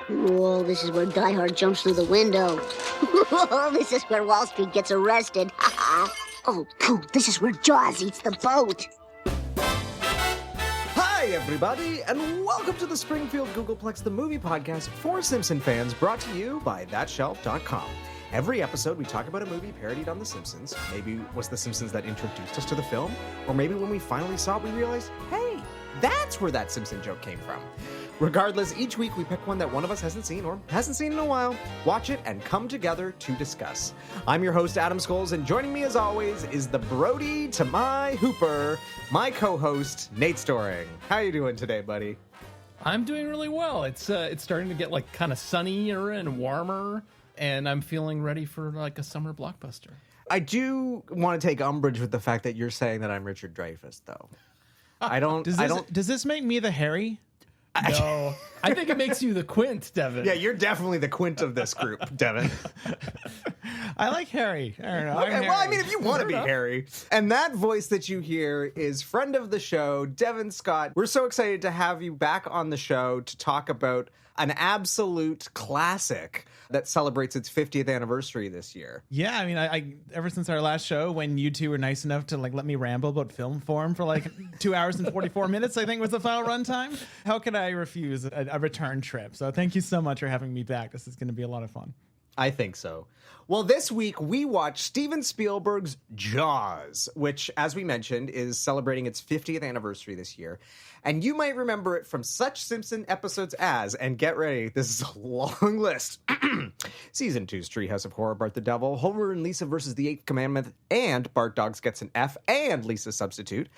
Whoa, this is where Die Hard jumps through the window. This is where Wall Street gets arrested. Oh, pooh, this is where Jaws eats the boat. Hi, everybody, and welcome to the Springfield Googleplex, the movie podcast for Simpson fans, brought to you by thatshelf.com. Every episode, we talk about a movie parodied on The Simpsons. Maybe it was The Simpsons that introduced us to the film, or maybe when we finally saw it, we realized, hey, that's where that Simpson joke came from. Regardless, each week we pick one that one of us hasn't seen or hasn't seen in a while, watch it, and come together to discuss. I'm your host, Adam Scholes, and joining me as always is the Brody to my Hooper, my co-host, Nate Storing. How you doing today, buddy? I'm doing really well. It's starting to get like kind of sunnier and warmer, and I'm feeling ready for like a summer blockbuster. I do want to take umbrage with the fact that you're saying that I'm Richard Dreyfuss, though. Does this make me the Harry? No, I think it makes you the Quint, Devan. Yeah, you're definitely the Quint of this group, Devan. I like Harry. I don't know. Okay, well, I mean, if you want to be Harry. And that voice that you hear is friend of the show, Devan Scott. We're so excited to have you back on the show to talk about an absolute classic that celebrates its 50th anniversary this year. Yeah, I mean, I ever since our last show, when you two were nice enough to like let me ramble about film form for like 2 hours and 44 minutes, I think was the final runtime. How could I refuse a return trip? So thank you so much for having me back. This is going to be a lot of fun. I think so. Well, this week we watched Steven Spielberg's Jaws, which, as we mentioned, is celebrating its 50th anniversary this year. And you might remember it from such Simpson episodes as, and get ready, this is a long list. Season 2's Treehouse of Horror, Bart the Devil, Homer and Lisa versus the Eighth Commandment, and Bart Dogs Gets an F, and Lisa's Substitute.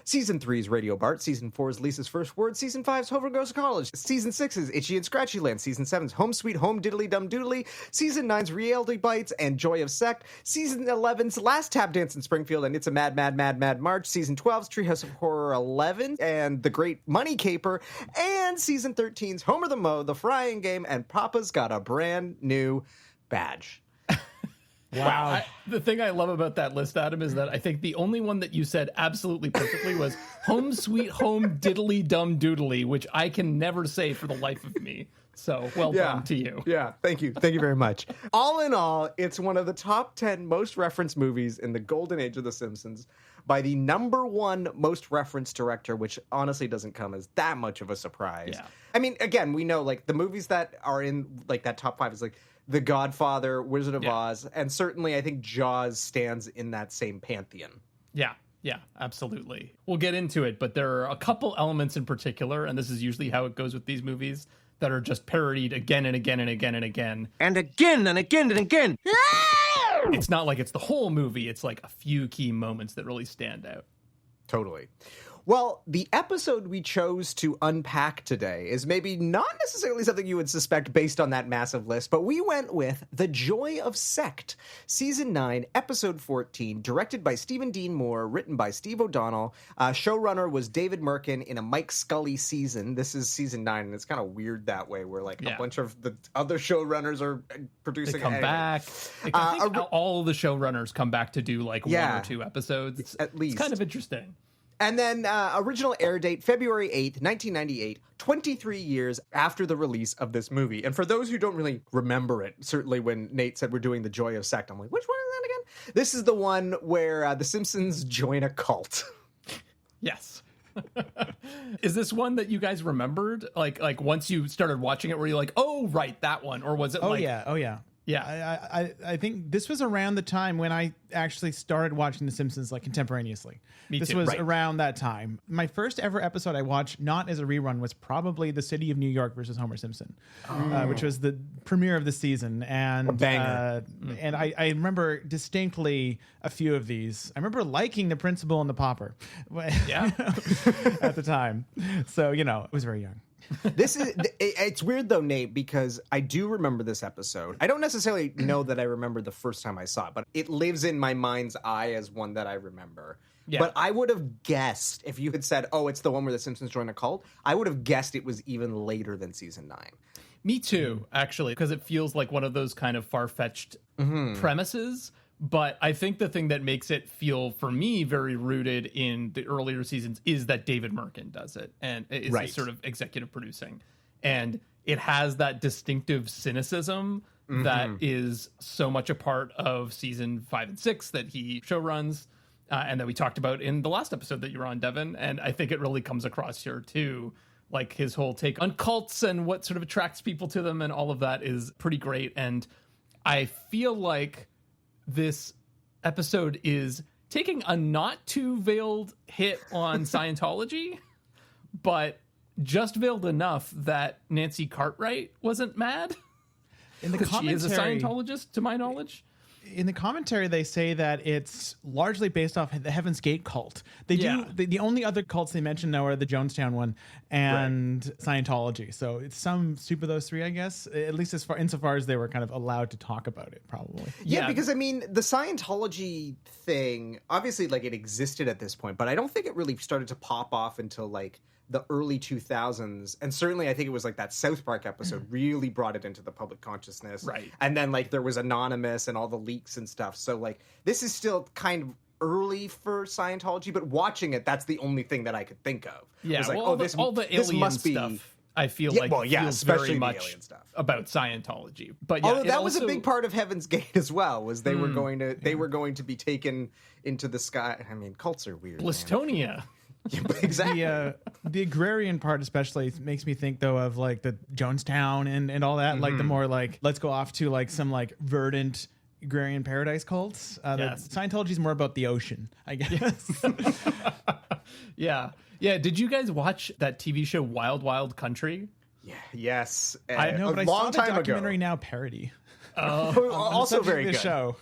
Season 3's Radio Bart, Season 4's Lisa's First Word, Season 5's Homer Goes to College, Season 6's Itchy and Scratchy Land, Season 7's Home Sweet Home Diddly Dum Doodly, Season 9's Reality Bites and Joy of Sect, Season 11's Last Tap Dance in Springfield and It's a Mad, Mad, Mad, Mad March, Season 12's Treehouse of Horror 11 and The Great Money Caper, and Season 13's Homer the Moe, The Frying Game, and Papa's Got a Brand New Badge. Wow. The thing I love about that list, Adam, is that I think the only one that you said absolutely perfectly was Home Sweet Home Diddly Dum Doodly, which I can never say for the life of me. So well done to you. Yeah, thank you. Thank you very much. All in all, it's one of the top 10 most referenced movies in the golden age of The Simpsons by the #1 most referenced director, which honestly doesn't come as that much of a surprise. Yeah. I mean, again, we know like the movies that are in like that top 5 is like The Godfather, Wizard of Oz, and certainly I think Jaws stands in that same pantheon. Yeah, absolutely. We'll get into it, but there are a couple elements in particular, and this is usually how it goes with these movies, that are just parodied again and again and again and again. And again and again and again. It's not like it's the whole movie. It's like a few key moments that really stand out. Totally. Well, the episode we chose to unpack today is maybe not necessarily something you would suspect based on that massive list, but we went with The Joy of Sect, Season 9, Episode 14, directed by Stephen Dean Moore, written by Steve O'Donnell. Showrunner was David Merkin in a Mike Scully season. This is Season 9, and it's kind of weird that way, where like a bunch of the other showrunners are producing. They come back. I think all the showrunners come back to do like one or two episodes. At least. It's kind of interesting. And then original air date, February 8th, 1998, 23 years after the release of this movie. And for those who don't really remember it, certainly when Nate said we're doing The Joy of Sect, I'm like, which one is that again? This is the one where the Simpsons join a cult. Yes. Is this one that you guys remembered? Like once you started watching it, were you like, oh, right, that one? Or was it Oh, yeah. Yeah. I think this was around the time when I actually started watching The Simpsons like contemporaneously. This was around that time. My first ever episode I watched, not as a rerun, was probably The City of New York versus Homer Simpson, which was the premiere of the season. And a banger. And I remember distinctly a few of these. I remember liking the principal and the pauper at the time. So, I was very young. It's weird though, Nate, because I do remember this episode. I don't necessarily know that I remember the first time I saw it, but it lives in my mind's eye as one that I remember. Yeah. But I would have guessed, if you had said, oh, it's the one where the Simpsons join a cult, I would have guessed it was even later than Season 9. Me too, actually, because it feels like one of those kind of far-fetched premises. But I think the thing that makes it feel, for me, very rooted in the earlier seasons is that David Merkin does it and is sort of executive producing. And it has that distinctive cynicism that is so much a part of season 5 and 6 that he showruns, and that we talked about in the last episode that you were on, Devan. And I think it really comes across here too. Like his whole take on cults and what sort of attracts people to them and all of that is pretty great. And I feel like this episode is taking a not too veiled hit on Scientology, but just veiled enough that Nancy Cartwright wasn't mad. In the She is a Scientologist, to my knowledge. In the commentary, they say that it's largely based off the Heaven's Gate cult. They do. The only other cults they mention now are the Jonestown one and Scientology. So it's some soup of those three, I guess. At least insofar as they were kind of allowed to talk about it, probably. Yeah, because I mean, the Scientology thing, obviously, like it existed at this point, but I don't think it really started to pop off until like the early 2000s. And certainly I think it was like that South Park episode really brought it into the public consciousness. Right. And then like there was Anonymous and all the leaks and stuff. So like this is still kind of early for Scientology, but watching it, that's the only thing that I could think of. Yeah, was like, well, all the alien must be stuff, I feel feels especially very the much alien stuff about Scientology. But yeah, although that was a big part of Heaven's Gate as well, was they were going to be taken into the sky. I mean, cults are weird. Blistonia. Yeah, exactly. The agrarian part especially makes me think though of like the Jonestown and all that, like the more like let's go off to like some like verdant agrarian paradise cults. Scientology is more about the ocean, I guess. Yeah. Did you guys watch that TV show Wild Wild Country? Yeah. Yes. I know, but I saw the documentary now parody. Also very good show.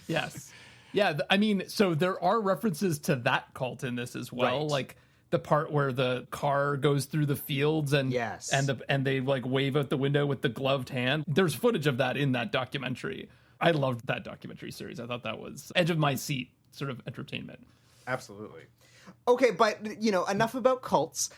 Yes. Yeah, I mean, so there are references to that cult in this as well, like the part where the car goes through the fields and and they like wave out the window with the gloved hand. There's footage of that in that documentary. I loved that documentary series. I thought that was edge of my seat sort of entertainment. Absolutely. Okay, but, enough about cults.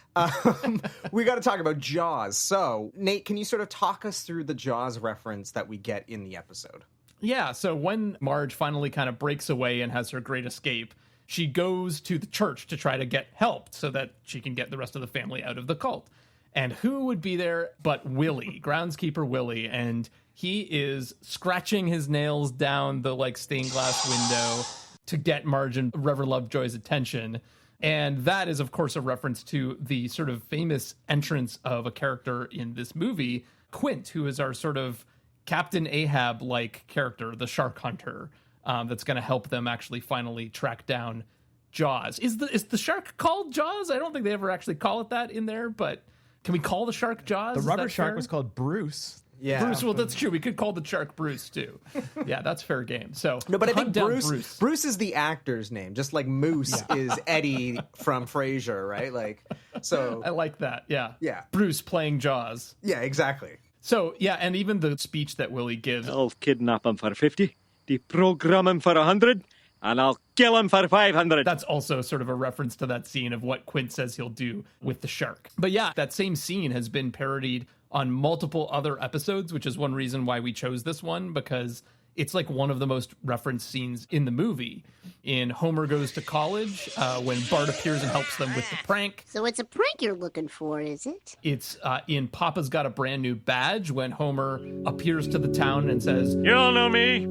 We got to talk about Jaws. So, Nate, can you sort of talk us through the Jaws reference that we get in the episode? Yeah, so when Marge finally kind of breaks away and has her great escape, she goes to the church to try to get help so that she can get the rest of the family out of the cult. And who would be there but Willie, groundskeeper Willie, and he is scratching his nails down the like stained glass window to get Marge and Reverend Lovejoy's attention. And that is, of course, a reference to the sort of famous entrance of a character in this movie, Quint, who is our sort of Captain Ahab-like character, the shark hunter, that's going to help them actually finally track down Jaws. Is the shark called Jaws? I don't think they ever actually call it that in there, but can we call the shark Jaws? The rubber shark was called Bruce. Yeah, Bruce. Well, that's true. We could call the shark Bruce too. Yeah, that's fair game. So no, but I think Bruce is the actor's name, just like Moose is Eddie from Frasier, right? Like, so I like that. Yeah, yeah. Bruce playing Jaws. Yeah, exactly. So yeah, and even the speech that Willie gives. I'll kidnap him for 50, deprogram him for 100, and I'll kill him for 500. That's also sort of a reference to that scene of what Quint says he'll do with the shark. But yeah, that same scene has been parodied on multiple other episodes, which is one reason why we chose this one, because it's like one of the most referenced scenes in the movie. In Homer Goes to College, when Bart appears and helps them with the prank. So it's a prank you're looking for, is it? It's in Papa's Got a Brand New Badge, when Homer appears to the town and says, "You all know me.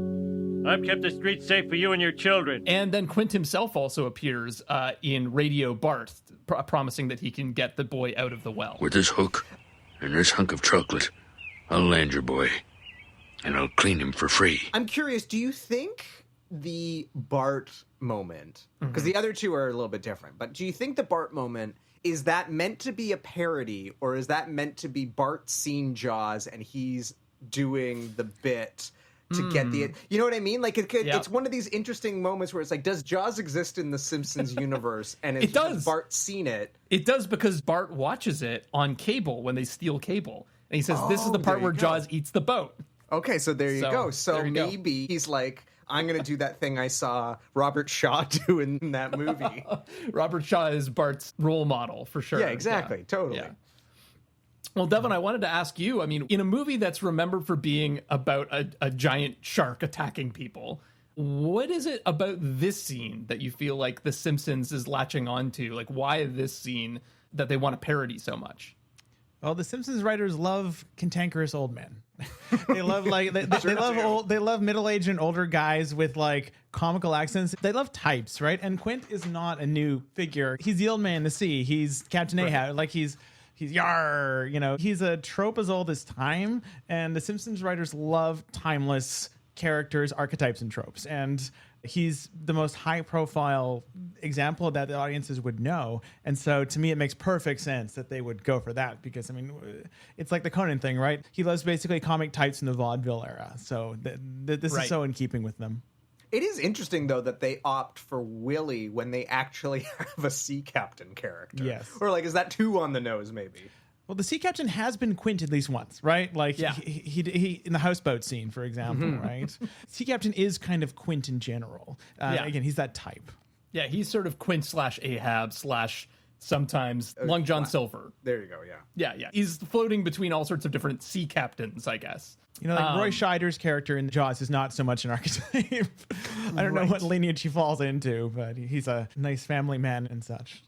I've kept the streets safe for you and your children." And then Quint himself also appears in Radio Bart, promising that he can get the boy out of the well. With this hook and this hunk of chocolate, I'll land your boy, and I'll clean him for free. I'm curious, do you think the Bart moment, because the other two are a little bit different, but do you think the Bart moment, is that meant to be a parody, or is that meant to be Bart seeing Jaws and he's doing the bit to get the... You know what I mean? Like, it's one of these interesting moments where it's like, does Jaws exist in the Simpsons universe? And it does. Has Bart seen it? It does, because Bart watches it on cable when they steal cable. And he says, this is the part where Jaws eats the boat. Okay, so there you go. So maybe he's like, I'm going to do that thing I saw Robert Shaw do in that movie. Robert Shaw is Bart's role model, for sure. Yeah, exactly. Yeah. Totally. Yeah. Well, Devan, I wanted to ask you, I mean, in a movie that's remembered for being about a giant shark attacking people, what is it about this scene that you feel like The Simpsons is latching onto? Like, why this scene that they want to parody so much? Well, the Simpsons writers love cantankerous old men. They love they love middle-aged and older guys with like comical accents. They love types, right? And Quint is not a new figure. He's the old man in the sea. He's Captain Ahab. Like he's yar, he's a trope as old as time. And the Simpsons writers love timeless characters, archetypes, and tropes. And he's the most high-profile example that the audiences would know. And so to me, it makes perfect sense that they would go for that because, it's like the Conan thing, right? He loves basically comic types in the vaudeville era. So this is so in keeping with them. It is interesting, though, that they opt for Willie when they actually have a sea captain character. Yes. Or, is that too on the nose, maybe? Well, the sea captain has been Quint at least once, right? Like he in the houseboat scene, for example, right? Sea captain is kind of Quint in general. Again, he's that type. Yeah, he's sort of Quint / Ahab / sometimes Long John Silver. There you go, yeah. Yeah. He's floating between all sorts of different sea captains, I guess. Roy Scheider's character in Jaws is not so much an archetype. I don't know what lineage he falls into, but he's a nice family man and such.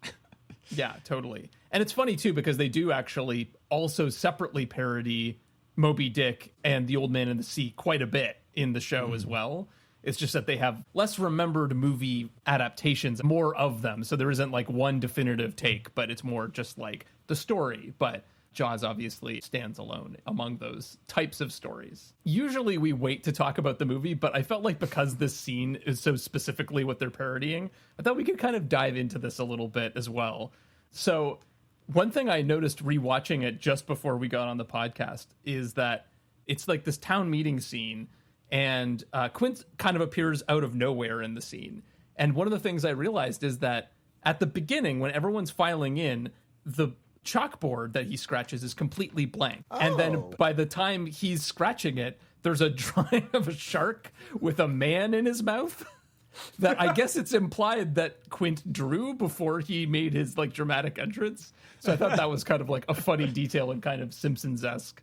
Yeah, totally. And it's funny, too, because they do actually also separately parody Moby Dick and The Old Man in the Sea quite a bit in the show as well. It's just that they have less remembered movie adaptations, more of them. So there isn't like one definitive take, but it's more just like the story. But Jaws obviously stands alone among those types of stories. Usually we wait to talk about the movie, but I felt like because this scene is so specifically what they're parodying, I thought we could kind of dive into this a little bit as well. So one thing I noticed rewatching it just before we got on the podcast is that it's like this town meeting scene, and Quint kind of appears out of nowhere in the scene. And one of the things I realized is that at the beginning, when everyone's filing in, the chalkboard that he scratches is completely blank. Oh. And then by the time he's scratching it, there's a drawing of a shark with a man in his mouth that I guess it's implied that Quint drew before he made his like dramatic entrance. So I thought that was kind of like a funny detail and kind of Simpsons-esque.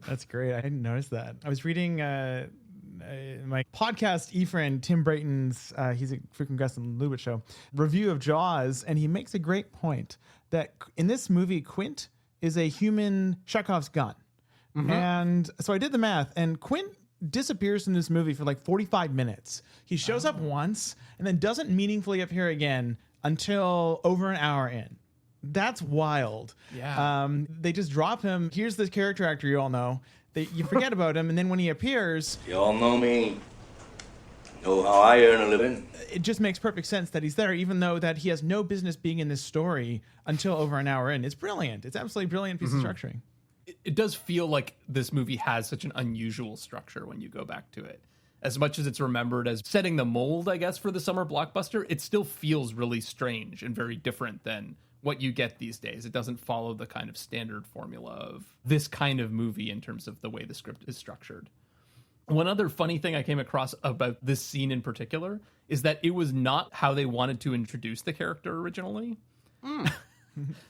That's great. I didn't notice that. I was reading my podcast e-friend Tim Brayton's, he's a frequent guest on the Lubit Show, review of Jaws, and he makes a great point that in this movie, Quint is a human Chekhov's gun. Mm-hmm. And so I did the math, and Quint disappears in this movie for like 45 minutes. He shows up once and then doesn't meaningfully appear again until over an hour in. That's wild. Yeah. They just drop him. Here's the character actor you all know. You forget about him, and then when he appears... You all know me. Know how I earn a living. It just makes perfect sense that he's there, even though that he has no business being in this story until over an hour in. It's brilliant. It's absolutely brilliant piece of structuring. It does feel like this movie has such an unusual structure when you go back to it. As much as it's remembered as setting the mold, I guess, for the summer blockbuster, it still feels really strange and very different than what you get these days. It doesn't follow the kind of standard formula of this kind of movie in terms of the way the script is structured. One other funny thing I came across about this scene in particular is that it was not how they wanted to introduce the character originally.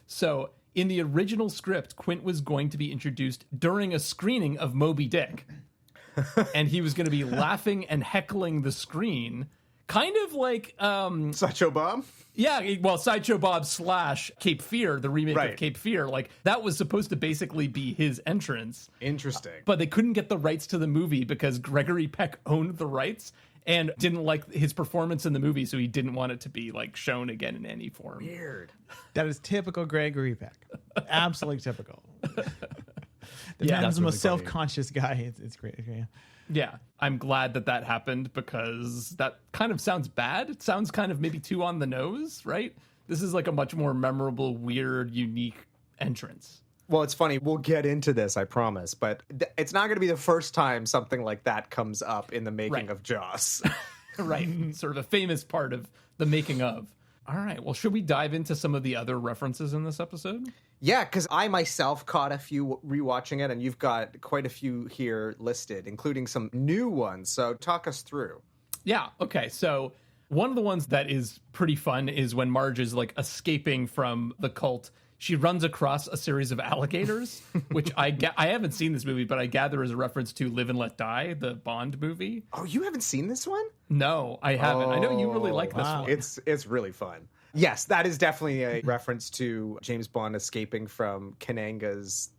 So in the original script, Quint was going to be introduced during a screening of Moby Dick. And he was going to be laughing and heckling the screen, kind of like... Sideshow Bob? Yeah, well, Sideshow Bob / Cape Fear, the remake of Cape Fear. Like, that was supposed to basically be his entrance. Interesting. But they couldn't get the rights to the movie because Gregory Peck owned the rights and didn't like his performance in the movie, so he didn't want it to be, like, shown again in any form. Weird. That is typical Gregory Peck. Absolutely typical. The Yeah, man's the most really self-conscious guy. It's great. Yeah. Yeah, I'm glad that happened because that kind of sounds bad. It sounds kind of maybe too on the nose, right? This is like a much more memorable, weird, unique entrance. Well, it's funny. We'll get into this, I promise. But it's not going to be the first time something like that comes up in the making of Jaws. Right. Sort of a famous part of the making of. All right. Well, should we dive into some of the other references in this episode? Yeah, because I myself caught a few rewatching it, and you've got quite a few here listed, including some new ones. So talk us through. Yeah. Okay. So one of the ones that is pretty fun is when Marge is like escaping from the cult. She runs across a series of alligators, which I haven't seen this movie, but I gather is a reference to Live and Let Die, the Bond movie. Oh, you haven't seen this one? No, I haven't. I know you really like this one. It's really fun. Yes, that is definitely a reference to James Bond escaping from Kananga's,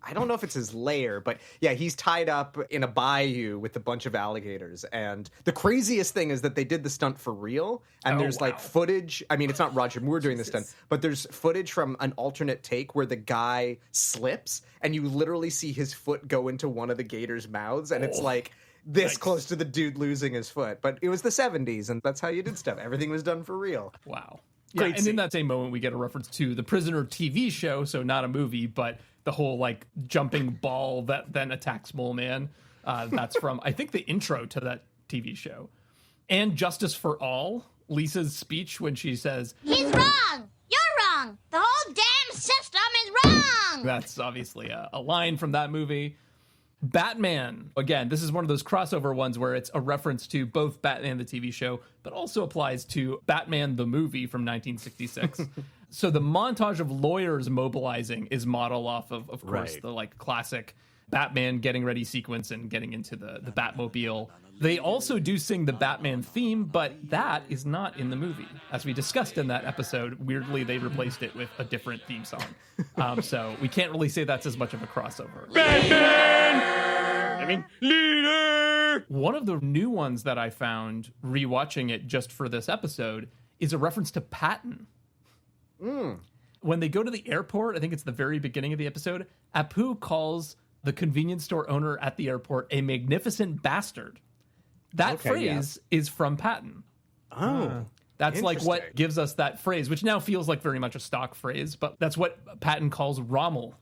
I don't know if it's his lair, but yeah, he's tied up in a bayou with a bunch of alligators. And the craziest thing is that they did the stunt for real. And there's like footage. I mean, it's not Roger Moore doing the stunt, but there's footage from an alternate take where the guy slips and you literally see his foot go into one of the gators' mouths. And it's like this close to the dude losing his foot. But it was the 70s, and that's how you did stuff. Everything was done for real. Wow. Yeah, and in that same moment, we get a reference to the Prisoner TV show, so not a movie, but the whole like jumping ball that then attacks Mole Man. That's from, I think, the intro to that TV show. And Justice for All, Lisa's speech when she says, "He's wrong! You're wrong! The whole damn system is wrong!" That's obviously a line from that movie. Batman, again, this is one of those crossover ones where it's a reference to both Batman the TV show, but also applies to Batman the movie from 1966. So the montage of lawyers mobilizing is modeled off of course, the like classic Batman getting ready sequence and getting into the Batmobile. They also do sing the Batman theme, but that is not in the movie. As we discussed in that episode, weirdly, they replaced it with a different theme song. So we can't really say that's as much of a crossover. Batman! I mean, leader! One of the new ones that I found, rewatching it just for this episode, is a reference to Patton. When they go to the airport, I think it's the very beginning of the episode, Apu calls the convenience store owner at the airport a magnificent bastard. That phrase is from Patton. Oh, that's like what gives us that phrase, which now feels like very much a stock phrase, but that's what Patton calls Rommel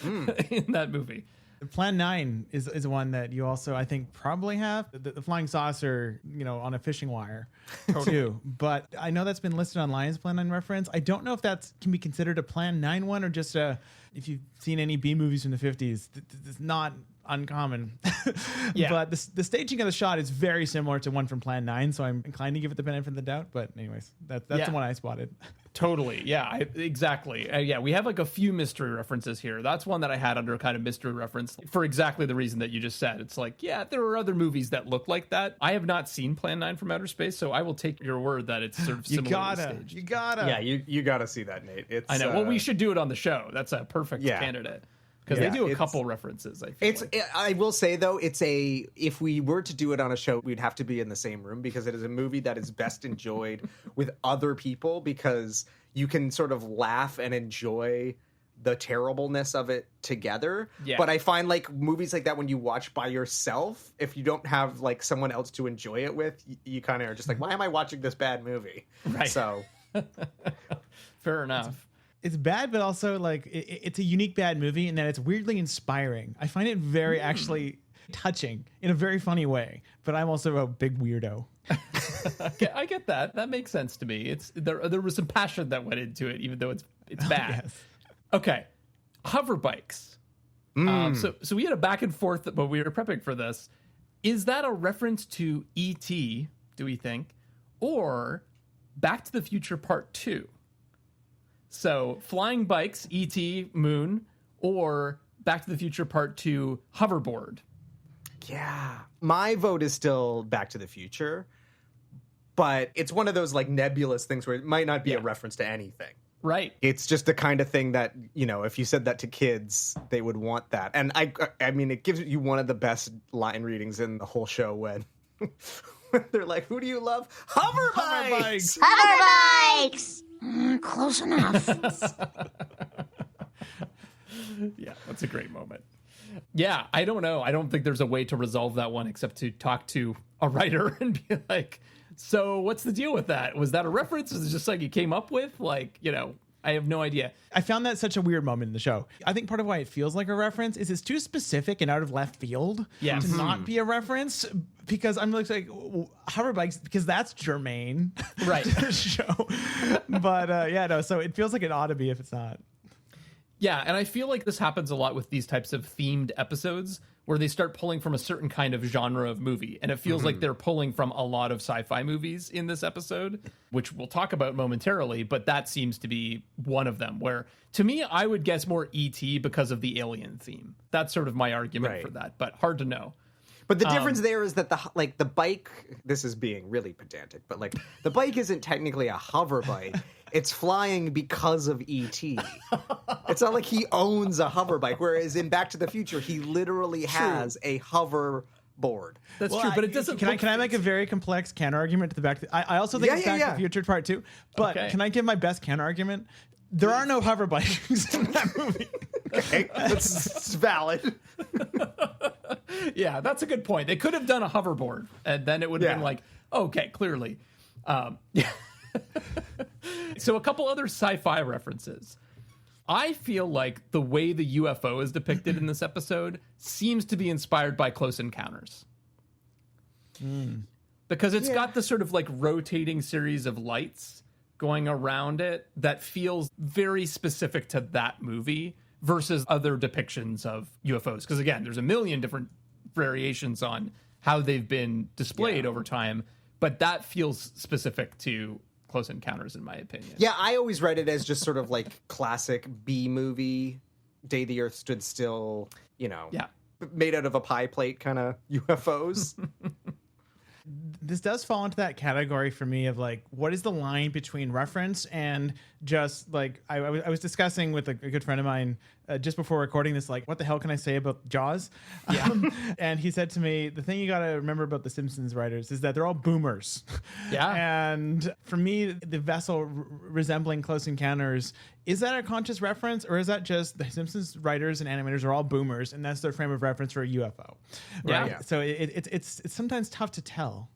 in that movie. Plan 9 is one that you also, I think, probably have. The flying saucer, on a fishing wire, too. But I know that's been listed online as Plan 9 reference. I don't know if that can be considered a Plan 9 one or just if you've seen any B movies from the 50s, it's not uncommon. But the staging of the shot is very similar to one from Plan 9, so I'm inclined to give it the benefit of the doubt. But anyways, that's the one I spotted. Totally. Yeah, exactly. We have like a few mystery references here. That's one that I had under kind of mystery reference for exactly the reason that you just said. It's like, there are other movies that look like that. I have not seen Plan 9 from Outer Space, so I will take your word that it's sort of similar staged. You gotta. Yeah, you gotta see that, Nate. I know. Well, we should do it on the show. That's a perfect candidate. Because they do a couple references, I feel I will say, though, if we were to do it on a show, we'd have to be in the same room because it is a movie that is best enjoyed with other people because you can sort of laugh and enjoy the terribleness of it together. Yeah. But I find like movies like that when you watch by yourself, if you don't have like someone else to enjoy it with, you kind of are just like, why am I watching this bad movie? Right. So fair enough. It's bad, but also like it's a unique bad movie in that it's weirdly inspiring. I find it very actually touching in a very funny way, but I'm also a big weirdo. I get that. That makes sense to me. There was some passion that went into it, even though it's bad. Yes. Okay, hover bikes. So we had a back and forth when we were prepping for this. Is that a reference to E.T., do we think, or Back to the Future Part 2? So flying bikes, E.T., Moon, or Back to the Future Part 2, hoverboard. Yeah. My vote is still Back to the Future, but it's one of those like nebulous things where it might not be a reference to anything. Right. It's just the kind of thing that, if you said that to kids, they would want that. And I mean, it gives you one of the best line readings in the whole show when they're like, who do you love? Hover bikes! Hover bikes! Close enough. Yeah, that's a great moment. Yeah, I don't know. I don't think there's a way to resolve that one except to talk to a writer and be like, so what's the deal with that? Was that a reference? Was it just like you came up with? I have no idea. I found that such a weird moment in the show. I think part of why it feels like a reference is it's too specific and out of left field to not be a reference, because I'm like hover bikes, because that's germane right to the show. But so it feels like it ought to be if it's not. Yeah, and I feel like this happens a lot with these types of themed episodes where they start pulling from a certain kind of genre of movie. And it feels like they're pulling from a lot of sci-fi movies in this episode, which we'll talk about momentarily, but that seems to be one of them where, to me, I would guess more E.T. because of the alien theme. That's sort of my argument for that, but hard to know. But the difference there is that the bike, this is being really pedantic, but like the bike isn't technically a hover bike. It's flying because of E.T. It's not like he owns a hover bike, whereas in Back to the Future, he literally has a hover board. That's true, but it doesn't. Can I make a very complex counter argument to the Back? I also think it's Back to the Future Part 2. But can I give my best counter argument? There are no hover bikes in that movie. Okay, that's valid. Yeah, that's a good point. They could have done a hoverboard, and then it would have been like, okay, clearly. So a couple other sci-fi references. I feel like the way the UFO is depicted in this episode seems to be inspired by Close Encounters. Because it's got the sort of like rotating series of lights going around it that feels very specific to that movie versus other depictions of UFOs. Because again, there's a million different variations on how they've been displayed over time, but that feels specific to Close Encounters, in my opinion. Yeah, I always read it as just sort of like classic B movie, Day the Earth Stood Still, made out of a pie plate kind of UFOs. This does fall into that category for me of like, what is the line between reference and just like, I was discussing with a good friend of mine just before recording this, like, what the hell can I say about Jaws? Yeah. And he said to me, the thing you got to remember about the Simpsons writers is that they're all boomers. Yeah. And for me, the vessel resembling Close Encounters, is that a conscious reference, or is that just the Simpsons writers and animators are all boomers and that's their frame of reference for a UFO? Right. Yeah. So it's sometimes tough to tell.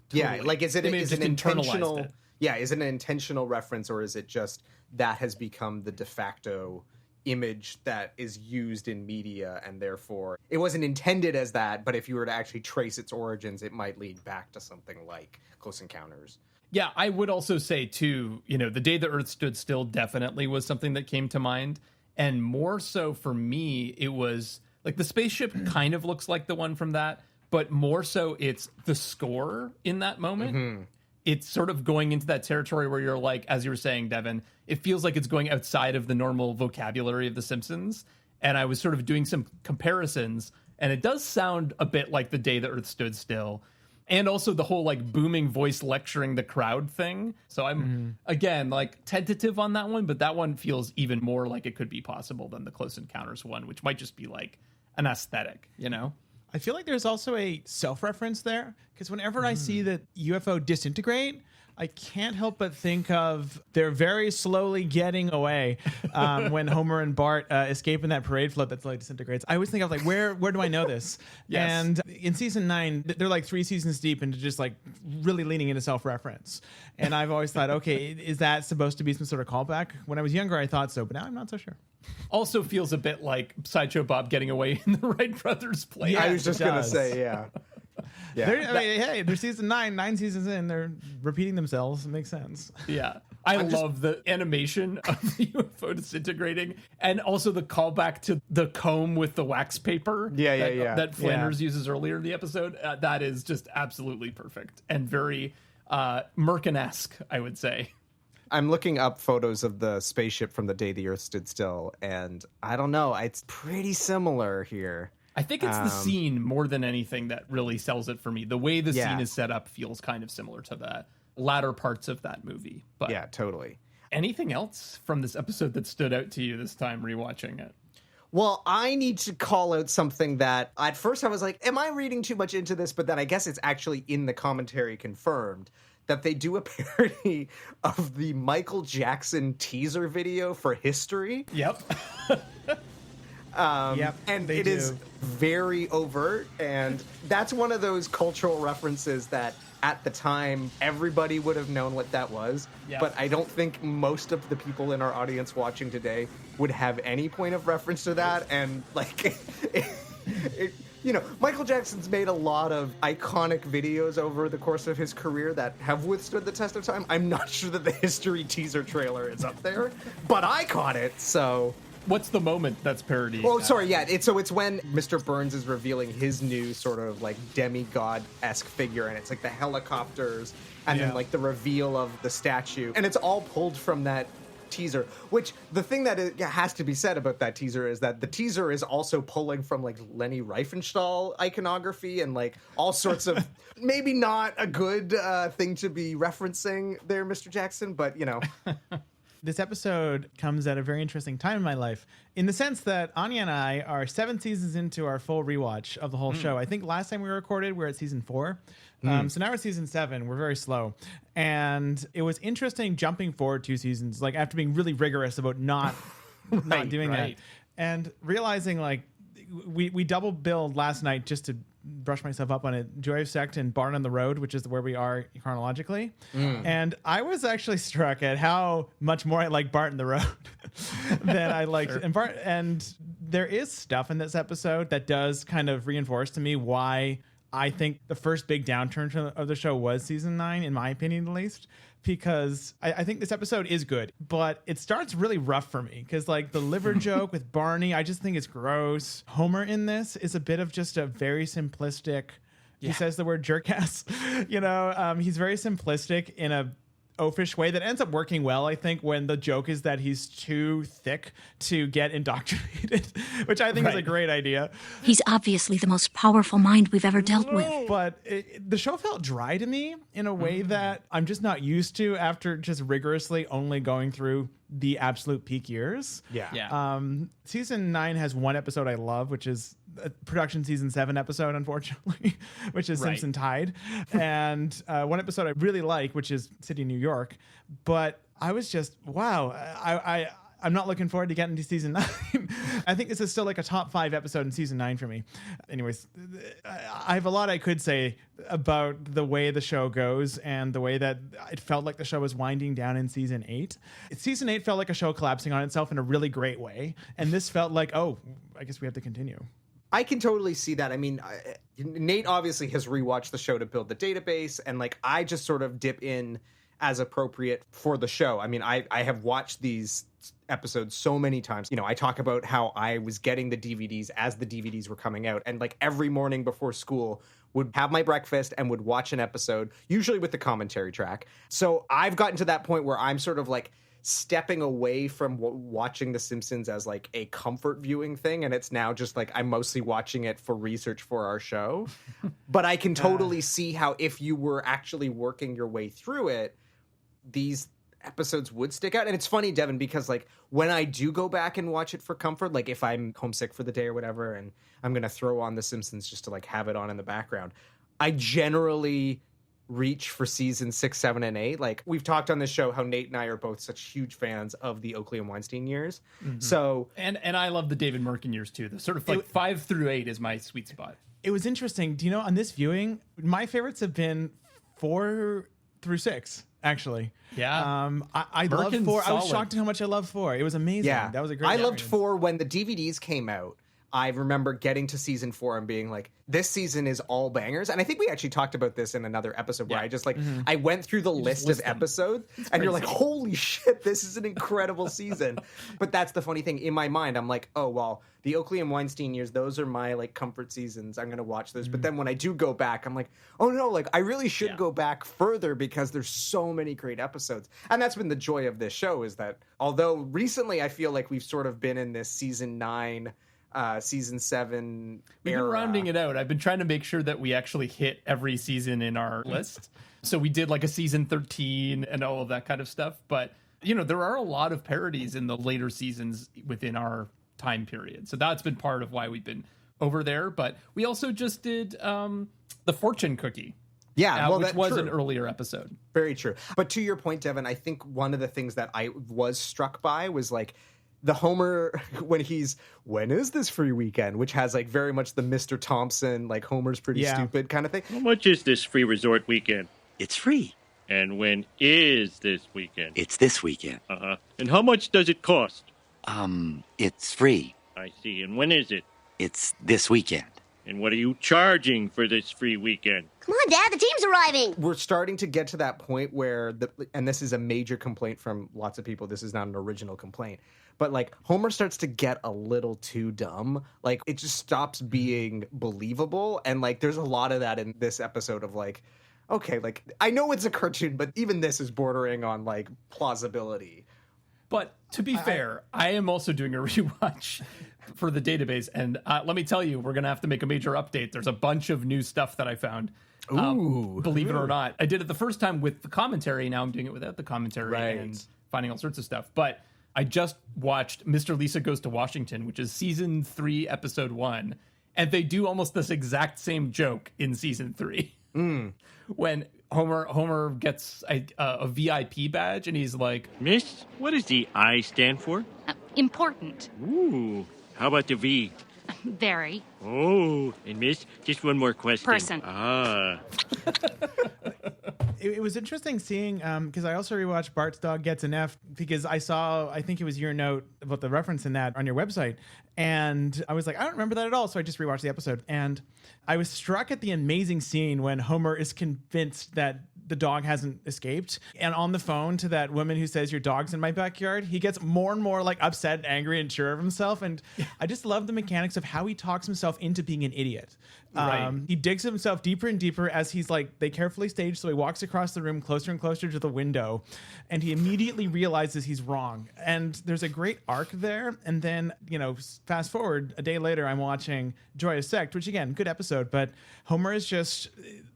Totally. Yeah, like is it an intentional? It. Yeah, is it an intentional reference, or is it just that has become the de facto image that is used in media, and therefore it wasn't intended as that, but if you were to actually trace its origins, it might lead back to something like Close Encounters. Yeah, I would also say too, the Day the Earth Stood Still definitely was something that came to mind, and more so for me, it was like the spaceship kind of looks like the one from that. But more so, it's the score in that moment. Mm-hmm. It's sort of going into that territory where you're like, as you were saying, Devin, it feels like it's going outside of the normal vocabulary of The Simpsons. And I was sort of doing some comparisons, and it does sound a bit like The Day the Earth Stood Still. And also the whole like booming voice lecturing the crowd thing. So I'm, again, like tentative on that one, but that one feels even more like it could be possible than the Close Encounters one, which might just be like an aesthetic, I feel like there's also a self-reference there, because whenever I see the UFO disintegrate, I can't help but think of they're very slowly getting away when Homer and Bart escape in that parade float that's like disintegrates. I always think of like, where do I know this? Yes. And in season 9, they're like 3 seasons deep into just like really leaning into self-reference. And I've always thought, okay, is that supposed to be some sort of callback? When I was younger, I thought so, but now I'm not so sure. Also feels a bit like Sideshow Bob getting away in the Wright brothers play. Yeah, I was just going to say, yeah. Hey, they're season 9 seasons in, they're repeating themselves. It makes sense. Yeah. I love the animation of the UFO disintegrating, and also the callback to the comb with the wax paper that Flanders uses earlier in the episode. That is just absolutely perfect and very Merkin-esque, I would say. I'm looking up photos of the spaceship from The Day the Earth Stood Still, and I don't know, it's pretty similar here. I think it's the scene more than anything that really sells it for me. The way the scene is set up feels kind of similar to the latter parts of that movie. But yeah, totally. Anything else from this episode that stood out to you this time rewatching it? Well, I need to call out something that at first I was like, am I reading too much into this? But then I guess it's actually in the commentary confirmed that they do a parody of the Michael Jackson teaser video for History. Yep. And it is very overt, and that's one of those cultural references that at the time everybody would have known what that was. Yep. But I don't think most of the people in our audience watching today would have any point of reference to that. And like, Michael Jackson's made a lot of iconic videos over the course of his career that have withstood the test of time. I'm not sure that the History teaser trailer is up there, but I caught it, so... What's the moment that's parodied? Oh, sorry, yeah. It's when Mr. Burns is revealing his new sort of like demigod-esque figure, and it's like the helicopters, and then like the reveal of the statue, and it's all pulled from that teaser, which the thing that has to be said about that teaser is that the teaser is also pulling from like Leni Riefenstahl iconography and like all sorts of maybe not a good thing to be referencing there, Mr. Jackson, but you know. This episode comes at a very interesting time in my life in the sense that Anya and I are 7 seasons into our full rewatch of the whole show. I think last time we recorded, we're at season 4. So now we're at season 7. We're very slow. And it was interesting jumping forward 2 seasons, like after being really rigorous about not doing that. And realizing like we double billed last night just to brush myself up on it. Joy of Sect and Barn on the Road, which is where we are chronologically. And I was actually struck at how much more I like Barn on the Road than I liked. And there is stuff in this episode that does kind of reinforce to me why I think the first big downturn of the show was season 9, in my opinion, at least. Because I think this episode is good, but it starts really rough for me. Because like the liver joke with Barney, I just think it's gross. Homer in this is a bit of just a very simplistic. He says the word jerkass. He's very simplistic in a oafish way that ends up working well, I think, when the joke is that he's too thick to get indoctrinated, which I think is a great idea. He's obviously the most powerful mind we've ever dealt with. But the show felt dry to me in a way that I'm just not used to after just rigorously only going through the absolute peak years. Season 9 has one episode I love, which is a production season 7 episode, unfortunately, which is Simpson Tide. And one episode I really like, which is City, New York. But I was just, wow, I'm not looking forward to getting to season 9. I think this is still like a top 5 episode in season 9 for me. Anyways, I have a lot I could say about the way the show goes and the way that it felt like the show was winding down in season 8. Season 8 felt like a show collapsing on itself in a really great way. And this felt like, oh, I guess we have to continue. I can totally see that. I mean, Nate obviously has rewatched the show to build the database, and like I just sort of dip in as appropriate for the show. I mean, I have watched these episodes so many times. I talk about how I was getting the DVDs as the DVDs were coming out, and like every morning before school would have my breakfast and would watch an episode, usually with the commentary track. So I've gotten to that point where I'm sort of like stepping away from watching The Simpsons as like a comfort viewing thing, and it's now just like I'm mostly watching it for research for our show. But I can totally see how if you were actually working your way through it, these episodes would stick out. And it's funny, Devin, because like when I do go back and watch it for comfort, like if I'm homesick for the day or whatever and I'm gonna throw on The Simpsons just to like have it on in the background, I generally reach for season 6, 7, and 8. Like we've talked on this show how Nate and I are both such huge fans of the Oakley and Weinstein years. So and I love the David Merkin years too. The sort of like 5 through 8 is my sweet spot. It was interesting. Do you know, on this viewing, my favorites have been 4 through 6. Actually, I love 4. I was shocked at how much I love 4. It was amazing. That was a great. I loved 4 when the DVDs came out. I remember getting to season 4 and being like, this season is all bangers. And I think we actually talked about this in another episode where I just like, I went through the list of episodes and you're like, holy shit, this is an incredible season. But that's the funny thing. In my mind, I'm like, oh, well, the Oakley and Weinstein years, those are my like comfort seasons. I'm going to watch those. But then when I do go back, I'm like, oh no, like I really should go back further because there's so many great episodes. And that's been the joy of this show, is that although recently I feel like we've sort of been in this season 9, season 7 We've been rounding it out. I've been trying to make sure that we actually hit every season in our list. So we did like a season 13 and all of that kind of stuff. But, there are a lot of parodies in the later seasons within our time period. So that's been part of why we've been over there. But we also just did the fortune cookie. Which was an earlier episode. Very true. But to your point, Devin, I think one of the things that I was struck by was like, the Homer, when is this free weekend? Which has like very much the Mr. Thompson, like Homer's pretty stupid kind of thing. How much is this free resort weekend? It's free. And when is this weekend? It's this weekend. Uh-huh. And how much does it cost? It's free. I see. And when is it? It's this weekend. And what are you charging for this free weekend? Come on, Dad, the team's arriving. We're starting to get to that point where, and this is a major complaint from lots of people, this is not an original complaint, but like Homer starts to get a little too dumb. Like it just stops being believable. And like there's a lot of that in this episode of like, okay, like I know it's a cartoon, but even this is bordering on like plausibility. But to be fair, I am also doing a rewatch for the database. And let me tell you, we're going to have to make a major update. There's a bunch of new stuff that I found. Believe it or not. I did it the first time with the commentary. Now I'm doing it without the commentary and finding all sorts of stuff. But I just watched Mr. Lisa Goes to Washington, which is season 3, episode 1. And they do almost this exact same joke in season 3. When Homer gets a VIP badge and he's like, Miss, what does the I stand for? Important. Ooh, how about the V? Very. Oh, and Miss, just one more question. Person. It was interesting seeing, because I also rewatched Bart's Dog Gets an F, because I think it was your note about the reference in that on your website. And I was like, I don't remember that at all. So I just rewatched the episode. And I was struck at the amazing scene when Homer is convinced that the dog hasn't escaped. And on the phone to that woman who says, your dog's in my backyard, he gets more and more like upset and angry and sure of himself. And I just love the mechanics of how he talks himself into being an idiot. He digs himself deeper and deeper as he's like, they carefully stage. So he walks across the room closer and closer to the window, and he immediately realizes he's wrong. And there's a great arc there. And then, fast forward a day later, I'm watching Joy of Sect, which again, good episode, but Homer is just,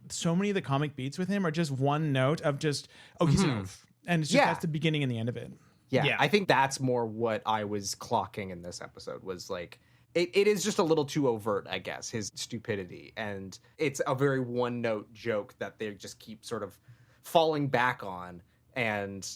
so many of the comic beats with him are just one note of just, he's an oaf. And it's just, that's the beginning and the end of it. Yeah, I think that's more what I was clocking in this episode was like, it is just a little too overt, I guess, his stupidity. And it's a very one-note joke that they just keep sort of falling back on. And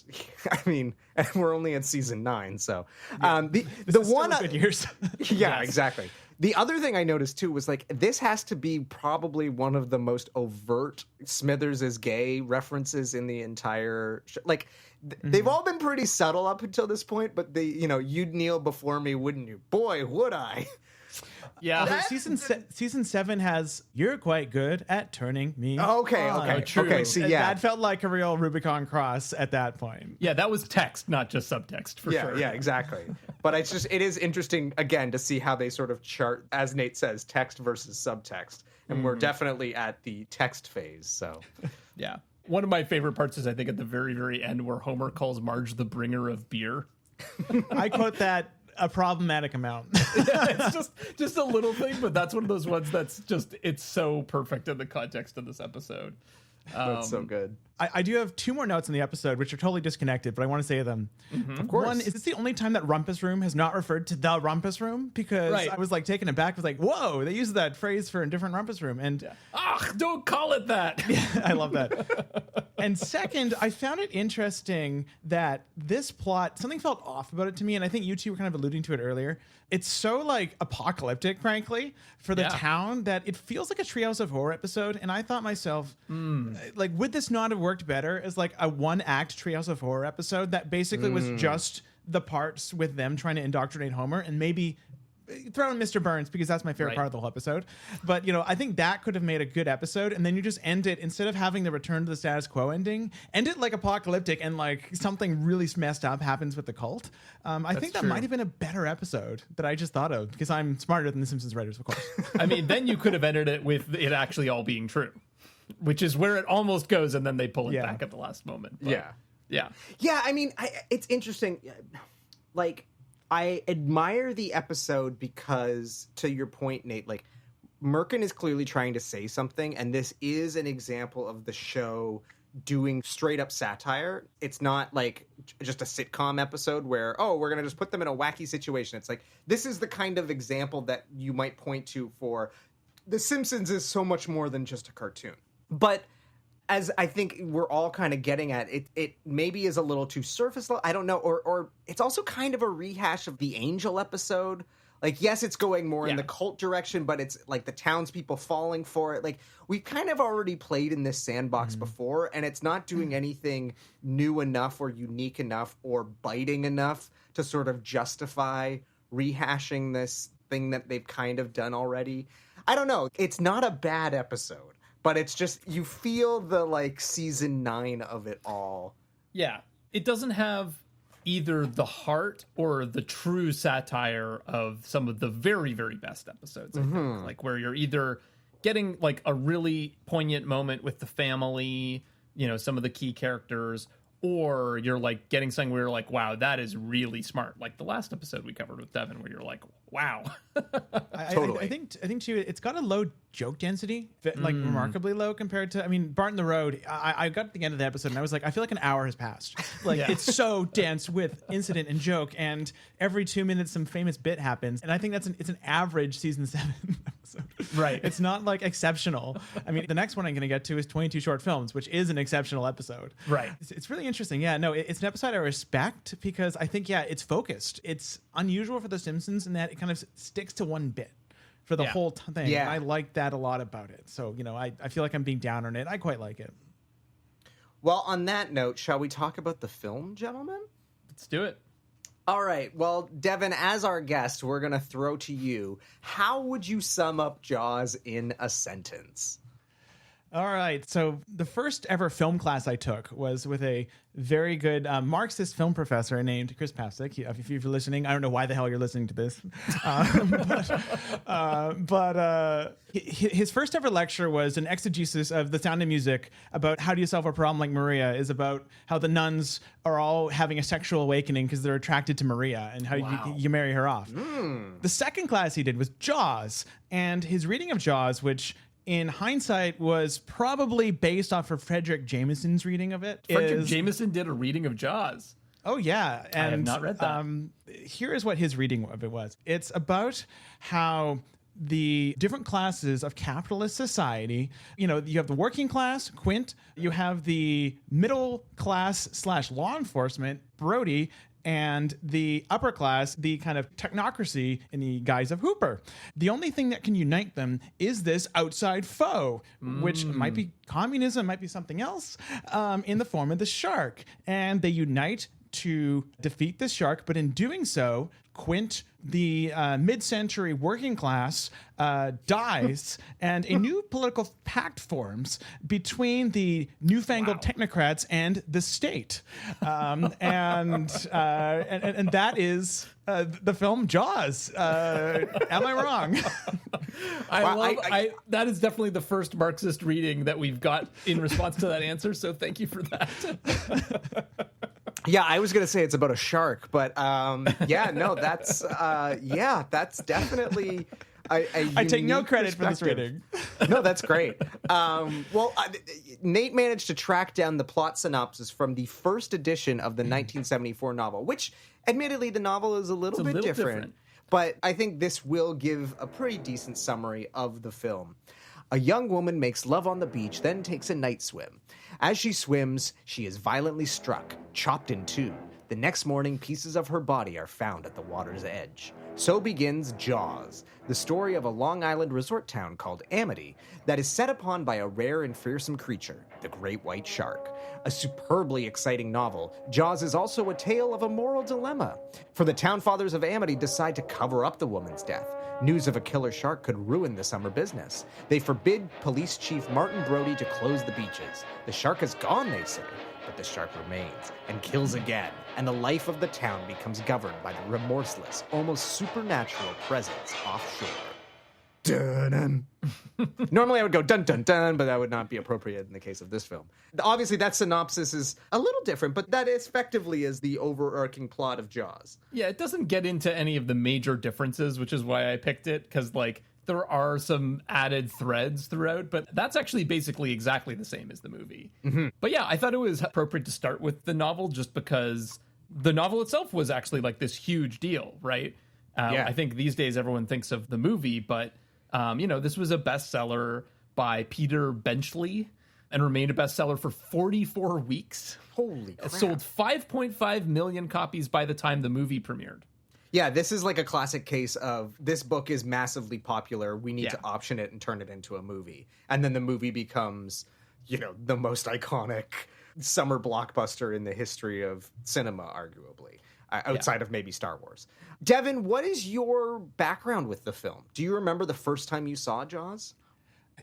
I mean, we're only in season 9, so the one good years. Yeah, exactly. The other thing I noticed too was like this has to be probably one of the most overt Smithers is gay references in the entire show. Like they've all been pretty subtle up until this point, but you'd kneel before me, wouldn't you? Boy, would I. Yeah, season 7 has "You're quite good at turning me." Okay. See, that felt like a real Rubicon cross at that point. Yeah, that was text, not just subtext, for sure. Yeah, exactly. But it is interesting again to see how they sort of chart, as Nate says, text versus subtext, and we're definitely at the text phase. So, yeah. One of my favorite parts is I think at the very, very end where Homer calls Marge the bringer of beer. I quote that a problematic amount. It's just a little thing, but that's one of those ones that's just, it's so perfect in the context of this episode. That's so good. I do have 2 more notes in the episode, which are totally disconnected, but I want to say them. Of course. One, is this the only time that Rumpus Room has not referred to the Rumpus Room? Because I was like taken aback. I was like, whoa, they use that phrase for a different Rumpus Room. And don't call it that. Yeah, I love that. And second, I found it interesting that this plot, something felt off about it to me. And I think you two were kind of alluding to it earlier. It's so like apocalyptic, frankly, for the town that it feels like a Treehouse of Horror episode. And I thought myself, like, would this not have worked better as like a 1-act Treehouse of Horror episode that basically was just the parts with them trying to indoctrinate Homer and maybe throw in Mr. Burns because that's my favorite part of the whole episode. But, I think that could have made a good episode. And then you just end it, instead of having the return to the status quo ending, end it like apocalyptic and like something really messed up happens with the cult. I think that might have been a better episode that I just thought of because I'm smarter than the Simpsons writers, of course. I mean, then you could have ended it with it actually all being true, which is where it almost goes. And then they pull it back at the last moment. But, yeah. I mean, it's interesting. Like, I admire the episode because, to your point, Nate, like, Merkin is clearly trying to say something, and this is an example of the show doing straight up satire. It's not like just a sitcom episode where, we're going to just put them in a wacky situation. It's like, this is the kind of example that you might point to for The Simpsons is so much more than just a cartoon. But as I think we're all kind of getting at, it maybe is a little too surface level. I don't know. Or it's also kind of a rehash of the Angel episode. Like, yes, it's going more in the cult direction, but it's like the townspeople falling for it. Like, we've kind of already played in this sandbox before, and it's not doing anything new enough or unique enough or biting enough to sort of justify rehashing this thing that they've kind of done already. I don't know. It's not a bad episode. But it's just, you feel the, like, season 9 of it all. Yeah. It doesn't have either the heart or the true satire of some of the very, very best episodes, I think. Like, where you're either getting, like, a really poignant moment with the family, some of the key characters, or you're like getting something where you're like, wow, that is really smart. Like the last episode we covered with Devan, where you're like, wow. Totally. I think too, it's got a low joke density, like remarkably low compared to, I mean, Barton the Road. I got to the end of the episode and I was like, I feel like an hour has passed. Like it's so dense with incident and joke, and every 2 minutes some famous bit happens. And I think it's an average season 7 episode. Right. It's not like exceptional. I mean, the next one I'm going to get to is 22 Short Films, which is an exceptional episode. Right. It's really interesting. Yeah, no, it's an episode I respect because I think, it's focused. It's unusual for The Simpsons in that it kind of sticks to one bit for the whole thing. Yeah. And I like that a lot about it. So, I feel like I'm being down on it. I quite like it. Well, on that note, shall we talk about the film, gentlemen? Let's do it. All right. Well, Devan, as our guest, we're going to throw to you. How would you sum up Jaws in a sentence? All right. So the first ever film class I took was with a very good Marxist film professor named Chris Pasek. If you're listening, I don't know why the hell you're listening to this. But his first ever lecture was an exegesis of The Sound of Music about how do you solve a problem like Maria, is about how the nuns are all having a sexual awakening because they're attracted to Maria and how you marry her off. The second class he did was Jaws, and his reading of Jaws, which in hindsight was probably based off of Frederick Jameson's reading of it. Frederick Jameson did a reading of Jaws. Oh, yeah. And I have not read that. Here is what his reading of it was. It's about how the different classes of capitalist society, you have the working class, Quint, you have the middle class / law enforcement, Brody, and the upper class, the kind of technocracy in the guise of Hooper. The only thing that can unite them is this outside foe, which might be communism, might be something else, in the form of the shark. And they unite to defeat this shark, but in doing so, Quint, the mid-century working class, dies, and a new political pact forms between the newfangled technocrats and the state, and that is the film Jaws. Am I wrong? That is definitely the first Marxist reading that we've got in response to that answer. So thank you for that. Yeah, I was going to say it's about a shark, but that's definitely I take no credit for this reading. No, that's great. Nate managed to track down the plot synopsis from the first edition of the 1974 novel, which admittedly the novel is a little bit different. But I think this will give a pretty decent summary of the film. A young woman makes love on the beach, then takes a night swim. As she swims, she is violently struck, chopped in two. The next morning, pieces of her body are found at the water's edge. So begins Jaws, the story of a Long Island resort town called Amity that is set upon by a rare and fearsome creature, the great white shark. A superbly exciting novel, Jaws is also a tale of a moral dilemma. For the town fathers of Amity decide to cover up the woman's death. News of a killer shark could ruin the summer business. They forbid Police Chief Martin Brody to close the beaches. The shark is gone, they say, but the shark remains and kills again, and the life of the town becomes governed by the remorseless, almost supernatural presence offshore. Dun-dun. Normally I would go dun-dun-dun, but that would not be appropriate in the case of this film. Obviously, that synopsis is a little different, but that effectively is the overarching plot of Jaws. Yeah, it doesn't get into any of the major differences, which is why I picked it, because, there are some added threads throughout, but that's actually basically exactly the same as the movie. Mm-hmm. But yeah, I thought it was appropriate to start with the novel just because the novel itself was actually this huge deal, right? I think these days everyone thinks of the movie, but this was a bestseller by Peter Benchley and remained a bestseller for 44 weeks. Holy crap. It sold 5.5 million copies by the time the movie premiered. Yeah, this is like a classic case of this book is massively popular. We need to option it and turn it into a movie. And then the movie becomes, the most iconic summer blockbuster in the history of cinema, arguably, outside of maybe Star Wars. Devan, what is your background with the film? Do you remember the first time you saw Jaws?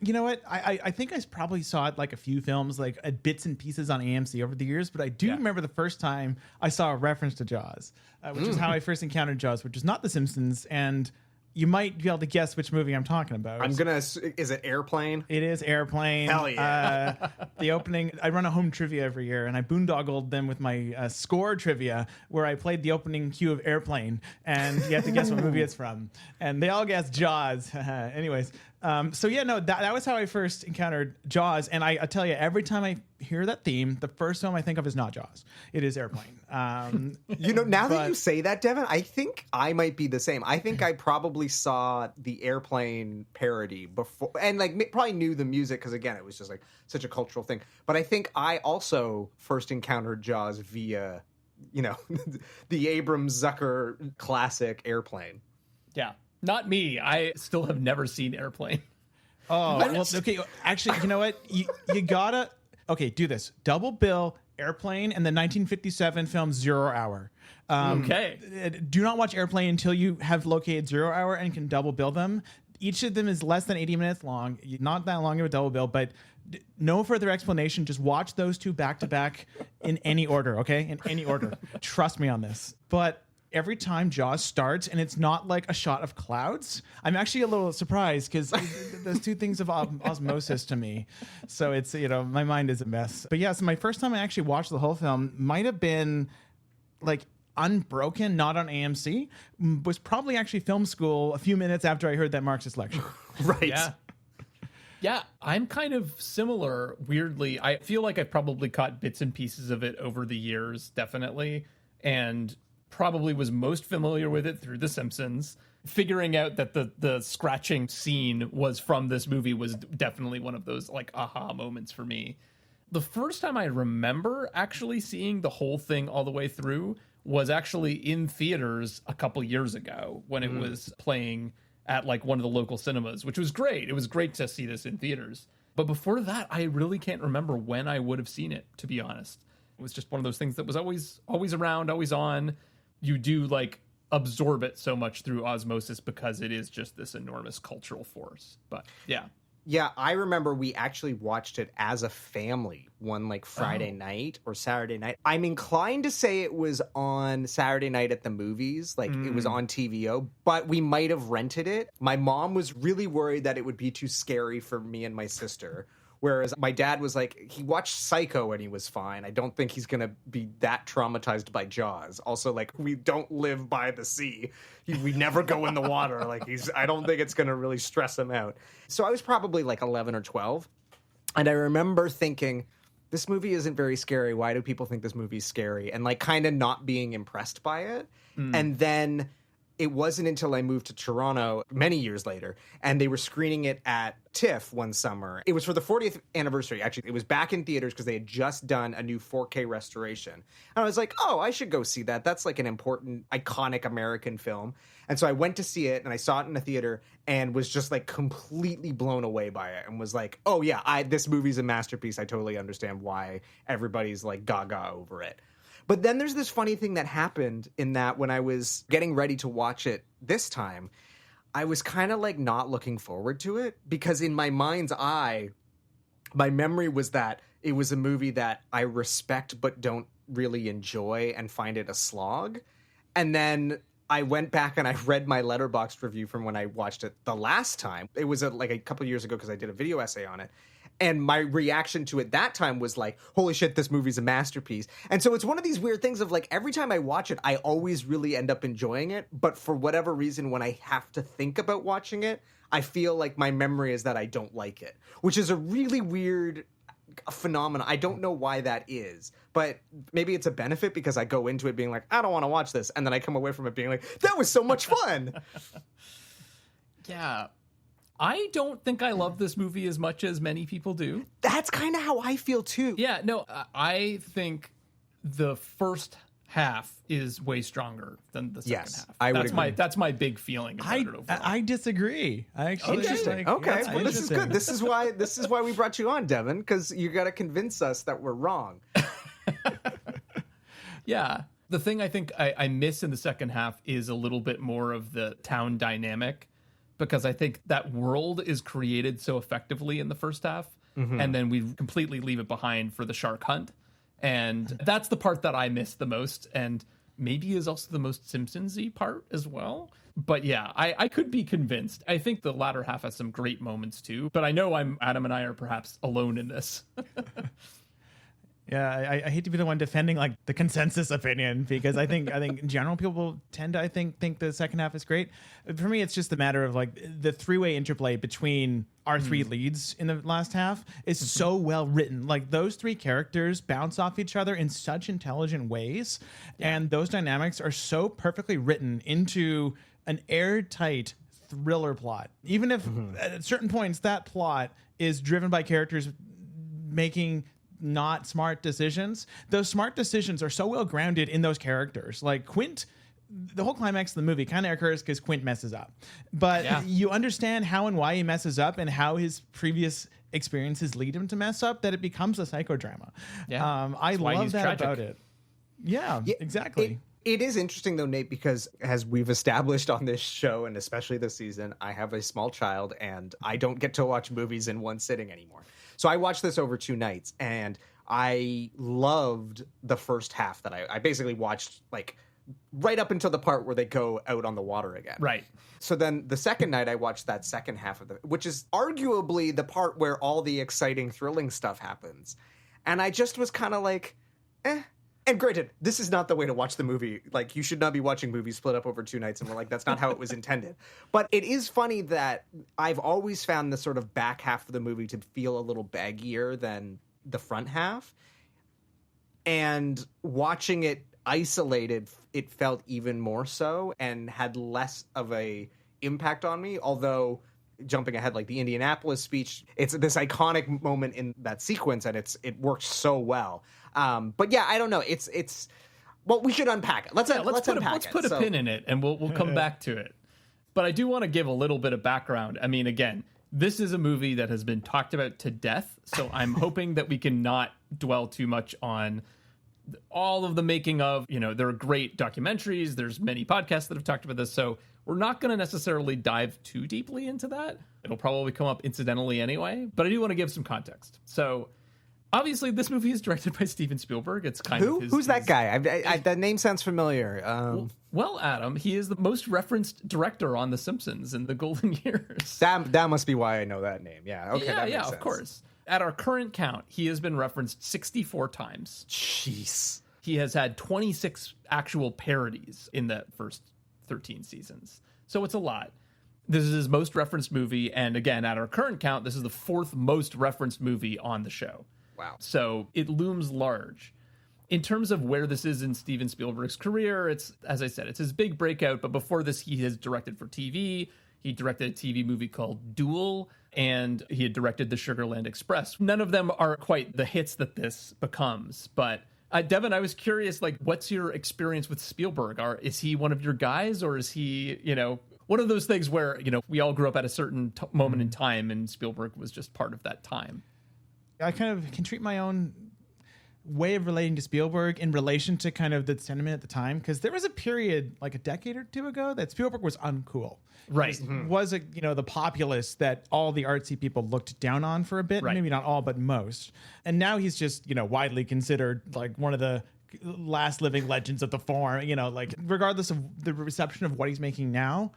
You know what? I think I probably saw it a few films, at bits and pieces on AMC over the years, but I do remember the first time I saw a reference to Jaws, which is how I first encountered Jaws, which is not The Simpsons. And you might be able to guess which movie I'm talking about. Is it Airplane? It is Airplane. Hell yeah. The opening, I run a home trivia every year, and I boondoggled them with my score trivia, where I played the opening cue of Airplane, and you have to guess what movie it's from. And they all guessed Jaws. Anyways, that was how I first encountered Jaws. And I tell you, every time I hear that theme, the first film I think of is not Jaws. It is Airplane. Now that you say that, Devin, I think I might be the same. I think I probably saw the Airplane parody before, and like probably knew the music because, again, it was just like such a cultural thing. But I think I also first encountered Jaws via, the Abrams Zucker classic Airplane. Yeah. Not me. I still have never seen Airplane. Oh, well, okay. Actually, you know what? You gotta... Okay, do this. Double bill Airplane and the 1957 film 0 Hour. Okay. Do not watch Airplane until you have located 0 Hour and can double bill them. Each of them is less than 80 minutes long. Not that long of a double bill, but no further explanation. Just watch those two back to back in any order, okay? In any order. Trust me on this. But every time Jaws starts and it's not like a shot of clouds, I'm actually a little surprised because those two things of osmosis to me. So it's, my mind is a mess. But so my first time I actually watched the whole film might have been like Unbroken, not on AMC, was probably actually film school a few minutes after I heard that Marxist lecture. Right. Yeah, I'm kind of similar, weirdly. I feel like I've probably caught bits and pieces of it over the years, definitely. And probably was most familiar with it through The Simpsons. Figuring out that the scratching scene was from this movie was definitely one of those like aha moments for me. The first time I remember actually seeing the whole thing all the way through was actually in theaters a couple years ago when it was playing at like one of the local cinemas, which was great. It was great to see this in theaters. But before that, I really can't remember when I would have seen it, to be honest. It was just one of those things that was always around, always on. You do like absorb it so much through osmosis because it is just this enormous cultural force. But yeah, I remember we actually watched it as a family one like Friday night or Saturday night. I'm inclined to say it was on Saturday night at the movies, like it was on TVO, but we might have rented it. My mom was really worried that it would be too scary for me and my sister. Whereas my dad was like, he watched Psycho and he was fine. I don't think he's going to be that traumatized by Jaws. Also, like, we don't live by the sea. We never go in the water. Like, I don't think it's going to really stress him out. So I was probably like 11 or 12. And I remember thinking, this movie isn't very scary. Why do people think this movie's scary? And like kind of not being impressed by it. And then it wasn't until I moved to Toronto many years later, and they were screening it at TIFF one summer. It was for the 40th anniversary, actually. It was back in theaters because they had just done a new 4K restoration. And I was like, oh, I should go see that. That's like an important, iconic American film. And so I went to see it, and I saw it in the theater and was just like completely blown away by it and was like, oh yeah, this movie's a masterpiece. I totally understand why everybody's like gaga over it. But then there's this funny thing that happened in that when I was getting ready to watch it this time, I was kind of like not looking forward to it because in my mind's eye, my memory was that it was a movie that I respect but don't really enjoy and find it a slog. And then I went back and I read my Letterboxd review from when I watched it the last time. It was like a couple years ago because I did a video essay on it. And my reaction to it that time was like, holy shit, this movie's a masterpiece. And so it's one of these weird things of like, every time I watch it, I always really end up enjoying it. But for whatever reason, when I have to think about watching it, I feel like my memory is that I don't like it, which is a really weird phenomenon. I don't know why that is, but maybe it's a benefit because I go into it being like, I don't want to watch this. And then I come away from it being like, that was so much fun. Yeah. I don't think I love this movie as much as many people do. That's kind of how I feel too. Yeah, no, I think the first half is way stronger than the second half. I would agree. That's my big feeling about it overall. I disagree. I actually interesting. Okay, well, this is good. This is why we brought you on, Devin, because you got to convince us that we're wrong. Yeah. The thing I think I miss in the second half is a little bit more of the town dynamic, because I think that world is created so effectively in the first half, and then we completely leave it behind for the shark hunt. And that's the part that I miss the most. And maybe is also the most Simpsons-y part as well. But yeah, I could be convinced. I think the latter half has some great moments too, but I know Adam and I are perhaps alone in this. Yeah, I hate to be the one defending like the consensus opinion, because I think in general people tend to think the second half is great. For me, it's just a matter of like the three-way interplay between our three leads in the last half is so well written. Like those three characters bounce off each other in such intelligent ways, and those dynamics are so perfectly written into an airtight thriller plot. Even if at certain points that plot is driven by characters making not smart decisions, those smart decisions are so well grounded in those characters. Like Quint, the whole climax of the movie kind of occurs because Quint messes up, but you understand how and why he messes up and how his previous experiences lead him to mess up, that it becomes a psychodrama. I love that tragic about it. Yeah, exactly. It is interesting, though, Nate, because as we've established on this show, and especially this season, I have a small child, and I don't get to watch movies in one sitting anymore. So I watched this over 2 nights, and I loved the first half that I basically watched, like, right up until the part where they go out on the water again. Right. So then the second night, I watched that second half of which is arguably the part where all the exciting, thrilling stuff happens. And I just was kind of like, eh. And granted, this is not the way to watch the movie. Like, you should not be watching movies split up over 2 nights, and we're like, that's not how it was intended. But it is funny that I've always found the sort of back half of the movie to feel a little baggier than the front half. And watching it isolated, it felt even more so and had less of a impact on me. Although, jumping ahead, like the Indianapolis speech, it's this iconic moment in that sequence, and it works so well. But yeah, I don't know. It's well, we should unpack it. Let's put a pin in it, and we'll come back to it. But I do want to give a little bit of background. I mean, again, this is a movie that has been talked about to death, so I'm hoping that we can not dwell too much on all of the making of. You know, there are great documentaries. There's many podcasts that have talked about this, so we're not going to necessarily dive too deeply into that. It'll probably come up incidentally anyway, but I do want to give some context. So, obviously, this movie is directed by Steven Spielberg. It's kind of who's that guy? That name sounds familiar. Well, Adam, he is the most referenced director on The Simpsons in the golden years. That must be why I know that name. Yeah. Okay. Yeah, yeah, of course. At our current count, he has been referenced 64 times. Jeez. He has had 26 actual parodies in the first 13 seasons. So it's a lot. This is his most referenced movie. And again, at our current count, this is the 4th most referenced movie on the show. Wow. So it looms large. In terms of where this is in Steven Spielberg's career, it's, as I said, it's his big breakout. But before this, he has directed for TV. He directed a TV movie called Duel, and he had directed The Sugarland Express. None of them are quite the hits that this becomes. But Devan, I was curious, like, what's your experience with Spielberg? Is he one of your guys, or is he, one of those things where, we all grew up at a certain moment in time, and Spielberg was just part of that time? I kind of can treat my own way of relating to Spielberg in relation to kind of the sentiment at the time, because there was a period like a decade or 2 ago that Spielberg was uncool. Right. Was the populace that all the artsy people looked down on for a bit. Right. Maybe not all, but most. And now he's just, widely considered like one of the last living legends of the form, like regardless of the reception of what he's making now,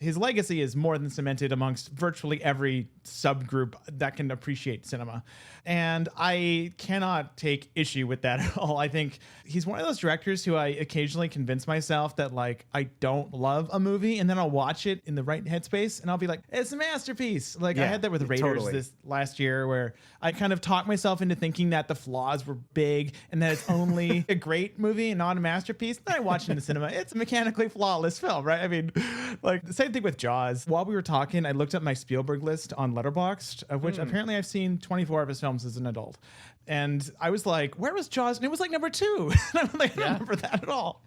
his legacy is more than cemented amongst virtually every subgroup that can appreciate cinema. And I cannot take issue with that at all. I think he's one of those directors who I occasionally convince myself that, like, I don't love a movie, and then I'll watch it in the right headspace, and I'll be like, it's a masterpiece. Like, I had that with Raiders this last year, where I kind of talked myself into thinking that the flaws were big and that it's only a great movie and not a masterpiece. Then I watched it in the cinema. It's a mechanically flawless film, right? I mean, like, the same thing with Jaws. While we were talking, I looked up my Spielberg list on Letterboxd, of which apparently I've seen 24 of his films as an adult. And I was like, where was Jaws? And it was like number 2. And I'm like, I don't remember that at all.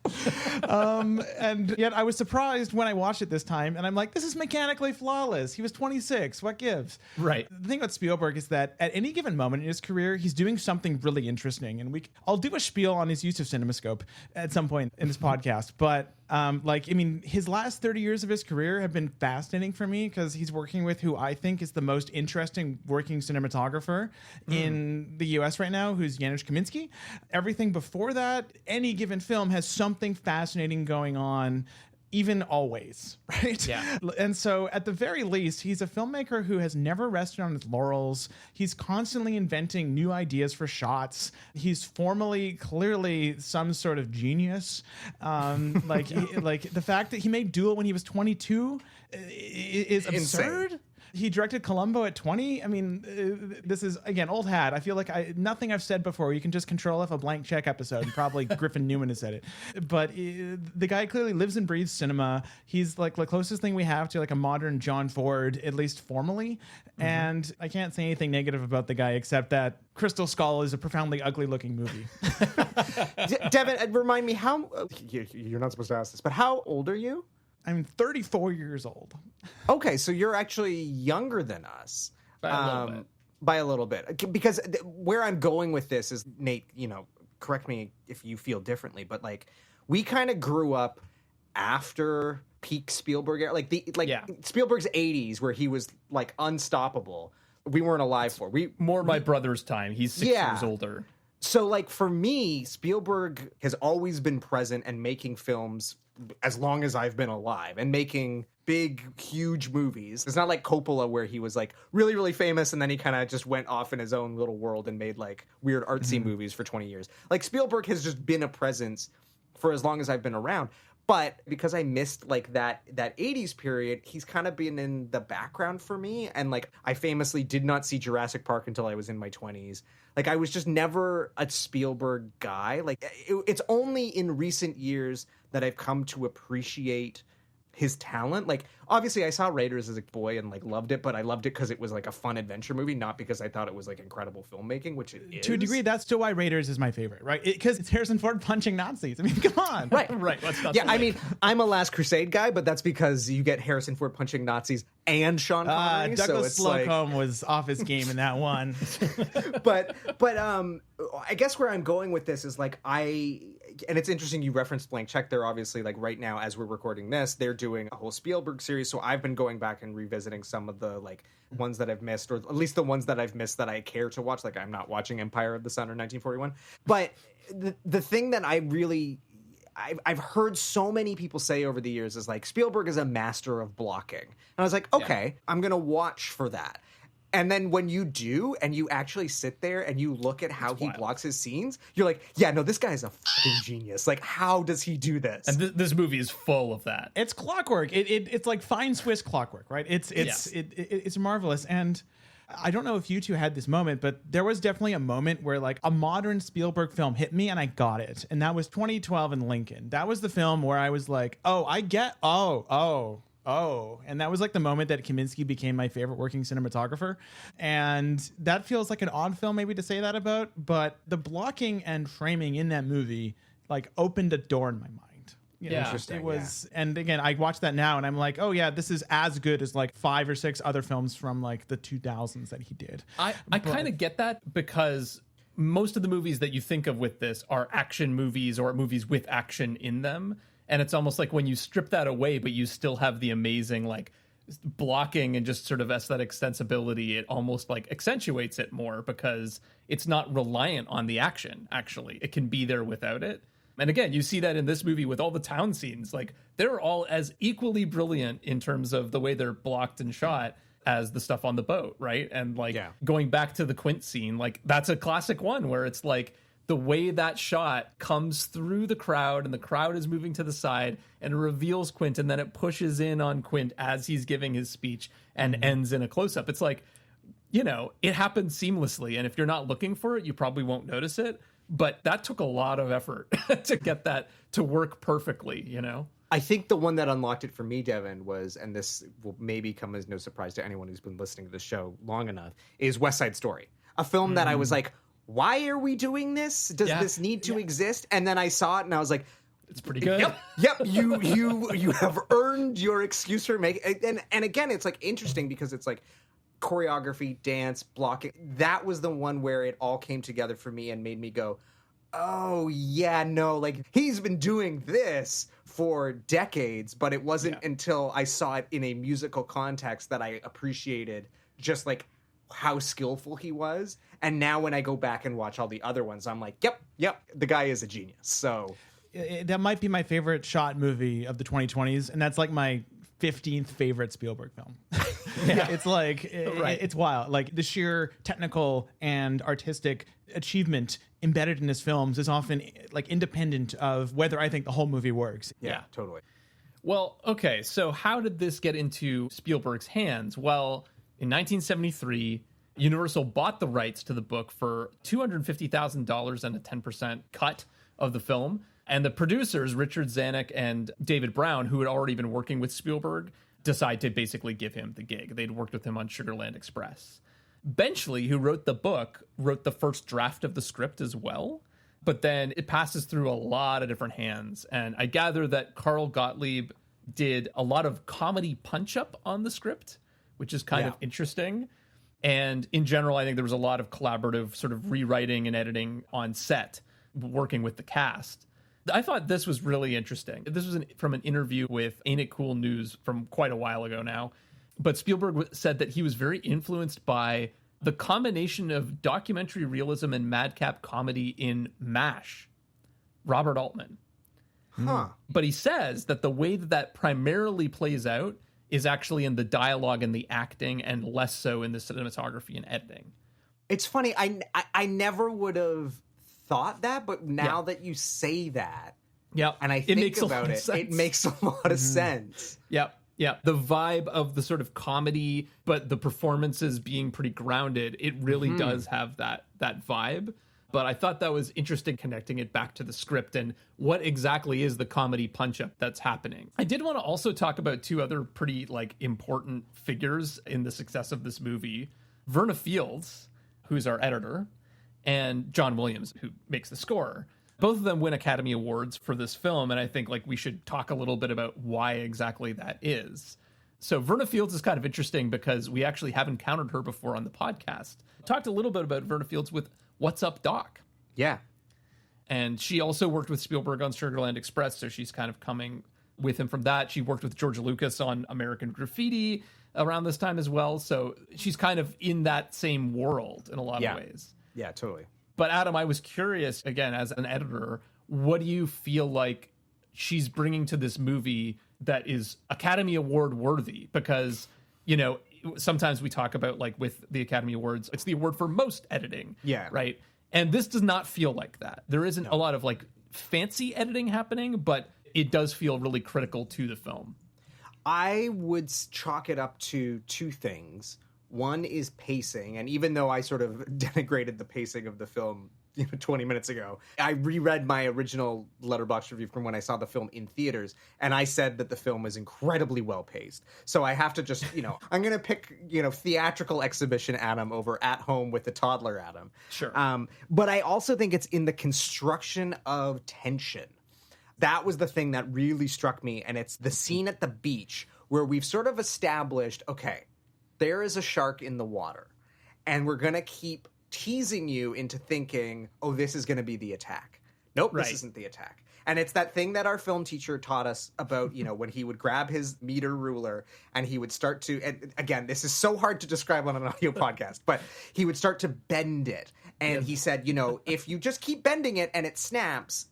And yet I was surprised when I watched it this time. And I'm like, this is mechanically flawless. He was 26. What gives? Right. The thing about Spielberg is that at any given moment in his career, he's doing something really interesting. And I'll do a spiel on his use of CinemaScope at some point in this podcast. But His last 30 years of his career have been fascinating for me because he's working with who I think is the most interesting working cinematographer in the US right now, who's Janusz Kaminski. Everything before that, any given film has something fascinating going on, even always, right? Yeah. And so at the very least, he's a filmmaker who has never rested on his laurels. He's constantly inventing new ideas for shots. He's clearly some sort of genius. Like the fact that he made Duel when he was 22 is absurd. Insane. He directed Columbo at 20. I mean, this is, again, old hat. I feel like nothing I've said before, you can just control F a blank check episode, and probably Griffin Newman has said it. But the guy clearly lives and breathes cinema. He's like the closest thing we have to like a modern John Ford, at least formally. And I can't say anything negative about the guy except that Crystal Skull is a profoundly ugly looking movie. Devan, remind me you're not supposed to ask this, but how old are you? I'm 34 years old. Okay, so you're actually younger than us. By a little bit. Because where I'm going with this is, Nate, correct me if you feel differently, but like we kind of grew up after peak Spielberg era, Spielberg's 80s where he was like unstoppable. We weren't alive for. More my brother's time. He's 6 years older. So like for me, Spielberg has always been present and making films as long as I've been alive and making big, huge movies. It's not like Coppola where he was like really, really famous and then he kind of just went off in his own little world and made like weird artsy movies for 20 years. Like Spielberg has just been a presence for as long as I've been around. But because I missed like that 80s period, he's kind of been in the background for me. And like I famously did not see Jurassic Park until I was in my 20s. Like I was just never a Spielberg guy. Like it's only in recent years that I've come to appreciate his talent. Like obviously I saw Raiders as a boy and like loved it, but I loved it because it was like a fun adventure movie, not because I thought it was like incredible filmmaking, which it is. To a degree, that's still why Raiders is my favorite, right? Because it's Harrison Ford punching Nazis. I mean, come on. Right. Let's not I mean, I'm a Last Crusade guy, but that's because you get Harrison Ford punching Nazis and Sean Connery. Douglas so it's Slocum was off his game in that one. but I guess where I'm going with this is like and it's interesting you referenced Blank Check. They're obviously like right now as we're recording this, they're doing a whole Spielberg series. So I've been going back and revisiting some of the like ones that I've missed, or at least the ones that I've missed that I care to watch. Like I'm not watching Empire of the Sun or 1941. But the thing that I've heard so many people say over the years is like Spielberg is a master of blocking. And I was like, okay, I'm going to watch for that. And then when you do, and you actually sit there and you look at how he blocks his scenes, you're like, yeah, no, this guy is a fucking genius. Like, how does he do this? And this movie is full of that. It's clockwork. It's like fine Swiss clockwork, right? It's marvelous. And I don't know if you two had this moment, but there was definitely a moment where like a modern Spielberg film hit me and I got it. And that was 2012 in Lincoln. That was the film where I was like, and that was like the moment that Kaminski became my favorite working cinematographer. And that feels like an odd film maybe to say that about, but the blocking and framing in that movie like opened a door in my mind. Interesting. It was, and again, I watch that now and I'm like, oh yeah, this is as good as like 5 or 6 other films from like the 2000s that he did. I kind of get that because most of the movies that you think of with this are action movies or movies with action in them. And it's almost like when you strip that away, but you still have the amazing like blocking and just sort of aesthetic sensibility, it almost like accentuates it more because it's not reliant on the action, actually. It can be there without it. And again, you see that in this movie with all the town scenes. Like they're all as equally brilliant in terms of the way they're blocked and shot as the stuff on the boat, right? And like going back to the Quint scene, like that's a classic one where it's like, the way that shot comes through the crowd and the crowd is moving to the side and it reveals Quint and then it pushes in on Quint as he's giving his speech and ends in a close-up. It's like, it happens seamlessly. And if you're not looking for it, you probably won't notice it. But that took a lot of effort to get that to work perfectly, I think the one that unlocked it for me, Devan, was, and this will maybe come as no surprise to anyone who's been listening to the show long enough, is West Side Story. A film that I was like, why are we doing this? Does this need to exist? And then I saw it and I was like, it's pretty good. Yep. You have earned your excuse for making. And again, it's like interesting because it's like choreography, dance, blocking. That was the one where it all came together for me and made me go, oh, yeah, no, like, he's been doing this for decades, but it wasn't until I saw it in a musical context that I appreciated just, like, how skillful he was. And now when I go back and watch all the other ones, I'm like, yep, the guy is a genius. So that might be my favorite shot movie of the 2020s, and that's like my 15th favorite Spielberg film. It's like it's wild. Like the sheer technical and artistic achievement embedded in his films is often like independent of whether I think the whole movie works. Yeah, totally. Well, okay, so how did this get into Spielberg's hands? Well, in 1973, Universal bought the rights to the book for $250,000 and a 10% cut of the film. And the producers, Richard Zanuck and David Brown, who had already been working with Spielberg, decided to basically give him the gig. They'd worked with him on Sugarland Express. Benchley, who wrote the book, wrote the first draft of the script as well. But then it passes through a lot of different hands. And I gather that Carl Gottlieb did a lot of comedy punch-up on the script, which is kind of interesting. And in general, I think there was a lot of collaborative sort of rewriting and editing on set, working with the cast. I thought this was really interesting. This was from an interview with Ain't It Cool News from quite a while ago now. But Spielberg said that he was very influenced by the combination of documentary realism and madcap comedy in MASH, Robert Altman. But he says that the way that primarily plays out is actually in the dialogue and the acting and less so in the cinematography and editing. It's funny. I never would have thought that, but now that you say that, and I think about it, it makes a lot of sense. Yeah. The vibe of the sort of comedy, but the performances being pretty grounded, it really does have that vibe. But I thought that was interesting, connecting it back to the script and what exactly is the comedy punch-up that's happening. I did want to also talk about two other pretty like important figures in the success of this movie. Verna Fields, who's our editor, and John Williams, who makes the score. Both of them win Academy Awards for this film, and I think like we should talk a little bit about why exactly that is. So Verna Fields is kind of interesting because we actually have encountered her before on the podcast. Talked a little bit about Verna Fields with What's Up, Doc? Yeah. And she also worked with Spielberg on Sugarland Express, so she's kind of coming with him from that. She worked with George Lucas on American Graffiti around this time as well, so she's kind of in that same world in a lot of ways. Yeah, totally. But Adam, I was curious, again, as an editor, what do you feel like she's bringing to this movie that is Academy Award worthy? Because, you know, sometimes we talk about, like, with the Academy Awards, it's the award for most editing. Yeah. Right? And this does not feel like that. There isn't a lot of, like, fancy editing happening, but it does feel really critical to the film. I would chalk it up to two things. One is pacing, and even though I sort of denigrated the pacing of the film 20 minutes ago, I reread my original Letterboxd review from when I saw the film in theaters, and I said that the film was incredibly well paced. So I have to just, I'm going to pick, theatrical exhibition Adam over at home with the toddler Adam. Sure. But I also think it's in the construction of tension. That was the thing that really struck me, and it's the scene at the beach where we've sort of established, okay, there is a shark in the water, and we're going to keep teasing you into thinking, oh, this is going to be the attack. Nope, This isn't the attack. And it's that thing that our film teacher taught us about, when he would grab his meter ruler and he would start to, and again, this is so hard to describe on an audio podcast, but he would start to bend it. And he said, if you just keep bending it and it snaps,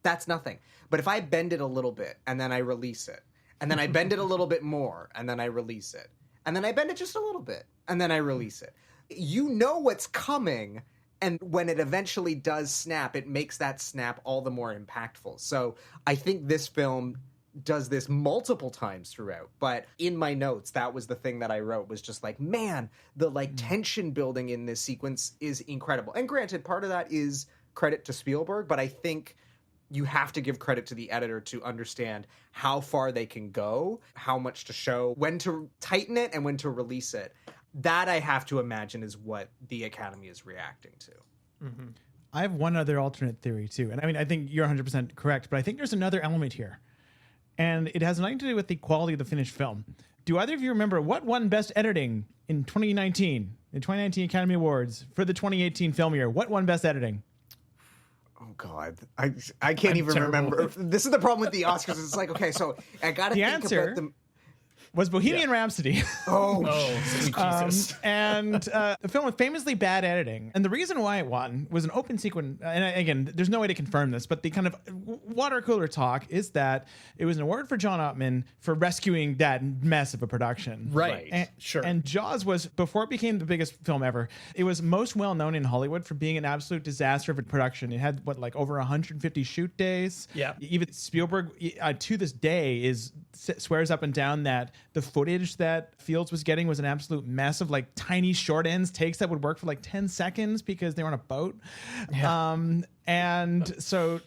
that's nothing. But if I bend it a little bit and then I release it, and then I bend it a little bit more and then I release it, and then I bend it just a little bit, and then I release it. You know what's coming, and when it eventually does snap, it makes that snap all the more impactful. So I think this film does this multiple times throughout. But in my notes, that was the thing that I wrote, was just like, man, the tension building in this sequence is incredible. And granted, part of that is credit to Spielberg, but I think you have to give credit to the editor to understand how far they can go, how much to show, when to tighten it and when to release it. That, I have to imagine, is what the Academy is reacting to. Mm-hmm. I have one other alternate theory, too. And I mean, I think you're 100% correct, but I think there's another element here. And it has nothing to do with the quality of the finished film. Do either of you remember what won Best Editing in 2019? The 2019 Academy Awards for the 2018 film year. What won Best Editing? Oh God, I can't even remember. This is the problem with the Oscars. It's like, okay, so I got to think answer about them. Was Bohemian Rhapsody. Oh, Jesus. And the film with famously bad editing. And the reason why it won was an open sequence. And again, there's no way to confirm this, but the kind of water cooler talk is that it was an award for John Ottman for rescuing that mess of a production. Right. Sure. And Jaws was, before it became the biggest film ever, it was most well known in Hollywood for being an absolute disaster of a production. It had, over 150 shoot days. Yeah. Even Spielberg, to this day, swears up and down that the footage that Fields was getting was an absolute mess of tiny short ends takes that would work for 10 seconds because they were on a boat. Yeah. And so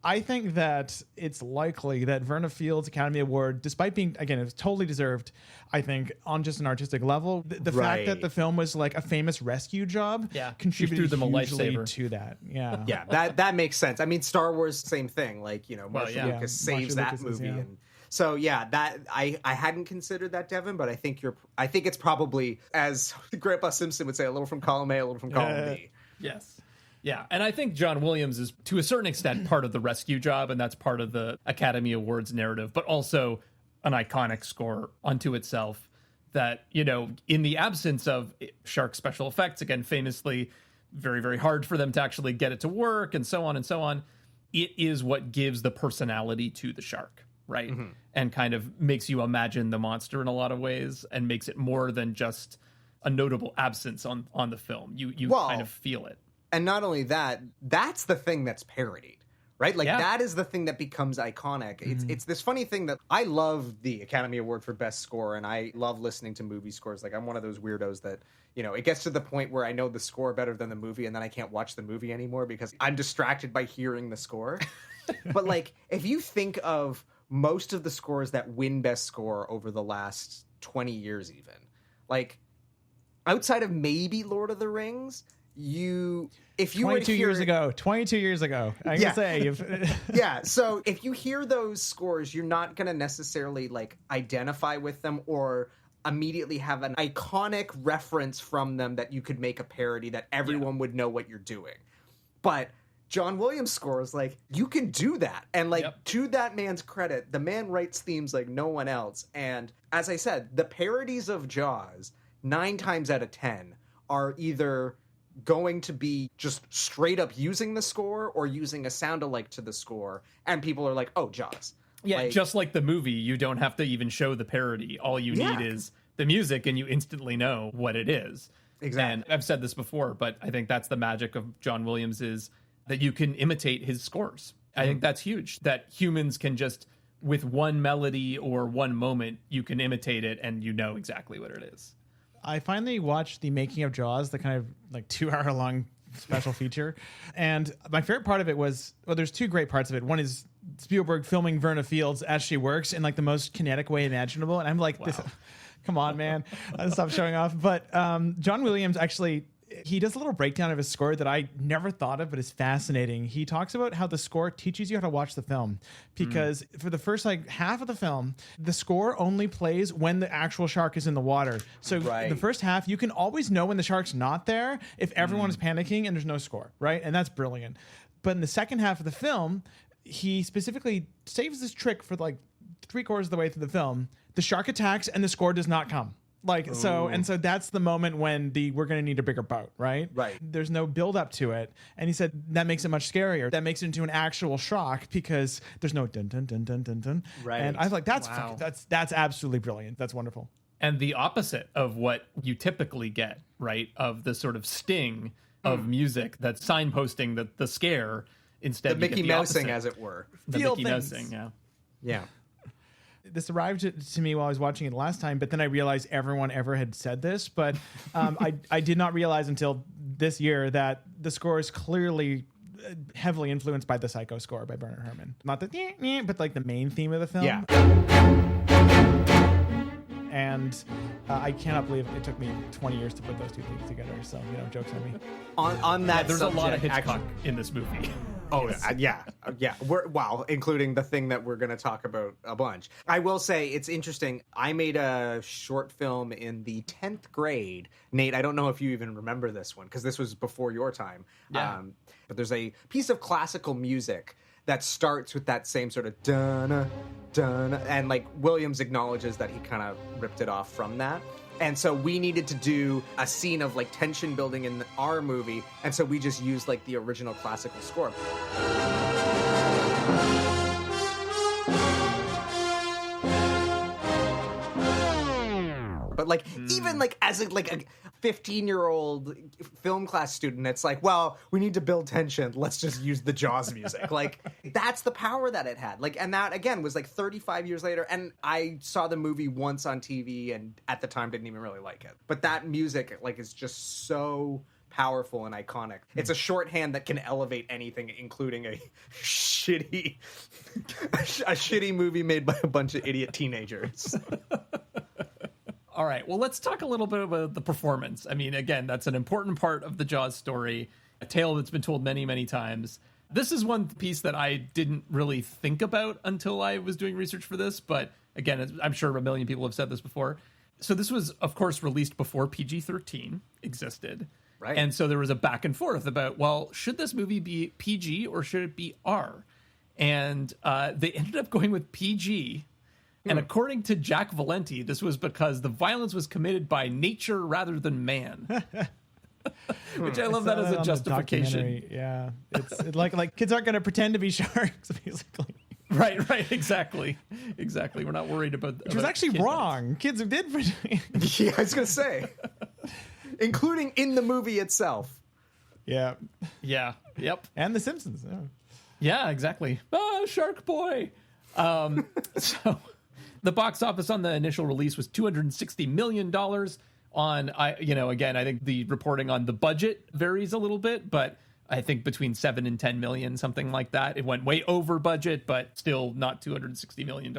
I think that it's likely that Verna Fields' Academy Award, despite being, again, it was totally deserved, I think, on just an artistic level, the fact that the film was a famous rescue job contributed them a hugely lifesaver to that. Yeah. Yeah, that makes sense. I mean, Star Wars, same thing. Marshall Lucas saves that movie. And so that I hadn't considered that, Devin, but I think it's probably, as Grandpa Simpson would say, a little from column A, a little from column B. Yes. Yeah, and I think John Williams is, to a certain extent, part of the rescue job, and that's part of the Academy Awards narrative, but also an iconic score unto itself that, in the absence of shark special effects, again, famously very, very hard for them to actually get it to work and so on, it is what gives the personality to the shark, right? Mm-hmm. And kind of makes you imagine the monster in a lot of ways and makes it more than just a notable absence on the film. You kind of feel it. And not only that, that's the thing that's parodied, right? That is the thing that becomes iconic. Mm-hmm. It's this funny thing that I love the Academy Award for Best Score, and I love listening to movie scores. I'm one of those weirdos that, it gets to the point where I know the score better than the movie, and then I can't watch the movie anymore because I'm distracted by hearing the score. But if you think of most of the scores that win Best Score over the last 20 years even, outside of maybe Lord of the Rings, if you 22 years ago, I can say yeah. So if you hear those scores, you're not going to necessarily identify with them or immediately have an iconic reference from them that you could make a parody that everyone would know what you're doing. But John Williams scores, you can do that. And to that man's credit, the man writes themes like no one else. And as I said, the parodies of Jaws 9 times out of 10 are either going to be just straight up using the score or using a sound-alike to the score, and people are like, oh, Jaws. Yeah, just like the movie, you don't have to even show the parody. All you need is the music, and you instantly know what it is. Exactly. And I've said this before, but I think that's the magic of John Williams, is that you can imitate his scores. I think that's huge, that humans can just, with one melody or one moment, you can imitate it, and you know exactly what it is. I finally watched the making of Jaws, the kind of 2-hour long special feature. And my favorite part of it was, there's 2 great parts of it. One is Spielberg filming Verna Fields as she works in the most kinetic way imaginable. And I'm like, wow. Come on, man. Stop showing off. But John Williams actually, he does a little breakdown of his score that I never thought of, but is fascinating. He talks about how the score teaches you how to watch the film, because for the first half of the film, the score only plays when the actual shark is in the water. So the first half, you can always know when the shark's not there if everyone is panicking and there's no score, right? And that's brilliant. But in the second half of the film, he specifically saves this trick for 3/4 of the way through the film. The shark attacks and the score does not come. So that's the moment when we're going to need a bigger boat, right? Right. There's no build up to it. And he said that makes it much scarier. That makes it into an actual shock because there's no dun dun dun dun dun dun. Right. And I was like, that's absolutely brilliant. That's wonderful. And the opposite of what you typically get, right? Of the sort of sting of music that's signposting the scare, instead the Mickey Mousing, as it were. The Mickey Mousing, yeah. Yeah. This arrived to me while I was watching it last time, but then I realized everyone ever had said this. But I did not realize until this year that the score is clearly heavily influenced by the Psycho score by Bernard Herrmann. Not the but the main theme of the film. Yeah. and I cannot believe it took me 20 years to put those two things together. So, joke's on me. On that, there's subject, a lot of Hitchcock in this movie. Oh, yeah. Including the thing that we're going to talk about a bunch. I will say it's interesting. I made a short film in the 10th grade. Nate, I don't know if you even remember this one because this was before your time. Yeah. But there's a piece of classical music that starts with that same sort of dun dun, and like Williams acknowledges that he kind of ripped it off from that. And so we needed to do a scene of like tension building in our movie, and so we just used like the original classical score. But like even like as a 15-year-old film class student, it's like, well, we need to build tension. Let's just use the Jaws music. Like that's the power that it had. Like, and that again was like 35 years later. And I saw the movie once on TV, and at the time didn't even really like it. But that music like is just so powerful and iconic. It's a shorthand that can elevate anything, including a shitty movie made by a bunch of idiot teenagers. All right, well, let's talk a little bit about the performance. I mean, again, that's an important part of the Jaws story, a tale that's been told many, many times. This is one piece that I didn't really think about until I was doing research for this, but again, I'm sure a million people have said this before. So this was, of course, released before PG-13 existed. Right. And so there was a back and forth about, well, should this movie be PG or should it be R? And they ended up going with PG. And according to Jack Valenti, this was because the violence was committed by nature rather than man. Which I love that as a justification. Yeah, it's like kids aren't going to pretend to be sharks, basically. Right, exactly. We're not worried about. Which was actually wrong. Kids did pretend. Yeah, I was going to say, including in the movie itself. Yeah. Yep. And The Simpsons. Yeah, exactly. Oh, Shark Boy. So. The box office on the initial release was $260 million. Again, I think the reporting on the budget varies a little bit, but I think between 7 and 10 million, something like that. It went way over budget, but still not $260 million.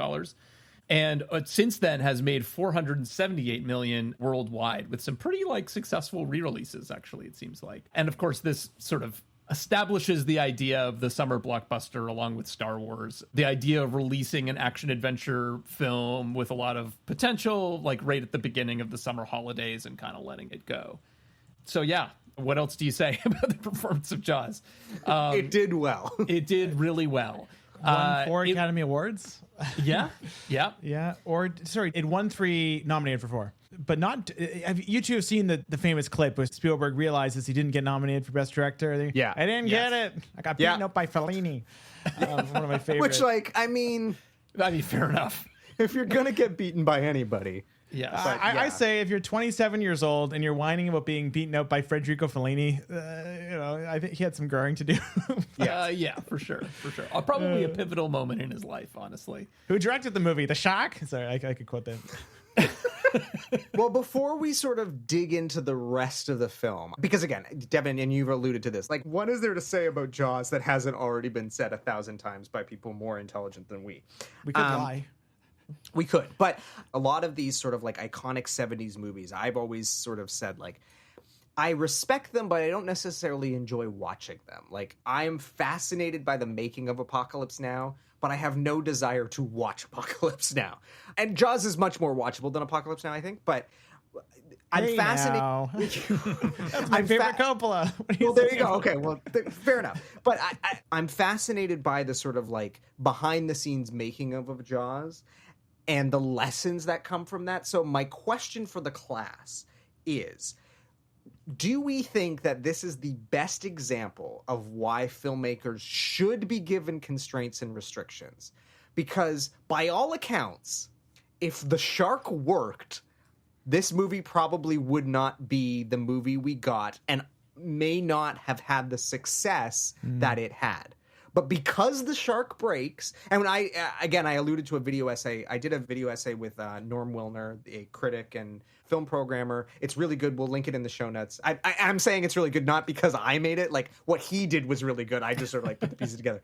And since then has made $478 million worldwide with some pretty successful re-releases, actually, it seems like. And of course, this sort of establishes the idea of the summer blockbuster along with Star Wars. The idea of releasing an action-adventure film with a lot of potential, right at the beginning of the summer holidays and kind of letting it go. So yeah, what else do you say about the performance of Jaws? It did well. It did really well. Won 4 Academy Awards. Yeah. It won 3, nominated for 4. But not. You two have seen the famous clip where Spielberg realizes he didn't get nominated for Best Director. Yeah, I didn't get it. I got beaten up by Fellini. One of my favorites. Which, I mean, fair enough. If you're gonna get beaten by anybody, yeah. I say if you're 27 years old and you're whining about being beaten up by Federico Fellini, I think he had some growing to do. Yeah, for sure. Probably a pivotal moment in his life, honestly. Who directed the movie? The Shark? Sorry, I could quote that. Well, before we sort of dig into the rest of the film, because again, Devan, and you've alluded to this, what is there to say about Jaws that hasn't already been said 1,000 times by people more intelligent than we? We could lie. We could, but a lot of these sort of iconic 70s movies, I've always sort of said I respect them, but I don't necessarily enjoy watching them. I'm fascinated by the making of Apocalypse Now, but I have no desire to watch Apocalypse Now. And Jaws is much more watchable than Apocalypse Now, I think, but I'm fascinated. That's my favorite Coppola. Well, there you go. Okay, well, fair enough. But I'm fascinated by the sort of behind-the-scenes making of Jaws and the lessons that come from that. So my question for the class is, do we think that this is the best example of why filmmakers should be given constraints and restrictions? Because by all accounts, if the shark worked, this movie probably would not be the movie we got and may not have had the success that it had. But because the shark breaks, and when I alluded to a video essay. I did a video essay with Norm Wilner, a critic and film programmer. It's really good. We'll link it in the show notes. I'm saying it's really good, not because I made it. What he did was really good. I just sort of put the pieces together.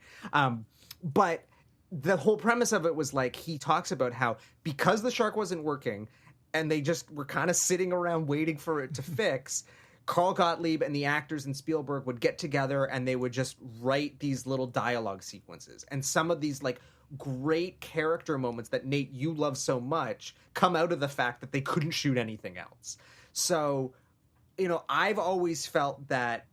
But the whole premise of it was he talks about how because the shark wasn't working, and they just were kind of sitting around waiting for it to fix, Carl Gottlieb and the actors in Spielberg would get together and they would just write these little dialogue sequences. And some of these like great character moments that Nate, you love so much, come out of the fact that they couldn't shoot anything else. So, you know, I've always felt that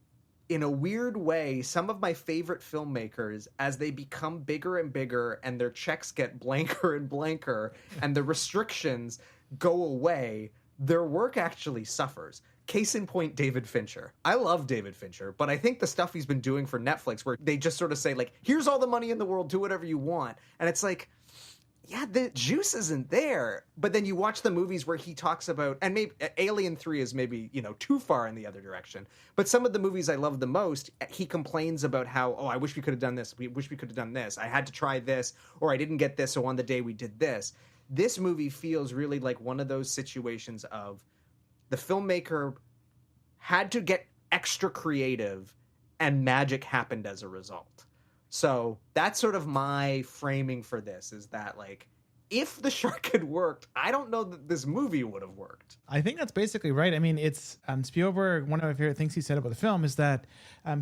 in a weird way, some of my favorite filmmakers, as they become bigger and bigger and their checks get blanker and blanker and the restrictions go away, their work actually suffers. Case in point, David Fincher. I love David Fincher, but I think the stuff he's been doing for Netflix where they just sort of say, like, here's all the money in the world, do whatever you want. And it's like, yeah, the juice isn't there. But then you watch the movies where he talks about, and maybe Alien 3 is maybe, you know, too far in the other direction. But some of the movies I love the most, he complains about how, oh, I wish we could have done this. We wish we could have done this. I had to try this, or I didn't get this, so on the day we did this. This movie feels really like one of those situations of the filmmaker had to get extra creative and magic happened as a result. So that's sort of my framing for this, is that, like, if the shark had worked, I don't know that this movie would have worked. I think that's basically right. I mean, it's Spielberg, one of my favorite things he said about the film is that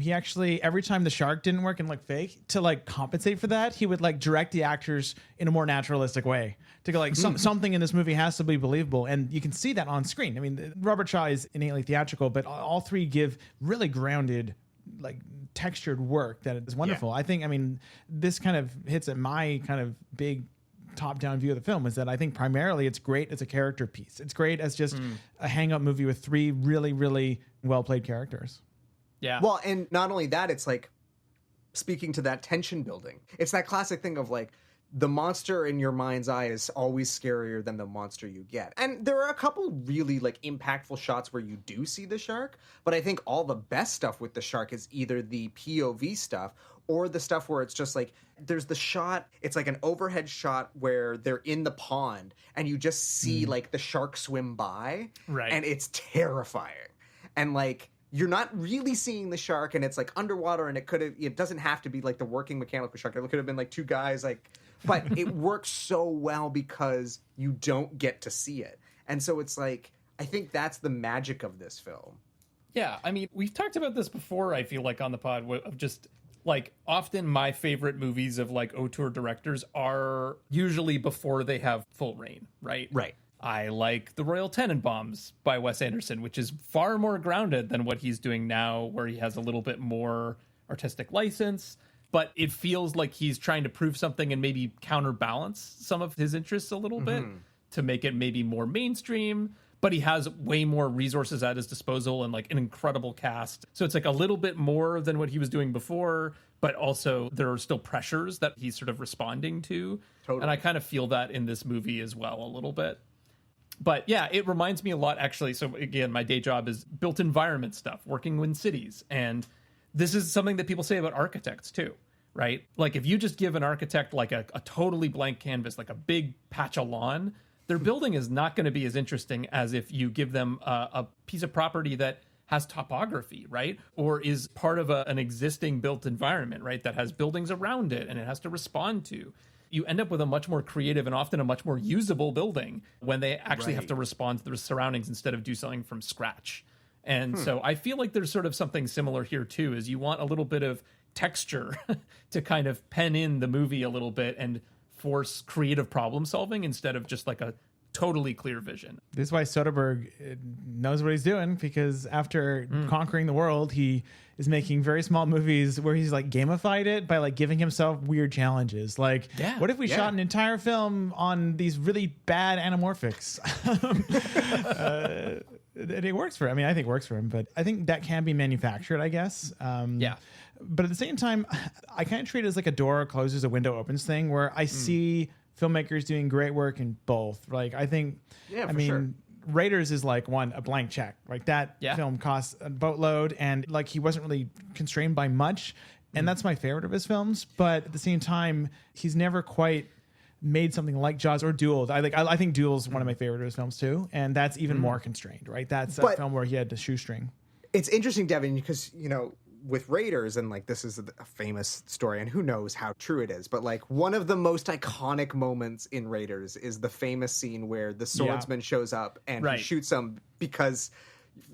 he actually, every time the shark didn't work and look fake, to like compensate for that, he would like direct the actors in a more naturalistic way to go like something in this movie has to be believable. And you can see that on screen. I mean, Robert Shaw is innately theatrical, but all three give really grounded, like textured work that is wonderful. Yeah. I think, I mean, this kind of hits at my kind of big top-down view of the film, is that I think primarily it's great as a character piece. It's great as just a hang-up movie with three really, really well-played characters. Yeah. Well, and not only that, it's like speaking to that tension building. It's that classic thing of like, the monster in your mind's eye is always scarier than the monster you get. And there are a couple really like impactful shots where you do see the shark, but I think all the best stuff with the shark is either the POV stuff or the stuff where it's just like, there's the shot, it's like an overhead shot where they're in the pond and you just see like the shark swim by. Right. And it's terrifying. And like, you're not really seeing the shark and it's like underwater, and it doesn't have to be like the working mechanical shark. It could have been like two guys like, but it works so well because you don't get to see it. And so it's like, I think that's the magic of this film. Yeah. I mean, we've talked about this before, I feel like, on the pod, of just like, often my favorite movies of like auteur directors are usually before they have full reign, right? Right. I like The Royal Tenenbaums by Wes Anderson, which is far more grounded than what he's doing now, where he has a little bit more artistic license, but it feels like he's trying to prove something and maybe counterbalance some of his interests a little bit to make it maybe more mainstream. But he has way more resources at his disposal and like an incredible cast. So it's like a little bit more than what he was doing before, but also there are still pressures that he's sort of responding to. Totally. And I kind of feel that in this movie as well a little bit. But yeah, it reminds me a lot, actually. So again, my day job is built environment stuff, working in cities. And this is something that people say about architects too, right? Like if you just give an architect like a totally blank canvas, like a big patch of lawn, their building is not going to be as interesting as if you give them a piece of property that has topography, right? Or is part of an existing built environment, right? That has buildings around it and it has to respond to. You end up with a much more creative and often a much more usable building when they actually have to respond to the surroundings instead of do something from scratch. And so I feel like there's sort of something similar here too, is you want a little bit of texture to kind of pen in the movie a little bit and force creative problem solving instead of just like a totally clear vision. This is why Soderbergh knows what he's doing, because after conquering the world, he is making very small movies where he's like gamified it by like giving himself weird challenges. Like, what if we shot an entire film on these really bad anamorphics? It works for him. I mean, I think it works for him, but I think that can be manufactured, I guess. But at the same time, I kind of treat it as like a door closes, a window opens thing, where I see filmmakers doing great work in both. Like, I think, I mean, Raiders is like a blank check. Like that film costs a boatload, and like he wasn't really constrained by much. And that's my favorite of his films. But at the same time, he's never quite made something like Jaws or Duel. I think Duel is one of my favorite of his films too. And that's even more constrained, right? That's a film where he had to shoestring. It's interesting, Devin, because, you know, with Raiders, and like this is a famous story, and who knows how true it is, but like one of the most iconic moments in Raiders is the famous scene where the swordsman shows up and he shoots him because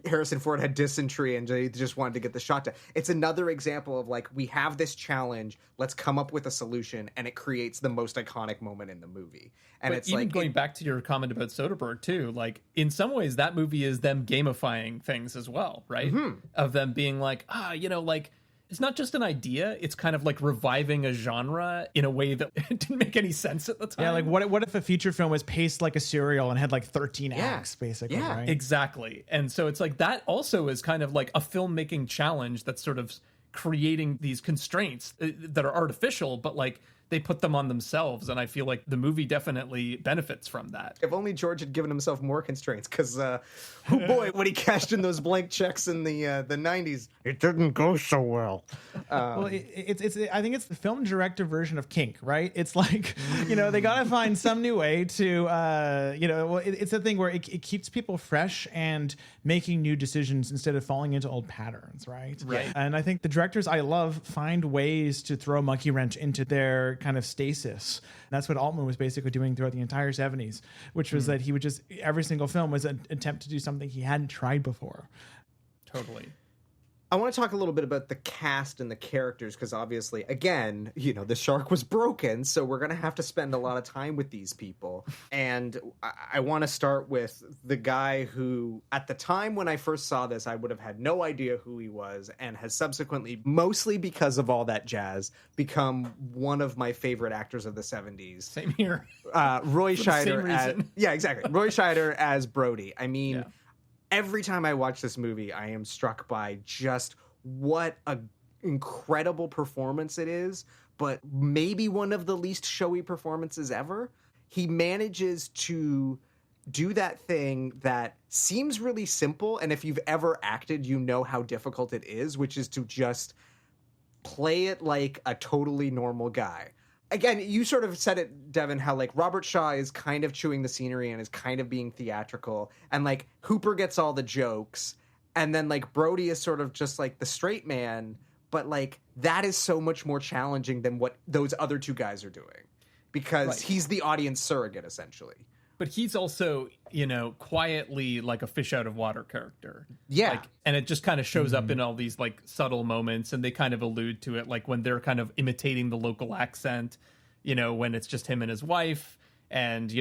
Harrison Ford had dysentery and they just wanted to get the shot to. It's another example of like, we have this challenge, let's come up with a solution, and it creates the most iconic moment in the movie. And but it's even like going back to your comment about Soderbergh too, like in some ways that movie is them gamifying things as well, right? Of them being like, like it's not just an idea, it's kind of like reviving a genre in a way that didn't make any sense at the time. Yeah, like what if a feature film was paced like a serial and had like 13 acts, basically, right? Exactly. And so it's like that also is kind of like a filmmaking challenge that's sort of creating these constraints that are artificial, but like they put them on themselves, and I feel like the movie definitely benefits from that. If only George had given himself more constraints, because oh boy, when he cashed in those blank checks in the 90s, it didn't go so well. Well, it's I think it's the film director version of kink, right? It's like, they got to find some new way to, it's a thing where it keeps people fresh and making new decisions instead of falling into old patterns, right? Right. And I think the directors I love find ways to throw a monkey wrench into their kind of stasis. And that's what Altman was basically doing throughout the entire 70s, which was that he would just, every single film was an attempt to do something he hadn't tried before. Totally. I want to talk a little bit about the cast and the characters, because obviously, again, the shark was broken, so we're going to have to spend a lot of time with these people. And I want to start with the guy who, at the time when I first saw this, I would have had no idea who he was, and has subsequently, mostly because of all that jazz, become one of my favorite actors of the 70s. Same here. Roy Scheider. Exactly. Roy Scheider as Brody. I mean... Every time I watch this movie, I am struck by just what an incredible performance it is, but maybe one of the least showy performances ever. He manages to do that thing that seems really simple, and if you've ever acted, you know how difficult it is, which is to just play it like a totally normal guy. Again, you sort of said it, Devan, how like Robert Shaw is kind of chewing the scenery and is kind of being theatrical, and like Hooper gets all the jokes, and then like Brody is sort of just like the straight man, but like that is so much more challenging than what those other two guys are doing, because he's the audience surrogate essentially. But he's also, quietly like a fish out of water character. Yeah. And it just kind of shows up in all these like subtle moments, and they kind of allude to it, like when they're kind of imitating the local accent, when it's just him and his wife, and,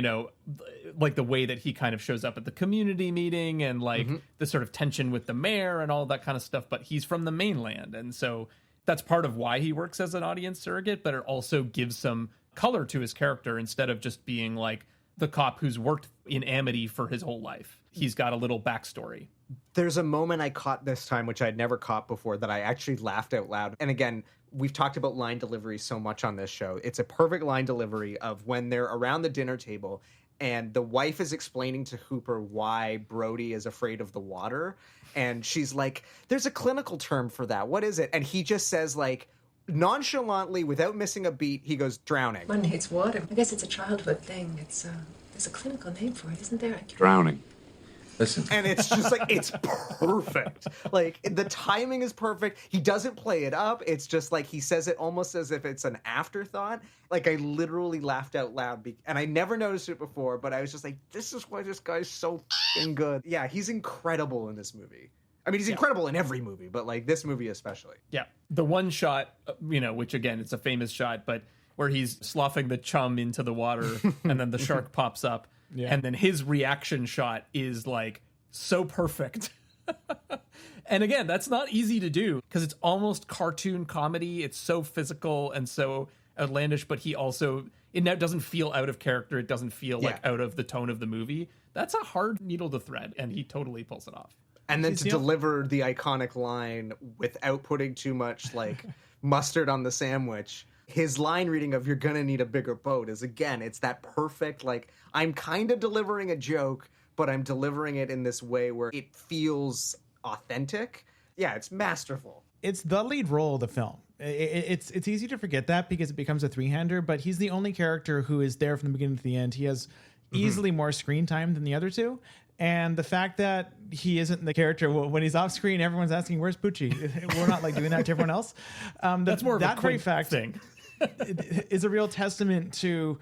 like the way that he kind of shows up at the community meeting, and like the sort of tension with the mayor and all that kind of stuff. But he's from the mainland. And so that's part of why he works as an audience surrogate, but it also gives some color to his character instead of just being like the cop who's worked in Amity for his whole life. He's got a little backstory. There's a moment I caught this time, which I'd never caught before, that I actually laughed out loud. And again, we've talked about line delivery so much on this show. It's a perfect line delivery of when they're around the dinner table and the wife is explaining to Hooper why Brody is afraid of the water. And she's like, there's a clinical term for that. What is it? And he just says, like, nonchalantly, without missing a beat, he goes, drowning. One hates water. I guess it's a childhood thing. There's a clinical name for it, isn't there? Drowning. Listen. And it's just like, it's perfect. Like, the timing is perfect. He doesn't play it up. It's just like, he says it almost as if it's an afterthought. Like, I literally laughed out loud. And I never noticed it before, but I was just like, this is why this guy's so f***ing good. Yeah, he's incredible in this movie. I mean, he's incredible in every movie, but like this movie especially. Yeah. The one shot, which again, it's a famous shot, but where he's sloughing the chum into the water and then the shark pops up. Yeah. And then his reaction shot is like so perfect. And again, that's not easy to do because it's almost cartoon comedy. It's so physical and so outlandish, but he also, it now doesn't feel out of character. It doesn't feel like out of the tone of the movie. That's a hard needle to thread, and he totally pulls it off. And then to deliver the iconic line without putting too much like mustard on the sandwich. His line reading of "you're gonna need a bigger boat" is, again, it's that perfect, like, I'm kind of delivering a joke, but I'm delivering it in this way where it feels authentic. Yeah, it's masterful. It's the lead role of the film. It's easy to forget that because it becomes a three-hander, but he's the only character who is there from the beginning to the end. He has easily more screen time than the other two. And the fact that he isn't the character, when he's off screen, everyone's asking, where's Poochie? We're not like doing that to everyone else. That's more of that a very Quint fact thing. is a real testament to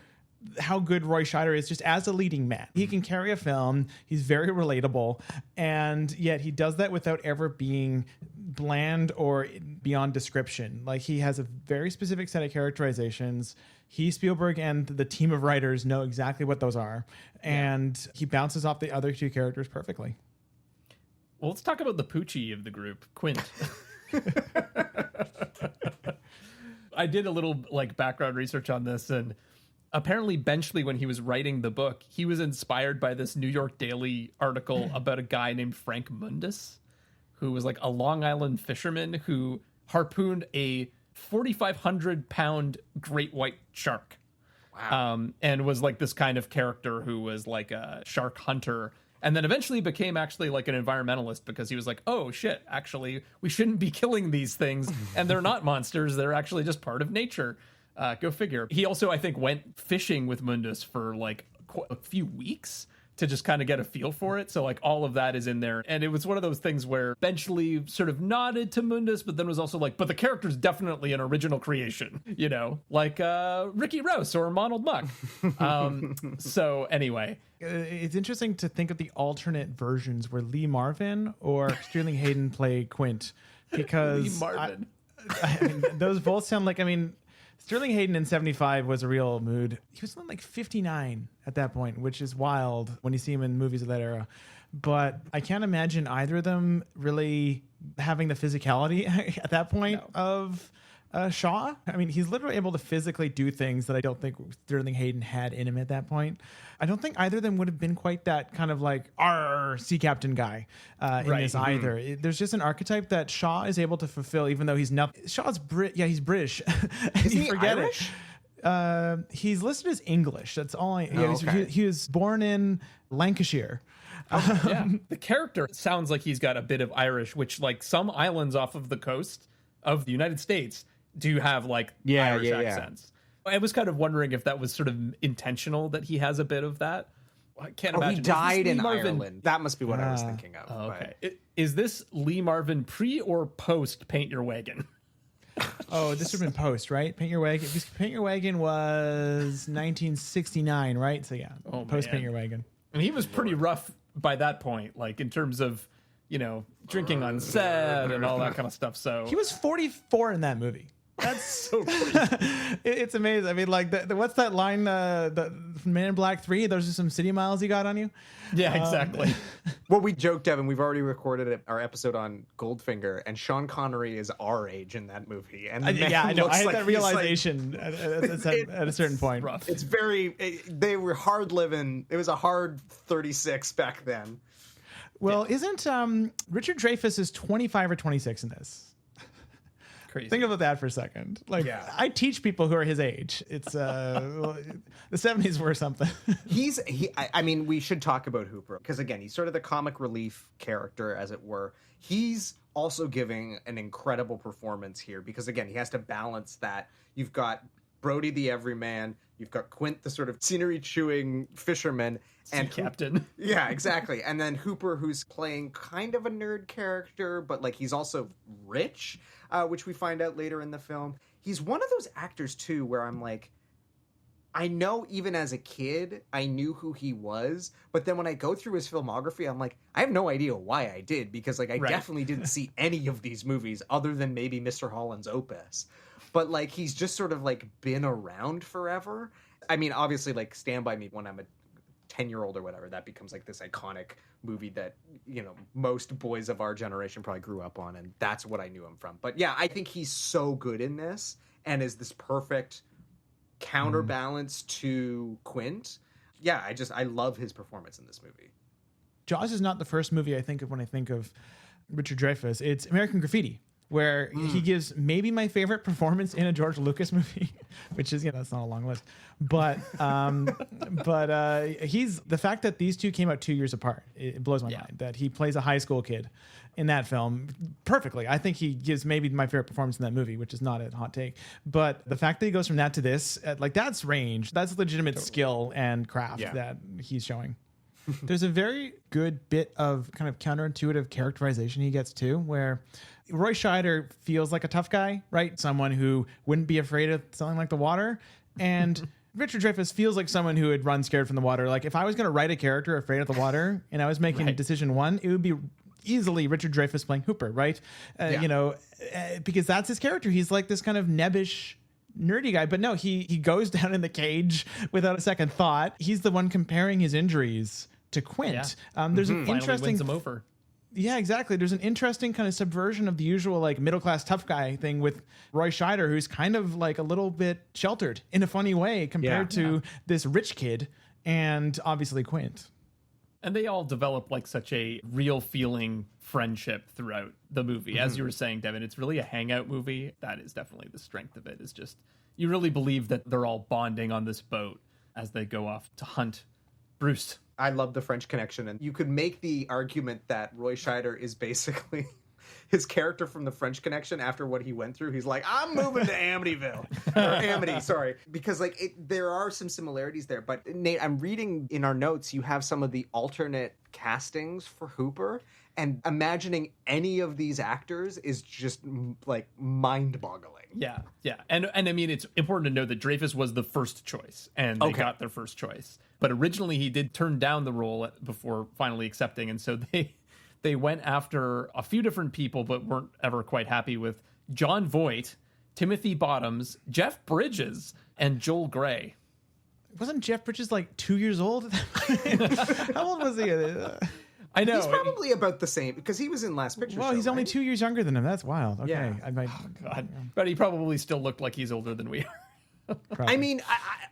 how good Roy Scheider is just as a leading man. He can carry a film. He's very relatable. And yet he does that without ever being bland or beyond description. Like, he has a very specific set of characterizations. He, Spielberg, and the team of writers know exactly what those are. And he bounces off the other two characters perfectly. Well, let's talk about the Poochie of the group, Quint. I did a little background research on this, and apparently Benchley, when he was writing the book, he was inspired by this New York Daily article about a guy named Frank Mundus, who was a Long Island fisherman who harpooned a 4,500-pound great white shark. Wow. And was this kind of character who was a shark hunter, and then eventually became actually an environmentalist, because he was oh shit, actually we shouldn't be killing these things, and they're not monsters, they're actually just part of nature. Go figure. He also, I think, went fishing with Mundus for a few weeks to just kind of get a feel for it. So all of that is in there. And it was one of those things where Benchley sort of nodded to Mundus, but then was also but the character's definitely an original creation, Ricky Rouse or Ronald Muck. So anyway. It's interesting to think of the alternate versions where Lee Marvin or Sterling Hayden play Quint, because Lee Marvin. I mean, those both sound Sterling Hayden in 75 was a real mood. He was only 59 at that point, which is wild when you see him in movies of that era. But I can't imagine either of them really having the physicality at that point of Shaw. I mean, he's literally able to physically do things that I don't think Sterling Hayden had in him at that point. I don't think either of them would have been quite that kind of sea captain guy in this either. There's just an archetype that Shaw is able to fulfill, even though he's not. Shaw's he's British. Is he Irish? He's listed as English. That's all I. Okay. He was born in Lancashire. The character sounds like he's got a bit of Irish, which some islands off of the coast of the United States do have Irish accents. I was kind of wondering if that was sort of intentional, that he has a bit of that. I can't imagine. He died in Ireland. That must be what I was thinking of. Oh, okay. Is this Lee Marvin pre or post Paint Your Wagon? Oh, this would have been post, right? Paint Your Wagon. Paint Your Wagon was 1969, right? So yeah, post Paint Your Wagon. And he was pretty rough by that point, in terms of, drinking on set and all that kind of stuff. So he was 44 in that movie. That's so crazy. It's amazing. I mean, what's that line? The Man in Black 3. Those are some city miles you got on you. Yeah, exactly. Well, we joked, Devan, we've already recorded our episode on Goldfinger, and Sean Connery is our age in that movie. And I know. I had that realization at a certain point. Rough. It's they were hard living. It was a hard 36 back then. Well, isn't Richard Dreyfuss is 25 or 26 in this? Crazy. Think about that for a second. I teach people who are his age. It's the 70s were something. I mean, we should talk about Hooper, because again, he's sort of the comic relief character, as it were. He's also giving an incredible performance here, because again, he has to balance that. You've got Brody the everyman, you've got Quint the sort of scenery chewing fisherman, and captain. Yeah, exactly. And then Hooper, who's playing kind of a nerd character, but he's also rich, which we find out later in the film. He's one of those actors too where I'm I know even as a kid I knew who he was, but then when I go through his filmography, I'm I have no idea why I did, because I definitely didn't see any of these movies other than maybe Mr. Holland's Opus. But he's just sort of been around forever. I mean, obviously Stand By Me, when I'm a 10-year-old or whatever, that becomes this iconic movie that, most boys of our generation probably grew up on, and that's what I knew him from. But yeah, I think he's so good in this, and is this perfect counterbalance to Quint. Yeah, I love his performance in this movie. Jaws is not the first movie I think of when I think of Richard Dreyfuss. It's American Graffiti, where he gives maybe my favorite performance in a George Lucas movie, which is, that's not a long list. But he's the fact that these two came out 2 years apart. It blows my mind that he plays a high school kid in that film perfectly. I think he gives maybe my favorite performance in that movie, which is not a hot take. But the fact that he goes from that to this, that's range. That's legitimate skill and craft that he's showing. There's a very good bit of kind of counterintuitive characterization he gets too, where Roy Scheider feels like a tough guy, right? Someone who wouldn't be afraid of something like the water. And Richard Dreyfuss feels like someone who would run scared from the water. Like if I was going to write a character afraid of the water and I was making decision one, it would be easily Richard Dreyfuss playing Hooper, right? Because that's his character. He's like this kind of nebbish, nerdy guy, but no, he goes down in the cage without a second thought. He's the one comparing his injuries to Quint. There's an interesting wins him over. Yeah, exactly. There's an interesting kind of subversion of the usual like middle class tough guy thing with Roy Scheider, who's kind of like a little bit sheltered in a funny way compared to this rich kid and obviously Quint. And they all develop like such a real feeling friendship throughout the movie. As you were saying, Devin, it's really a hangout movie. That is definitely the strength of it, is just you really believe that they're all bonding on this boat as they go off to hunt Bruce. I love the French Connection, and you could make the argument that Roy Scheider is basically his character from the French Connection after what he went through. He's like, I'm moving to Amityville. Or Amity, sorry. Because there are some similarities there. But Nate, I'm reading in our notes, you have some of the alternate castings for Hooper, and imagining any of these actors is just like mind-boggling. Yeah. And I mean, it's important to know that Dreyfuss was the first choice, and they got their first choice. But originally he did turn down the role before finally accepting, and so they went after a few different people, but weren't ever quite happy with John Voight, Timothy Bottoms, Jeff Bridges, and Joel Grey. Wasn't Jeff Bridges like 2 years old? How old was he? I know. He's probably about the same, because he was in Last Picture Show. Well, he's only 2 years younger than him. That's wild. Okay. Yeah. God. But he probably still looked like he's older than we are. I mean,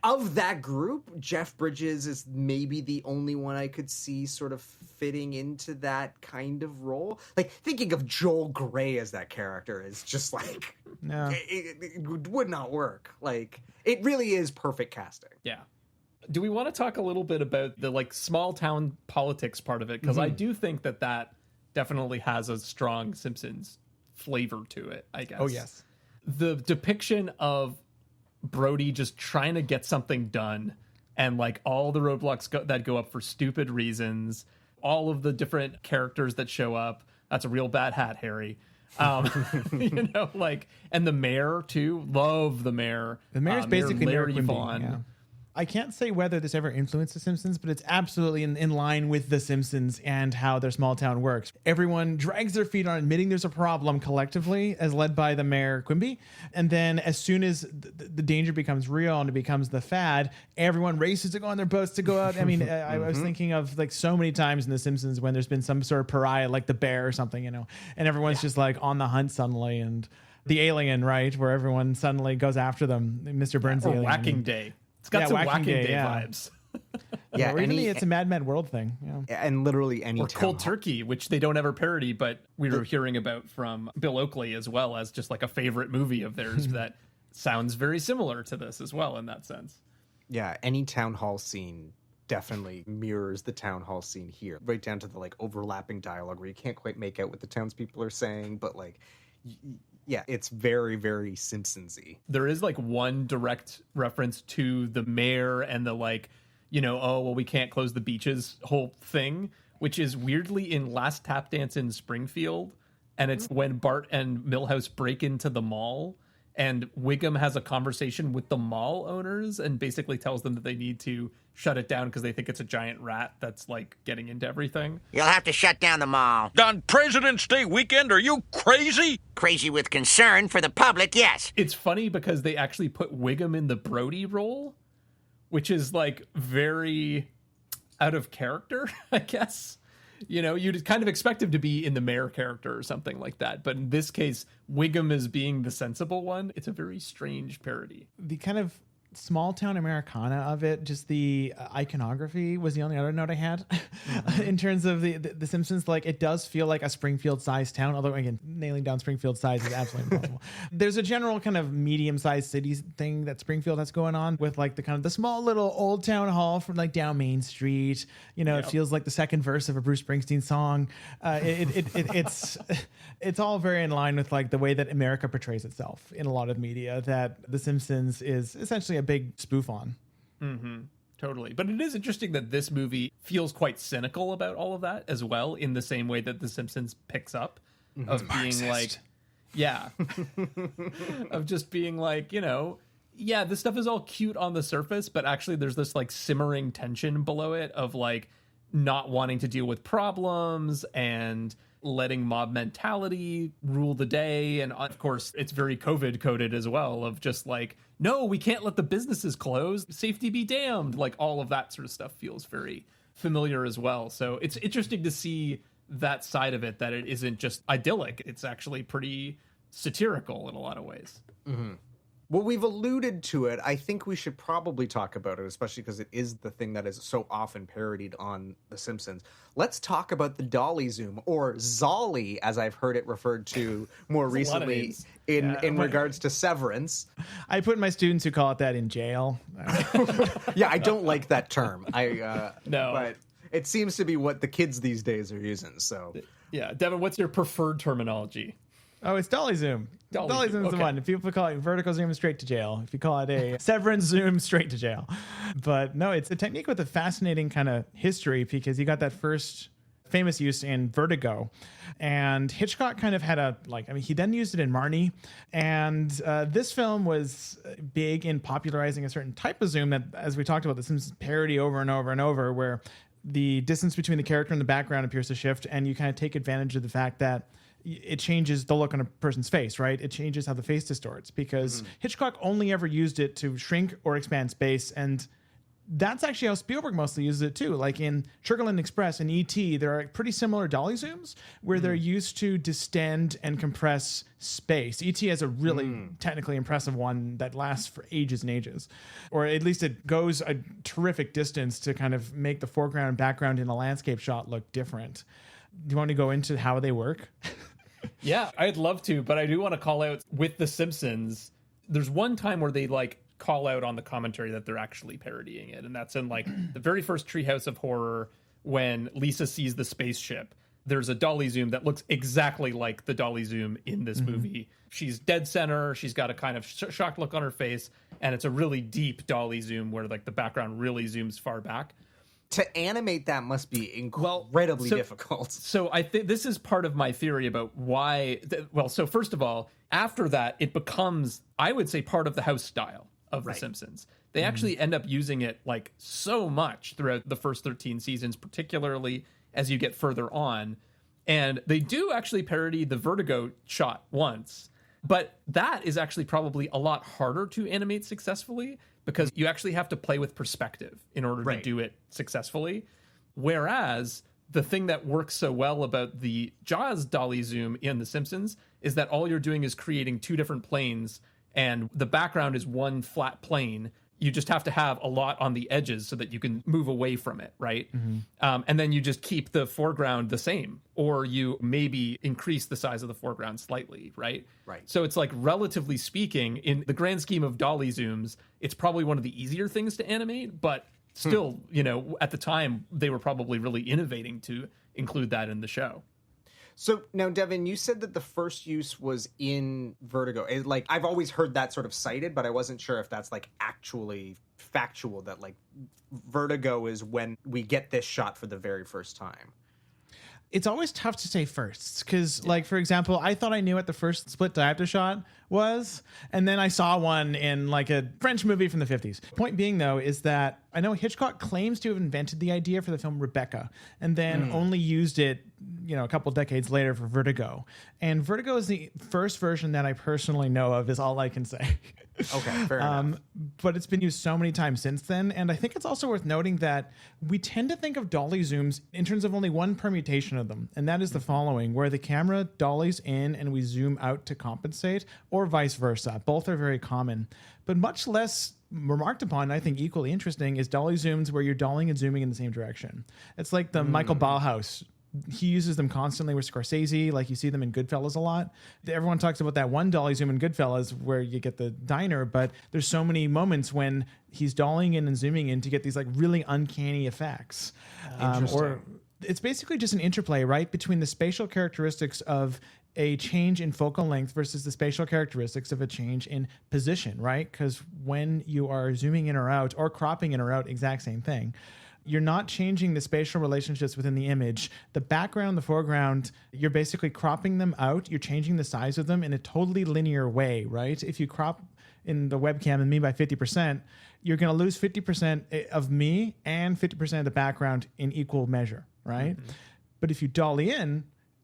of that group, Jeff Bridges is maybe the only one I could see sort of fitting into that kind of role. Like, thinking of Joel Grey as that character is just like, it would not work. Like, it really is perfect casting. Yeah. Do we want to talk a little bit about the like small town politics part of it? Because I do think that definitely has a strong Simpsons flavor to it, I guess. Oh, yes. The depiction of Brody just trying to get something done, and like all the roadblocks that go up for stupid reasons, all of the different characters that show up. That's a real bad hat, Harry. And the mayor too. Love the mayor. The mayor's basically Larry Mayor Quimby, Vaughn. yeah. I can't say whether this ever influenced The Simpsons, but it's absolutely in line with The Simpsons and how their small town works. Everyone drags their feet on admitting there's a problem collectively, as led by the mayor Quimby. And then as soon as the danger becomes real and it becomes the fad, everyone races to go on their boats to go out. I mean, I was thinking of like so many times in The Simpsons when there's been some sort of pariah, like the bear or something, and everyone's just like on the hunt suddenly. And the alien, right, where everyone suddenly goes after them. Mr. Burns' Or alien. Whacking Day. It's got some Whacking Day vibes. Yeah, really, it's a Mad Men World thing. Yeah. And literally any or Cold Turkey, which they don't ever parody, but we were hearing about from Bill Oakley as well as just like a favorite movie of theirs that sounds very similar to this as well in that sense. Yeah, any town hall scene definitely mirrors the town hall scene here, right down to the like overlapping dialogue where you can't quite make out what the townspeople are saying, but like yeah, it's very, very Simpsons-y. There is like one direct reference to the mayor and the like, we can't close the beaches whole thing, which is weirdly in Last Tap Dance in Springfield. And it's when Bart and Milhouse break into the mall and Wiggum has a conversation with the mall owners and basically tells them that they need to shut it down because they think it's a giant rat that's like getting into everything. You'll have to shut down the mall. On President's Day weekend? Are you crazy? Crazy with concern for the public, yes. It's funny because they actually put Wiggum in the Brody role, which is like very out of character, I guess. You'd kind of expect him to be in the mayor character or something like that. But in this case, Wiggum is being the sensible one. It's a very strange parody. The kind of small town Americana of it, just the iconography was the only other note I had in terms of the Simpsons. Like, it does feel like a Springfield sized town, although again, nailing down Springfield size is absolutely impossible. There's a general kind of medium sized city thing that Springfield has going on with like the kind of the small little old town hall from like down Main Street. You know, It feels like the second verse of a Bruce Springsteen song. It's all very in line with like the way that America portrays itself in a lot of media that The Simpsons is essentially a big spoof on. Mm-hmm. Totally. But it is interesting that this movie feels quite cynical about all of that as well, in the same way that The Simpsons picks up of being like, of just being like, you know, this stuff is all cute on the surface, but actually there's this like simmering tension below it of like not wanting to deal with problems and letting mob mentality rule the day. And of course, it's very COVID coded as well, of just like, no, we can't let the businesses close. Safety be damned. Like, all of that sort of stuff feels very familiar as well. So it's interesting to see that side of it, that it isn't just idyllic. It's actually pretty satirical in a lot of ways. Mm-hmm. Well, we've alluded to it. I think we should probably talk about it, especially because it is the thing that is so often parodied on The Simpsons. Let's talk about the dolly zoom, or Zolly, as I've heard it referred to more recently in regards to Severance. I put my students who call it that in jail. Yeah, I don't like that term. No. But it seems to be what the kids these days are using. So, yeah, Devin, what's your preferred terminology? Oh, it's dolly zoom. Dolly zoom is the one. If people call it vertical zoom, straight to jail. If you call it a severance zoom, straight to jail. But no, it's a technique with a fascinating kind of history, because you got that first famous use in Vertigo. And Hitchcock kind of had he then used it in Marnie. And this film was big in popularizing a certain type of zoom that, as we talked about, the Simpsons parody over and over and over, where the distance between the character and the background appears to shift, and you kind of take advantage of the fact that it changes the look on a person's face, right? It changes how the face distorts, because Hitchcock only ever used it to shrink or expand space. And that's actually how Spielberg mostly uses it too. Like in Sugarland Express and E.T., there are pretty similar dolly zooms where they're used to distend and compress space. E.T. has a really technically impressive one that lasts for ages and ages. Or at least it goes a terrific distance to kind of make the foreground and background in a landscape shot look different. Do you want to go into how they work? Yeah, I'd love to, but I do want to call out with The Simpsons, there's one time where they like call out on the commentary that they're actually parodying it, and that's in like the very first Treehouse of Horror, when Lisa sees the spaceship. There's a dolly zoom that looks exactly like the dolly zoom in this movie. She's dead center, she's got a kind of shocked look on her face, and it's a really deep dolly zoom where like the background really zooms far back. To animate that must be incredibly difficult. So I think this is part of my theory about why. So first of all, after that, it becomes, I would say, part of the house style of The Simpsons. They actually end up using it like so much throughout the first 13 seasons, particularly as you get further on. And they do actually parody the Vertigo shot once. But that is actually probably a lot harder to animate successfully, because you actually have to play with perspective in order to do it successfully. Whereas the thing that works so well about the Jaws dolly zoom in The Simpsons is that all you're doing is creating two different planes, and the background is one flat plane. You just have to have a lot on the edges so that you can move away from it, right? And then you just keep the foreground the same, or you maybe increase the size of the foreground slightly, right? So it's like, relatively speaking, in the grand scheme of dolly zooms, it's probably one of the easier things to animate, but still, you know, at the time, they were probably really innovating to include that in the show. So now, Devin, you said that the first use was in Vertigo. Like, I've always heard that sort of cited, but I wasn't sure if that's like actually factual, that like Vertigo is when we get this shot for the very first time. It's always tough to say first, because like, for example, I thought I knew what the first split diopter shot was, and then I saw one in like a French movie from the 50s. Point being, though, is that I know Hitchcock claims to have invented the idea for the film Rebecca, and then only used it, you know, a couple decades later for Vertigo. And Vertigo is the first version that I personally know of, is all I can say. Okay, fair enough. But it's been used so many times since then. And I think it's also worth noting that we tend to think of dolly zooms in terms of only one permutation of them. And that is the following, where the camera dollies in and we zoom out to compensate, or vice versa. Both are very common, but much less remarked upon, I think equally interesting, is dolly zooms where you're dollying and zooming in the same direction. It's like the Michael Bauhaus. He uses them constantly with Scorsese. Like you see them in Goodfellas a lot. Everyone talks about that one dolly zoom in Goodfellas where you get the diner, but there's so many moments when he's dollying in and zooming in to get these like really uncanny effects. Or it's basically just an interplay, right, between the spatial characteristics of a change in focal length versus the spatial characteristics of a change in position, right? Because when you are zooming in or out or cropping in or out, exact same thing. You're not changing the spatial relationships within the image. The background, the foreground, you're basically cropping them out. You're changing the size of them in a totally linear way, right? If you crop in the webcam and me by 50%, you're going to lose 50% of me and 50% of the background in equal measure, right? Mm-hmm. But if you dolly in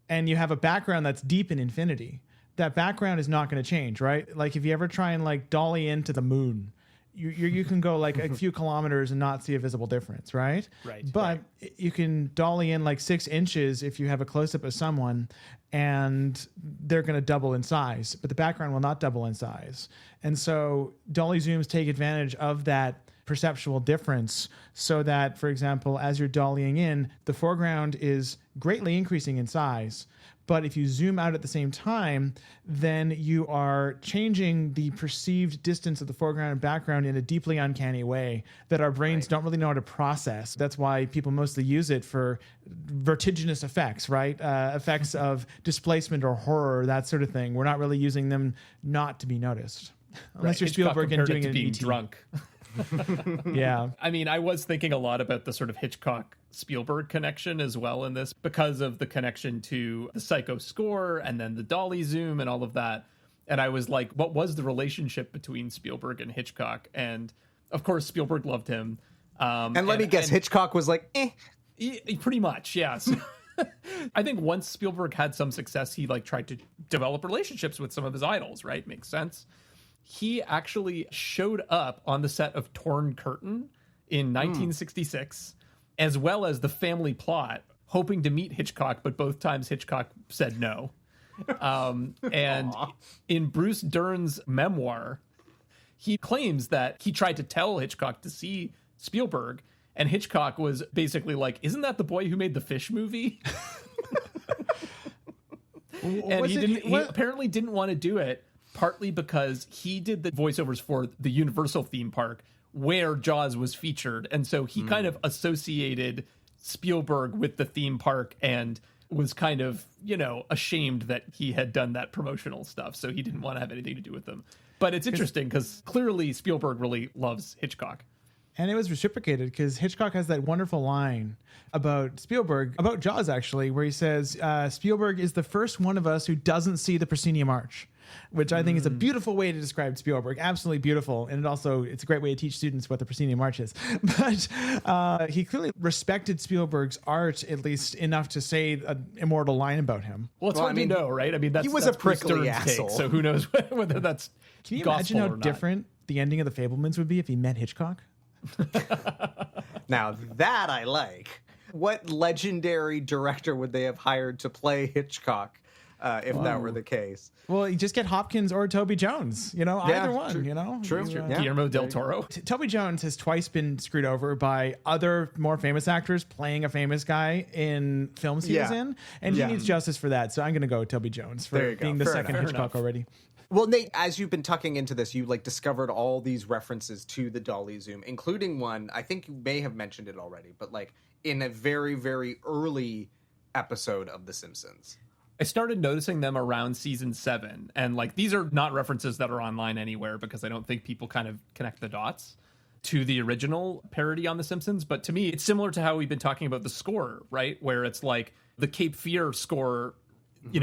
and you have a background that's deep in infinity, that background is not going to change, right? Like if you ever try and like dolly into the moon, you can go like a few kilometers and not see a visible difference, right? Right. But you can dolly in like 6 inches if you have a close-up of someone and they're going to double in size, but the background will not double in size. And so dolly zooms take advantage of that perceptual difference so that, for example, as you're dollying in, the foreground is greatly increasing in size. But if you zoom out at the same time, then you are changing the perceived distance of the foreground and background in a deeply uncanny way that our brains don't really know how to process. That's why people mostly use it for vertiginous effects, right? Effects of displacement or horror, that sort of thing. We're not really using them not to be noticed. Unless you're Spielberg and doing it being E.T. drunk. Yeah. I mean, I was thinking a lot about the sort of Hitchcock Spielberg connection as well in this because of the connection to the Psycho score and then the dolly zoom and all of that. And I was like, what was the relationship between Spielberg and Hitchcock? And of course, Spielberg loved him. And let me guess, Hitchcock was like, eh. Pretty much, yes. I think once Spielberg had some success, he like tried to develop relationships with some of his idols, right? Makes sense. He actually showed up on the set of Torn Curtain in 1966, as well as The Family Plot, hoping to meet Hitchcock, but both times Hitchcock said no. And in Bruce Dern's memoir, he claims that he tried to tell Hitchcock to see Spielberg, and Hitchcock was basically like, isn't that the boy who made the Fish movie? And he apparently didn't want to do it, partly because he did the voiceovers for the Universal theme park where Jaws was featured. And so he kind of associated Spielberg with the theme park and was kind of, you know, ashamed that he had done that promotional stuff. So he didn't want to have anything to do with them. But it's interesting because clearly Spielberg really loves Hitchcock. And it was reciprocated because Hitchcock has that wonderful line about Spielberg, about Jaws actually, where he says, Spielberg is the first one of us who doesn't see the proscenium arch, which I think is a beautiful way to describe Spielberg. Absolutely beautiful. And it's a great way to teach students what the proscenium arch is. But he clearly respected Spielberg's art, at least enough to say an immortal line about him. Well, it's hard to know, right? I mean, he was a prickly asshole. So who knows whether that's Can you imagine how different the ending of The Fabelmans would be if he met Hitchcock? Now that I like. What legendary director would they have hired to play Hitchcock if that were the case? Well, you just get Hopkins or Toby Jones, either one, True. True. Guillermo del Toro. Toby Jones has twice been screwed over by other more famous actors playing a famous guy in films he was in, and he needs justice for that. So I'm going to go with Toby Jones for being the second Hitchcock already. Well, Nate, as you've been tucking into this, you discovered all these references to the dolly zoom, including one, I think you may have mentioned it already, but in a very, very early episode of The Simpsons. I started noticing them around season 7. And these are not references that are online anywhere because I don't think people kind of connect the dots to the original parody on The Simpsons. But to me, it's similar to how we've been talking about the score, right? Where it's the Cape Fear score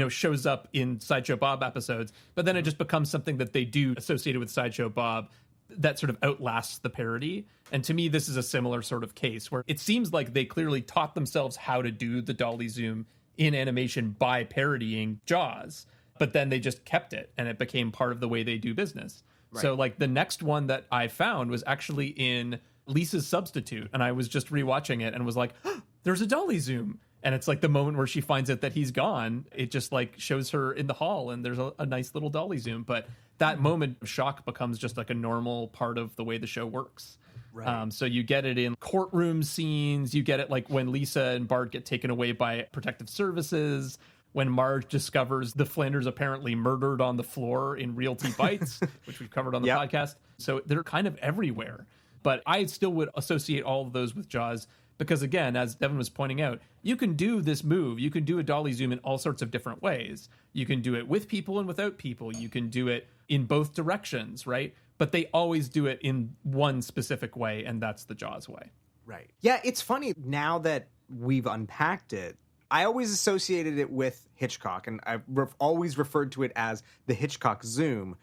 shows up in Sideshow Bob episodes, but then it just becomes something that they do associated with Sideshow Bob that sort of outlasts the parody. And to me, this is a similar sort of case where it seems like they clearly taught themselves how to do the dolly zoom in animation by parodying Jaws, but then they just kept it and it became part of the way they do business. Right. So the next one that I found was actually in Lisa's Substitute, and I was just rewatching it and was like, oh, there's a dolly zoom. And it's like the moment where she finds out that he's gone, it just like shows her in the hall and there's a nice little dolly zoom. But that moment of shock becomes just like a normal part of the way the show works. Right. So you get it in courtroom scenes. You get it like when Lisa and Bart get taken away by protective services. When Marge discovers the Flanders apparently murdered on the floor in Realty Bites, which we've covered on the podcast. So they're kind of everywhere. But I still would associate all of those with Jaws. Because again, as Devin was pointing out, you can do this move. You can do a dolly zoom in all sorts of different ways. You can do it with people and without people. You can do it in both directions, right? But they always do it in one specific way, and that's the Jaws way. Right. Yeah, it's funny now that we've unpacked it. I always associated it with Hitchcock, and I've always referred to it as the Hitchcock zoom.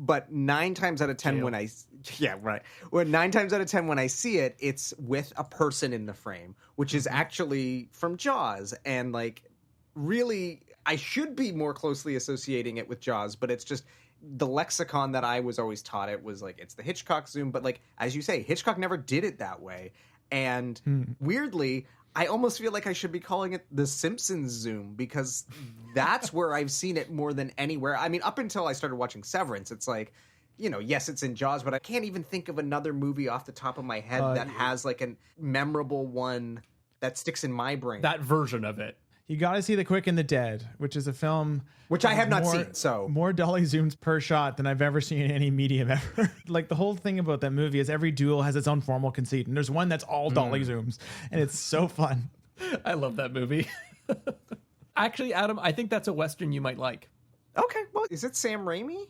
But 9 times out of 10 when I see it, it's with a person in the frame, which is actually from Jaws. And like, really, I should be more closely associating it with Jaws, but it's just the lexicon that I was always taught it was like, it's the Hitchcock zoom. But like, as you say, Hitchcock never did it that way. And weirdly, I almost feel like I should be calling it the Simpsons zoom, because that's where I've seen it more than anywhere. I mean, up until I started watching Severance, it's like, you know, yes, it's in Jaws, but I can't even think of another movie off the top of my head that has like a memorable one that sticks in my brain. That version of it. You got to see The Quick and the Dead, which is a film which I have not seen. So more dolly zooms per shot than I've ever seen in any medium ever. Like the whole thing about that movie is every duel has its own formal conceit, and there's one that's all dolly zooms, and it's so fun. I love that movie. Actually, Adam, I think that's a Western you might like. Okay, well, is it Sam Raimi?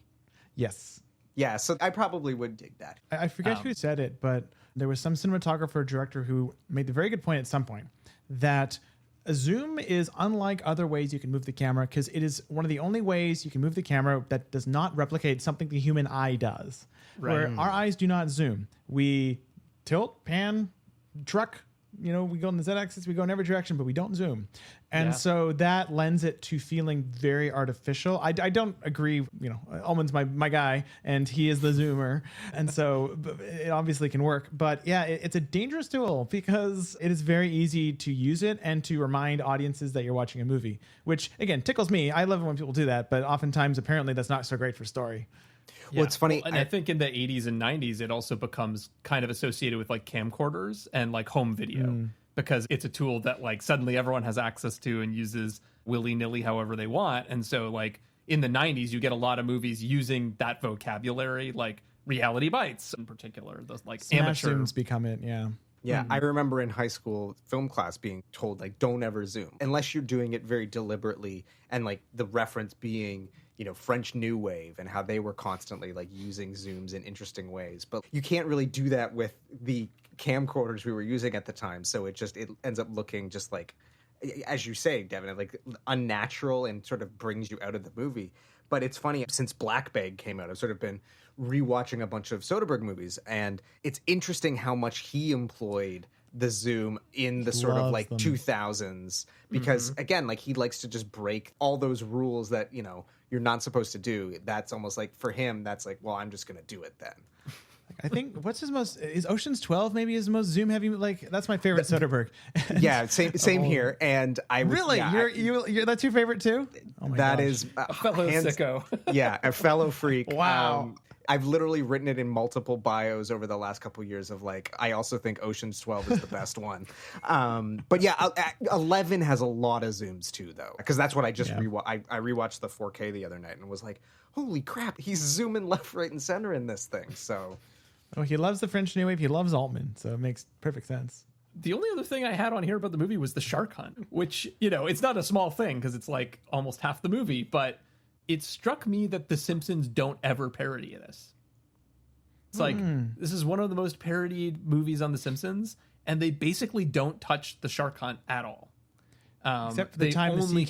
Yes. Yeah, so I probably would dig that. I forget who said it, but there was some cinematographer director who made the very good point at some point that a zoom is unlike other ways you can move the camera, because it is one of the only ways you can move the camera that does not replicate something the human eye does. Right. Where our eyes do not zoom. We tilt, pan, truck, you know, we go on the Z-axis, we go in every direction, but we don't zoom. And so that lends it to feeling very artificial. I don't agree, you know, Ullman's my guy, and he is the zoomer. And so it obviously can work. But yeah, it's a dangerous tool because it is very easy to use it and to remind audiences that you're watching a movie, which, again, tickles me. I love it when people do that, but oftentimes, apparently, that's not so great for story. Well, it's funny. And I think in the 80s and 90s, it also becomes kind of associated with like camcorders and like home video because it's a tool that like suddenly everyone has access to and uses willy-nilly however they want. And so like in the 90s, you get a lot of movies using that vocabulary, like Reality Bites in particular, those like Smash amateur. zooms become it, yeah. Yeah, I remember in high school film class being told, like, don't ever zoom unless you're doing it very deliberately, and like the reference being, you know, French New Wave and how they were constantly like using zooms in interesting ways. But you can't really do that with the camcorders we were using at the time. So it ends up looking just like, as you say, Devin, like unnatural and sort of brings you out of the movie. But it's funny, since Black Bag came out, I've sort of been rewatching a bunch of Soderbergh movies, and it's interesting how much he employed the zoom in the sort of like 2000s, because again, like he likes to just break all those rules that, you know, you're not supposed to do. That's almost like, for him, that's like, well, I'm just going to do it then. I think what's his most is Ocean's 12 maybe his most zoom heavy, like that's my favorite Soderbergh. Yeah, same here. And I was, really you're that's your favorite too? Oh my gosh. Is a fellow sicko. Yeah, a fellow freak. Wow. I've literally written it in multiple bios over the last couple of years of like, I also think Ocean's 12 is the best one. But yeah, 11 has a lot of zooms too, though, because that's what I just I rewatched the 4K the other night and was like, holy crap, he's zooming left, right, and center in this thing. So, oh, he loves the French New Wave. He loves Altman, so it makes perfect sense. The only other thing I had on here about the movie was the shark hunt, which, you know, it's not a small thing because it's like almost half the movie, but it struck me that The Simpsons don't ever parody this. It's like, this is one of the most parodied movies on The Simpsons, and they basically don't touch the shark hunt at all. Except for the time the sea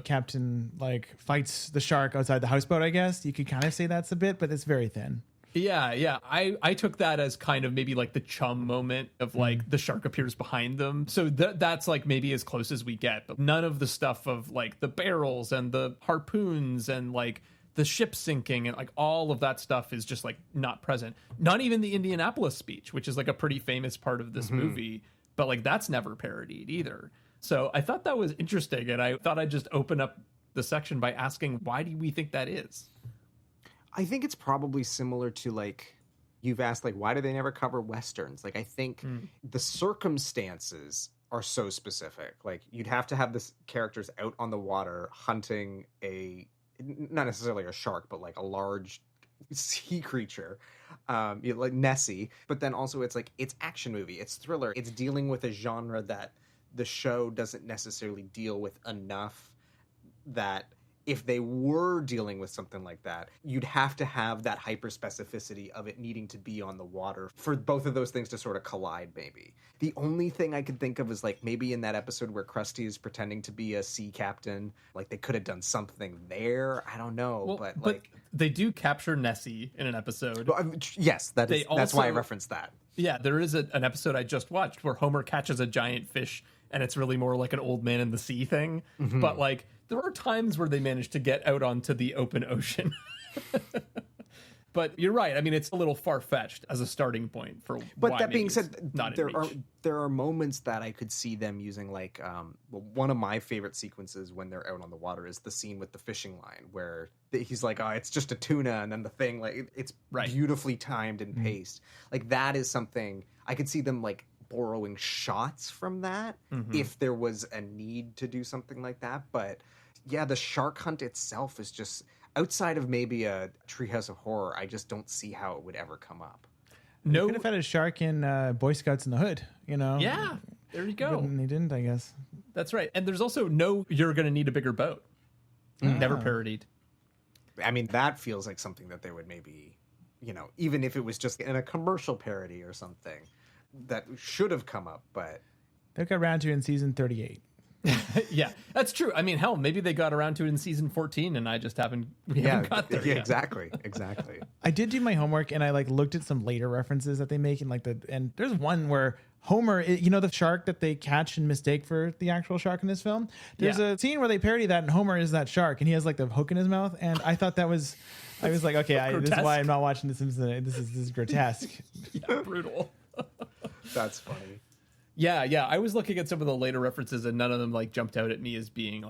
captain like fights the shark outside the houseboat, I guess. You could kind of say that's a bit, but it's very thin. Yeah. I took that as kind of maybe like the chum moment of like the shark appears behind them. So that's like maybe as close as we get. But none of the stuff of like the barrels and the harpoons and like the ship sinking and like all of that stuff is just like not present. Not even the Indianapolis speech, which is like a pretty famous part of this movie. But like that's never parodied either. So I thought that was interesting, and I thought I'd just open up the section by asking, why do we think that is? I think it's probably similar to, like, you've asked, like, why do they never cover Westerns? Like, I think the circumstances are so specific. Like, you'd have to have this characters out on the water hunting not necessarily a shark, but like a large sea creature, like Nessie. But then also it's like, it's action movie, it's thriller, it's dealing with a genre that the show doesn't necessarily deal with enough, that if they were dealing with something like that, you'd have to have that hyper specificity of it needing to be on the water for both of those things to sort of collide, maybe. The only thing I could think of is, like, maybe in that episode where Krusty is pretending to be a sea captain, like, they could have done something there. I don't know, Well, but like... they do capture Nessie in an episode. Yes, that's why I referenced that. Yeah, there is an episode I just watched where Homer catches a giant fish, and it's really more like an old man in the sea thing. Mm-hmm. But, like, there are times where they manage to get out onto the open ocean. But you're right. I mean, it's a little far-fetched as a starting point for But why that being said, there are moments that I could see them using, like, one of my favorite sequences when they're out on the water is the scene with the fishing line where he's like, oh, it's just a tuna, and then the thing, like, it's beautifully timed and paced. Like, that is something I could see them, like, borrowing shots from that if there was a need to do something like that. But yeah, the shark hunt itself is just, outside of maybe a Treehouse of Horror, I just don't see how it would ever come up. No, could have had a shark in Boy Scouts in the Hood, you know? Yeah, there you go. And they didn't, I guess. That's right. And there's also you're going to need a bigger boat. Never parodied. I mean, that feels like something that they would maybe, you know, even if it was just in a commercial parody or something, that should have come up, but... They got around to it in season 38. Yeah, that's true. I mean, hell, maybe they got around to it in season 14 and I just haven't got there yet. Exactly. I did do my homework and I looked at some later references that they make and there's one where Homer, you know, the shark that they catch and mistake for the actual shark in this film? There's a scene where they parody that and Homer is that shark and he has like the hook in his mouth, and I thought that was... I was like, okay, this is why I'm not watching The Simpsons. This is grotesque. Yeah, brutal. That's funny. Yeah. I was looking at some of the later references and none of them jumped out at me as being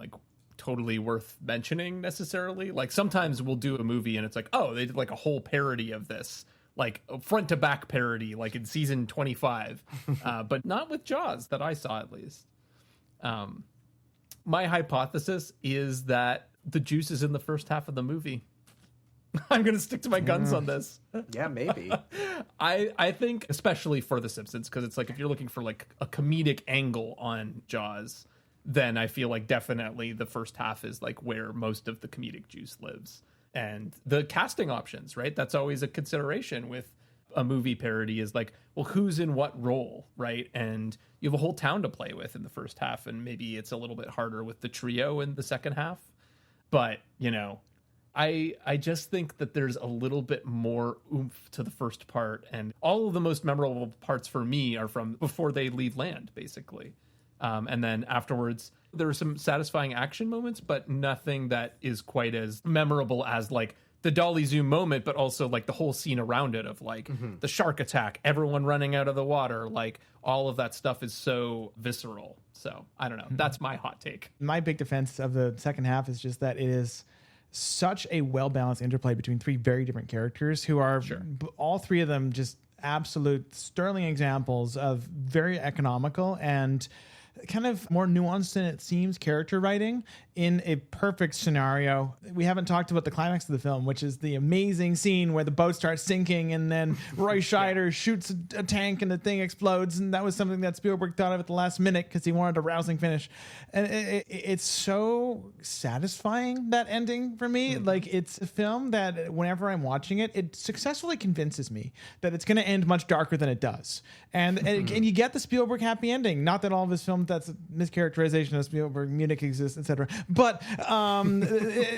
totally worth mentioning necessarily. Like, sometimes we'll do a movie and it's like, oh, they did a whole parody of this, like a front to back parody, like in season 25, but not with Jaws that I saw, at least. My hypothesis is that the juice is in the first half of the movie. I'm going to stick to my guns on this. Yeah, maybe. I think, especially for The Simpsons, because it's if you're looking for a comedic angle on Jaws, then I feel definitely the first half is where most of the comedic juice lives. And the casting options, right? That's always a consideration with a movie parody is well, who's in what role, right? And you have a whole town to play with in the first half, and maybe it's a little bit harder with the trio in the second half. But, I just think that there's a little bit more oomph to the first part, and all of the most memorable parts for me are from before they leave land, basically. And then afterwards, there are some satisfying action moments, but nothing that is quite as memorable as the dolly zoom moment, but also the whole scene around it of the shark attack, everyone running out of the water, all of that stuff is so visceral. So I don't know. That's my hot take. My big defense of the second half is just that it is such a well-balanced interplay between three very different characters who are all three of them just absolute sterling examples of very economical and kind of more nuanced than it seems character writing in a perfect scenario. We haven't talked about the climax of the film, which is the amazing scene where the boat starts sinking and then Roy Scheider shoots a tank and the thing explodes. And that was something that Spielberg thought of at the last minute because he wanted a rousing finish. And it's so satisfying, that ending for me. It's a film that whenever I'm watching it, it successfully convinces me that it's going to end much darker than it does. And you get the Spielberg happy ending. Not that all of his films, that's a mischaracterization of Spielberg, Munich exists, etc. But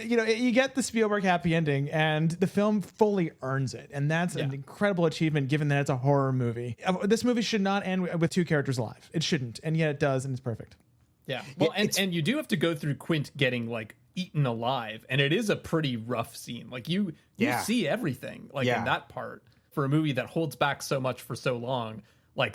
you get the Spielberg happy ending, and the film fully earns it, and that's an incredible achievement given that it's a horror movie. This movie should not end with two characters alive. It shouldn't, and yet it does, and it's perfect. Yeah, well, and you do have to go through Quint getting eaten alive, and it is a pretty rough scene. You see everything in that part for a movie that holds back so much for so long.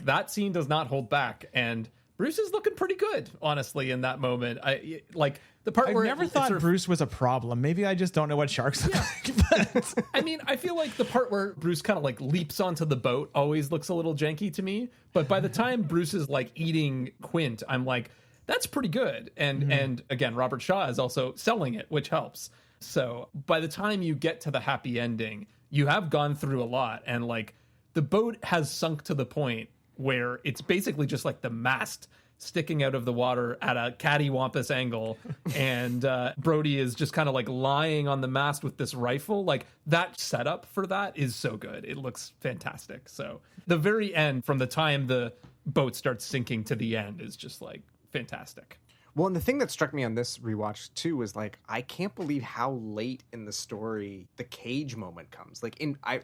That scene does not hold back, and Bruce is looking pretty good, honestly, in that moment. I like the part where I never thought Bruce was a problem. Maybe I just don't know what sharks are like. But I mean, I feel like the part where Bruce kind of like leaps onto the boat always looks a little janky to me. But by the time Bruce is like eating Quint, I'm like, that's pretty good. And again, Robert Shaw is also selling it, which helps. So by the time you get to the happy ending, you have gone through a lot. And like the boat has sunk to the point where it's basically just like the mast sticking out of the water at a cattywampus angle. And Brody is just kind of like lying on the mast with this rifle. Like that setup for that is so good. It looks fantastic. So the very end, from the time the boat starts sinking to the end, is just like fantastic. Well, and the thing that struck me on this rewatch too was like, I can't believe how late in the story the cage moment comes. Like I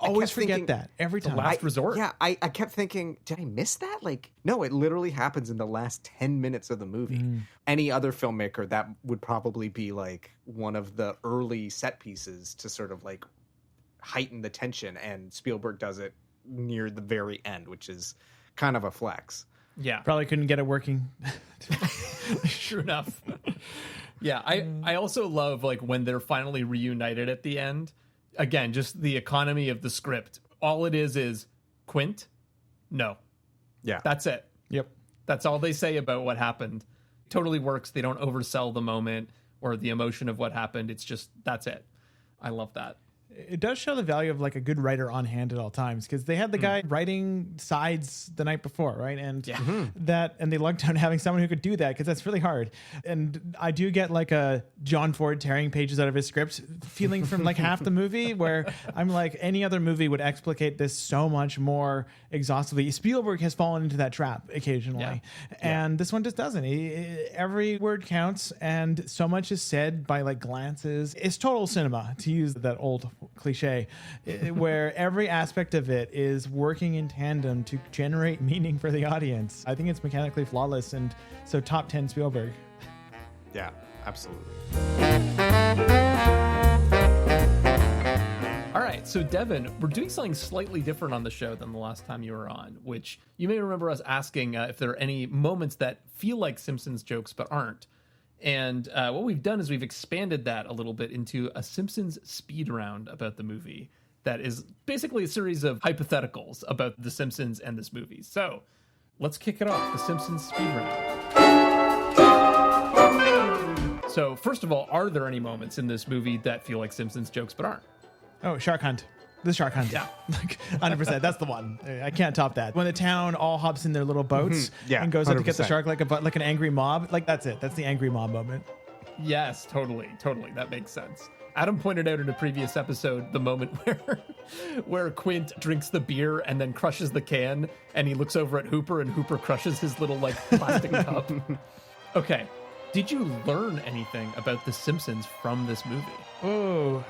always forget that every time. Last resort. Yeah, I kept thinking, did I miss that? Like, no, it literally happens in the last 10 minutes of the movie. Any other filmmaker, that would probably be like one of the early set pieces to sort of like heighten the tension, and Spielberg does it near the very end, which is kind of a flex. Yeah. Probably couldn't get it working. Sure enough. Yeah, I also love like when they're finally reunited at the end. Again, just the economy of the script. All it is Quint? No. Yeah. That's it. Yep. That's all they say about what happened. Totally works. They don't oversell the moment or the emotion of what happened. It's just, that's it. I love that. It does show the value of like a good writer on hand at all times, because they had the guy writing sides the night before, right? And and they lucked on having someone who could do that, because that's really hard. And I do get like a John Ford tearing pages out of his script feeling from like half the movie, where I'm like, any other movie would explicate this so much more exhaustively. Spielberg has fallen into that trap occasionally, and this one just doesn't. Every word counts, and so much is said by like glances. It's total cinema, to use that old cliche, where every aspect of it is working in tandem to generate meaning for the audience. I think it's mechanically flawless, and so top 10 Spielberg. Yeah, absolutely. All right, so Devan, we're doing something slightly different on the show than the last time you were on, which you may remember us asking if there are any moments that feel like Simpsons jokes but aren't. And what we've done is we've expanded that a little bit into a Simpsons speed round about the movie that is basically a series of hypotheticals about The Simpsons and this movie. So let's kick it off, the Simpsons speed round. So first of all, are there any moments in this movie that feel like Simpsons jokes but aren't? Oh, Shark Hunt. The Shark Hunt. Yeah. Like 100%. That's the one. I can't top that. When the town all hops in their little boats and goes up to get the shark like an angry mob. Like, that's it. That's the angry mob moment. Yes, totally. That makes sense. Adam pointed out in a previous episode the moment where Quint drinks the beer and then crushes the can, and he looks over at Hooper, and Hooper crushes his little like plastic cup. Okay. Did you learn anything about The Simpsons from this movie? Oh,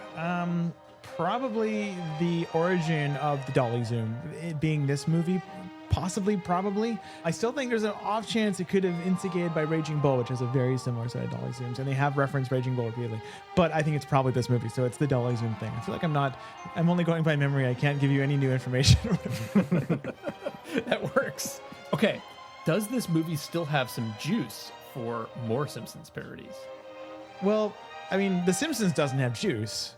probably the origin of the dolly zoom. It being this movie, possibly, probably. I still think there's an off chance it could have instigated by Raging Bull, which has a very similar set of dolly zooms, and they have referenced Raging Bull repeatedly. But I think it's probably this movie, so it's the dolly zoom thing. I feel like I'm only going by memory. I can't give you any new information. That works. Okay, does this movie still have some juice for more Simpsons parodies? Well, I mean, The Simpsons doesn't have juice.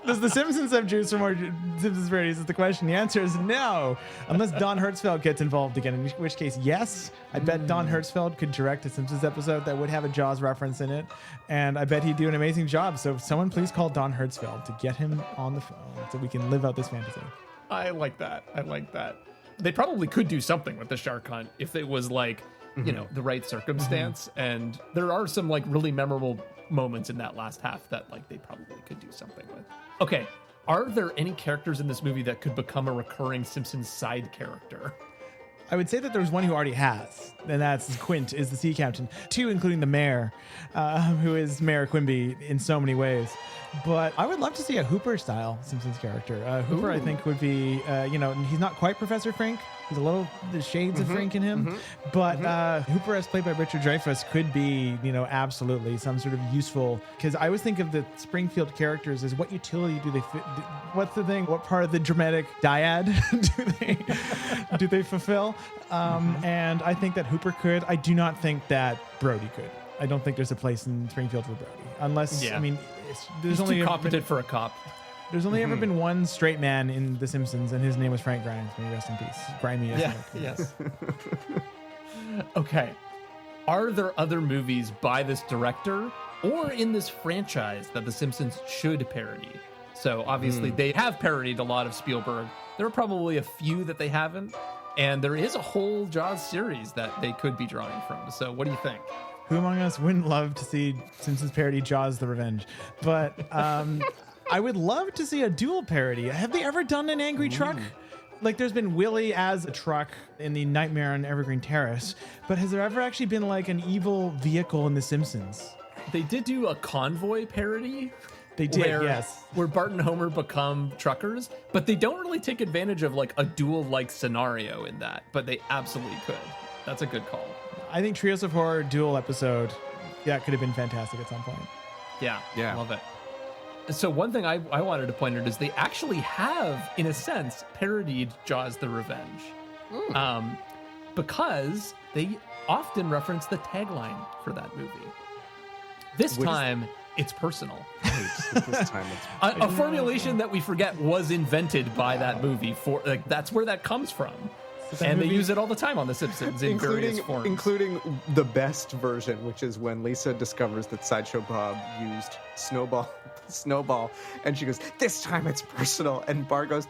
Does The Simpsons have juice for more Simpsons parodies is the question. The answer is no, unless Don Hertzfeldt gets involved again, in which case, yes. I bet Don Hertzfeldt could direct a Simpsons episode that would have a Jaws reference in it, and I bet he'd do an amazing job. So someone please call Don Hertzfeldt to get him on the phone so we can live out this fantasy. I like that. They probably could do something with the Shark Hunt if it was like, you know, the right circumstance. And there are some like really memorable moments in that last half that like they probably could do something with. Okay, are there any characters in this movie that could become a recurring Simpsons side character? I would say that there's one who already has, and that's Quint, is the sea captain. Two, including the mayor, who is Mayor Quimby in so many ways. But I would love to see a Hooper-style Simpsons character. Hooper, I think, would be, he's not quite Professor Frink, There's a little the shades of Frank in him. But Hooper, as played by Richard Dreyfuss, could be, absolutely some sort of useful. Because I always think of the Springfield characters as what utility do they fit? What's the thing? What part of the dramatic dyad do they fulfill? And I think that Hooper could. I do not think that Brody could. I don't think there's a place in Springfield for Brody, unless there's He's only too competent for a cop. There's only ever been one straight man in The Simpsons, and his name was Frank Grimes. May he rest in peace. Grimy. Yes. Okay. Are there other movies by this director or in this franchise that The Simpsons should parody? So obviously they have parodied a lot of Spielberg. There are probably a few that they haven't, and there is a whole Jaws series that they could be drawing from. So what do you think? Who among us wouldn't love to see Simpsons parody Jaws: The Revenge? But I would love to see a dual parody. Have they ever done an angry truck? Like, there's been Willie as a truck in the Nightmare on Evergreen Terrace, but has there ever actually been like an evil vehicle in The Simpsons? They did do a Convoy parody. They did, yes. Where Bart and Homer become truckers, but they don't really take advantage of like a duel-like scenario in that, but they absolutely could. That's a good call. I think Trios of Horror dual episode, could have been fantastic at some point. Yeah. Love it. So one thing I wanted to point out is they actually have, in a sense, parodied Jaws: The Revenge. Because they often reference the tagline for that movie. This time, it's personal. This time it's a formulation that we forget was invented by that movie. For that's where that comes from. And they use it all the time on The Simpsons in various forms. Including the best version, which is when Lisa discovers that Sideshow Bob used Snowball, and she goes, "This time it's personal." And Bart goes,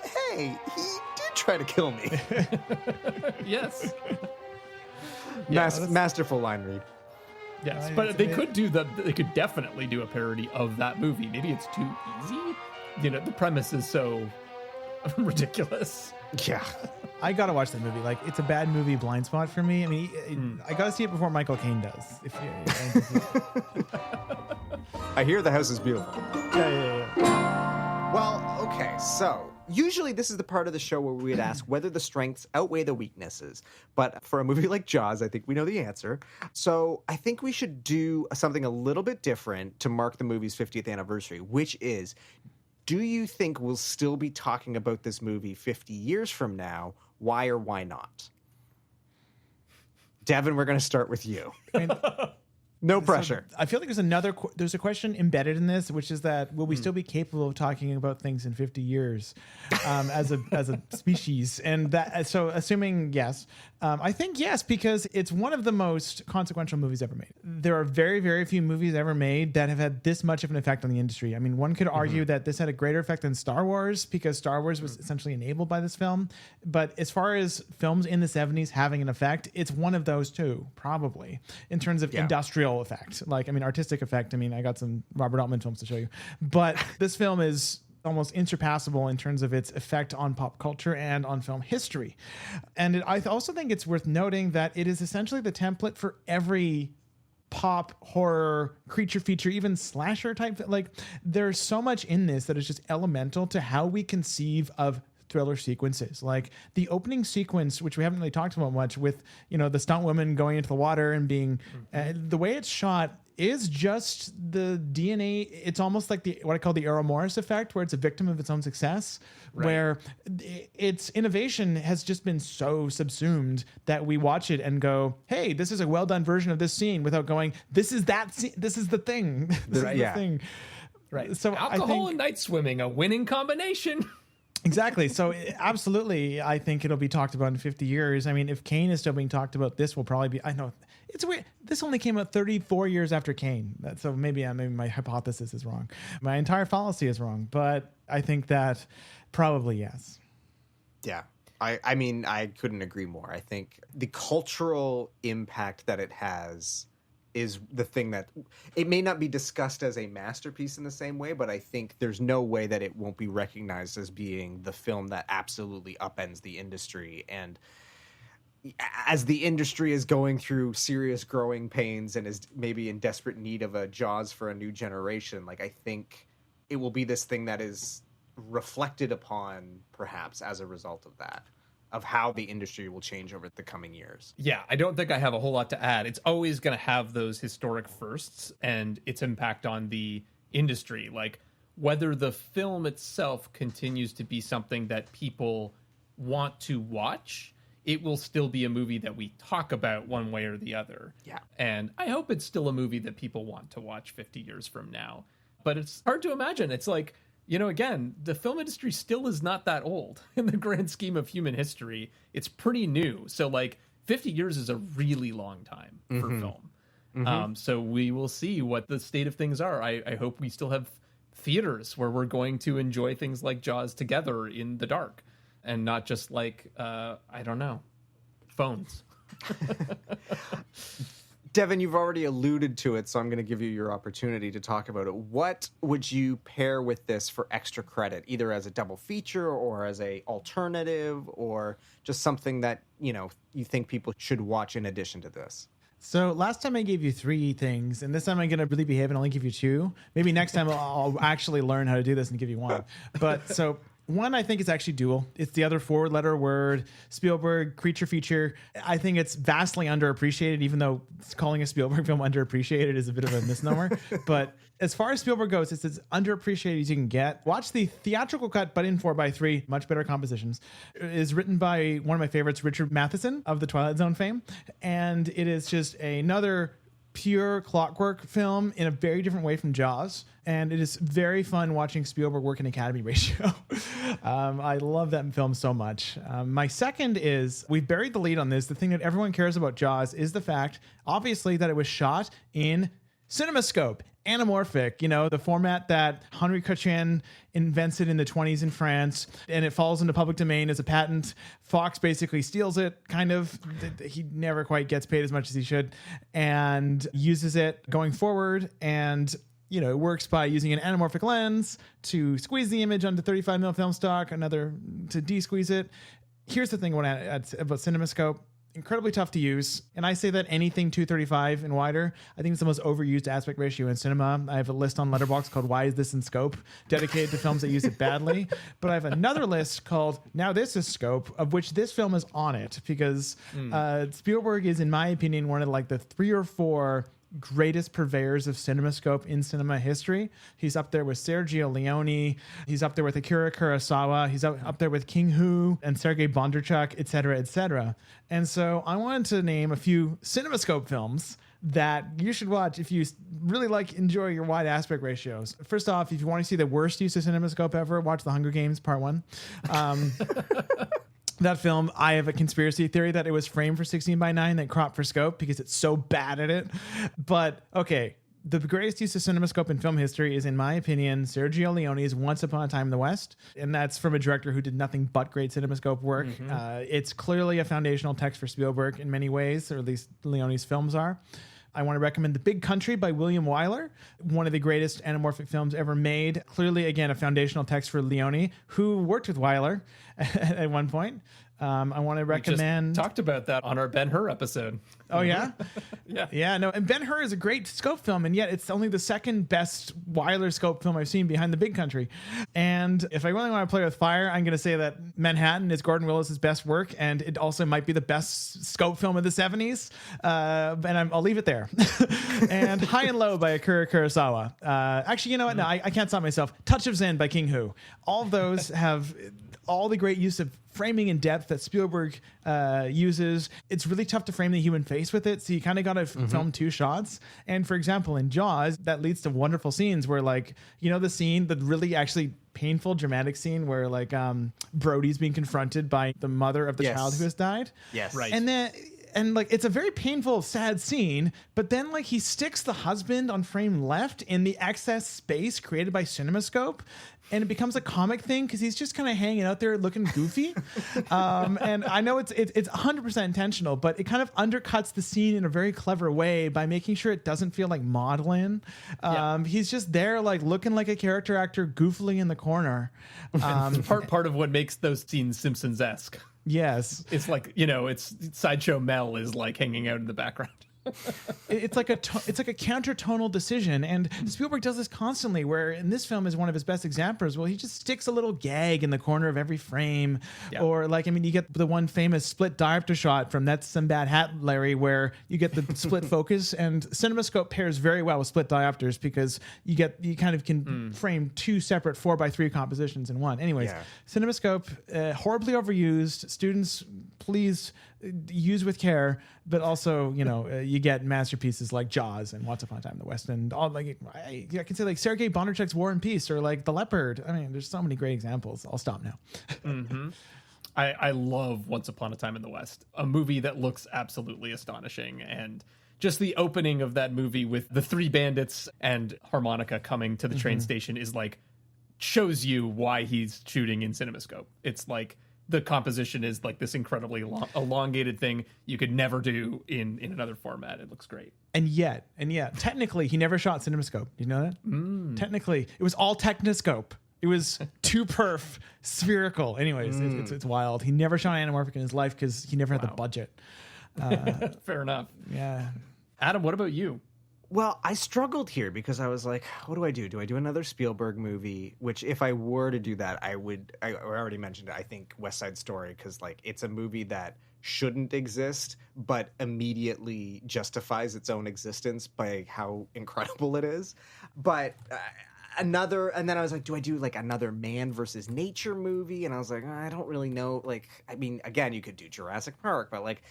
"Hey, he did try to kill me." Yes. Masterful line read. Yes, but they could definitely do a parody of that movie. Maybe it's too easy. The premise is so ridiculous. Yeah. I gotta watch that movie. Like, it's a bad movie blind spot for me. I mean, I gotta see it before Michael Caine does. I hear the house is beautiful. Yeah. Well, okay, so usually this is the part of the show where we would ask whether the strengths outweigh the weaknesses. But for a movie like Jaws, I think we know the answer. So I think we should do something a little bit different to mark the movie's 50th anniversary, which is, do you think we'll still be talking about this movie 50 years from now? Why or why not? Devin, we're going to start with you. No pressure. So I feel like there's a question embedded in this, which is that will we still be capable of talking about things in 50 years as a species? And so assuming yes, I think yes, because it's one of the most consequential movies ever made. There are very, very few movies ever made that have had this much of an effect on the industry. I mean, one could argue that this had a greater effect than Star Wars because Star Wars was essentially enabled by this film. But as far as films in the 70s having an effect, it's one of those two, probably, in terms of industrial effect. Artistic effect. I got some Robert Altman films to show you. But this film is almost insurpassable in terms of its effect on pop culture and on film history. And I also think it's worth noting that it is essentially the template for every pop horror creature feature, even slasher type. Like, there's so much in this that is just elemental to how we conceive of thriller sequences. Like the opening sequence, which we haven't really talked about much, with the stunt woman going into the water and being the way it's shot is just the DNA. It's almost like what I call the Errol Morris effect, where it's a victim of its own success, where its innovation has just been so subsumed that we watch it and go, hey, this is a well done version of this scene, without going, this is that scene, this is the thing. This is the thing. Right. So alcohol and night swimming, a winning combination. Exactly. So absolutely, I think it'll be talked about in 50 years. I mean, if Kane is still being talked about, this will probably be, I know it's weird. This only came out 34 years after Kane. So maybe my hypothesis is wrong. My entire fallacy is wrong, but I think that probably yes. Yeah. I mean, I couldn't agree more. I think the cultural impact that it has is the thing that it may not be discussed as a masterpiece in the same way, but I think there's no way that it won't be recognized as being the film that absolutely upends the industry. And as the industry is going through serious growing pains and is maybe in desperate need of a Jaws for a new generation, like, I think it will be this thing that is reflected upon perhaps as a result of that. of how the industry will change over the coming years. Yeah, I don't think I have a whole lot to add. It's always going to have those historic firsts and its impact on the industry. Like, whether the film itself continues to be something that people want to watch, it will still be a movie that we talk about one way or the other. Yeah. And I hope it's still a movie that people want to watch 50 years from now. But it's hard to imagine. It's like, again, the film industry still is not that old in the grand scheme of human history. It's pretty new. So, like, 50 years is a really long time for film. So we will see what the state of things are. I hope we still have theaters where we're going to enjoy things like Jaws together in the dark and not just like, I don't know, phones. Devan, you've already alluded to it, so I'm going to give you your opportunity to talk about it. What would you pair with this for extra credit, either as a double feature or as a alternative, or just something that, you think people should watch in addition to this? So last time I gave you 3 things, and this time I'm going to really behave and only give you 2. Maybe next time I'll actually learn how to do this and give you 1. But so one, I think, is actually dual. It's the other 4-letter word, Spielberg, creature feature. I think it's vastly underappreciated, even though calling a Spielberg film underappreciated is a bit of a misnomer. But as far as Spielberg goes, it's as underappreciated as you can get. Watch the theatrical cut, but in 4:3, much better compositions. It is written by one of my favorites, Richard Matheson of the Twilight Zone fame. And it is just another pure clockwork film in a very different way from Jaws. And it is very fun watching Spielberg work in Academy ratio. I love that film so much. My second is, we've buried the lead on this. The thing that everyone cares about Jaws is the fact, obviously, that it was shot in CinemaScope, anamorphic, the format that Henri Cochin invented in the 1920s in France, and it falls into public domain as a patent. Fox basically steals it, kind of. He never quite gets paid as much as he should, and uses it going forward. And it works by using an anamorphic lens to squeeze the image onto 35mm film stock, another to de-squeeze it. Here's the thing about CinemaScope. Incredibly tough to use. And I say that anything 235 and wider, I think it's the most overused aspect ratio in cinema. I have a list on Letterboxd called Why Is This in Scope, dedicated to films that use it badly. But I have another list called Now This Is Scope, of which this film is on it, because Spielberg is, in my opinion, one of the 3 or 4 greatest purveyors of CinemaScope in cinema history. He's up there with Sergio Leone. He's up there with Akira Kurosawa. He's up there with King Hu and Sergei Bondarchuk, et cetera, et cetera. And so I wanted to name a few CinemaScope films that you should watch if you really enjoy your wide aspect ratios. First off, if you want to see the worst use of CinemaScope ever, watch The Hunger Games Part 1. That film, I have a conspiracy theory that it was framed for 16:9, then cropped for scope because it's so bad at it. But okay, the greatest use of CinemaScope in film history is, in my opinion, Sergio Leone's Once Upon a Time in the West. And that's from a director who did nothing but great CinemaScope work. It's clearly a foundational text for Spielberg in many ways, or at least Leone's films are. I want to recommend The Big Country by William Wyler, one of the greatest anamorphic films ever made. Clearly, again, a foundational text for Leone, who worked with Wyler at one point. I want to recommend... We just talked about that on our Ben-Hur episode. Oh, yeah? Yeah. No, and Ben-Hur is a great scope film, and yet it's only the second best Wyler scope film I've seen behind The Big Country. And if I really want to play with fire, I'm going to say that Manhattan is Gordon Willis's best work, and it also might be the best scope film of the 70s. And I'll leave it there. And High and Low by Akira Kurosawa. Actually, you know what? No, I can't stop myself. Touch of Zen by King Hu. All of those have all the great use of framing and depth that Spielberg uses. It's really tough to frame the human face with it, so you kind of got to film 2 shots. And for example, in Jaws, that leads to wonderful scenes where, the really actually painful, dramatic scene where Brody's being confronted by the mother of the child who has died. Yes, right. And it's a very painful, sad scene, but then he sticks the husband on frame left in the excess space created by CinemaScope, and it becomes a comic thing because he's just kind of hanging out there looking goofy. And I know it's 100% intentional, but it kind of undercuts the scene in a very clever way by making sure it doesn't feel like maudlin. He's just there looking like a character actor goofily in the corner. Part of what makes those scenes Simpsons-esque. Yes. It's it's Sideshow Mel is hanging out in the background. It's like a countertonal decision, and Spielberg does this constantly. Where in this film is one of his best examples. Well, he just sticks a little gag in the corner of every frame, or you get the one famous split diopter shot from That's Some Bad Hat, Larry, where you get the split focus, and CinemaScope pairs very well with split diopters because you kind of can frame two separate 4:3 compositions in one. Anyways, CinemaScope horribly overused. Students, please use with care, but also you get masterpieces like Jaws and Once Upon a Time in the West, and all I can say like Sergei Bondarchuk's War and Peace, or like The Leopard. I mean, there's so many great examples. I'll stop now. I love Once Upon a Time in the West, a movie that looks absolutely astonishing, and just the opening of that movie with the three bandits and harmonica coming to the train station is like shows you why he's shooting in CinemaScope. It's like the composition is like this incredibly elongated thing you could never do in another format. It looks great. And yet, technically, he never shot CinemaScope. You know that? Technically, it was all Technoscope. It was too perf, spherical. Anyways, it's wild. He never shot anamorphic in his life because he never had the budget. Fair enough. Yeah. Adam, what about you? Well, I struggled here because I was like, what do I do? Do I do another Spielberg movie? Which, if I were to do that, I already mentioned it. I think West Side Story, because like it's a movie that shouldn't exist, but immediately justifies its own existence by how incredible it is. But and then I was like, do I do like another man versus nature movie? And I was like, I don't really know. Like, I mean, again, you could do Jurassic Park, but like,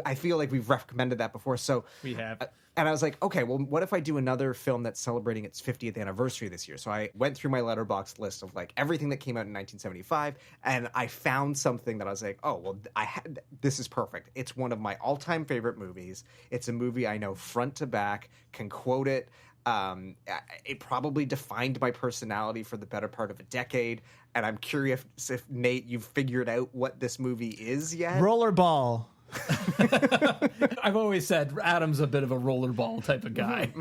I feel like we've recommended that before. So we have. And I was like, okay, well, what if I do another film that's celebrating its 50th anniversary this year? So I went through my Letterboxd list of like everything that came out in 1975, and I found something that I was like, oh, well, this is perfect. It's one of my all-time favorite movies. It's a movie I know front to back, can quote it. It probably defined my personality for the better part of a decade, and I'm curious if Nate, you've figured out what this movie is yet? Rollerball. I've always said Adam's a bit of a rollerball type of guy.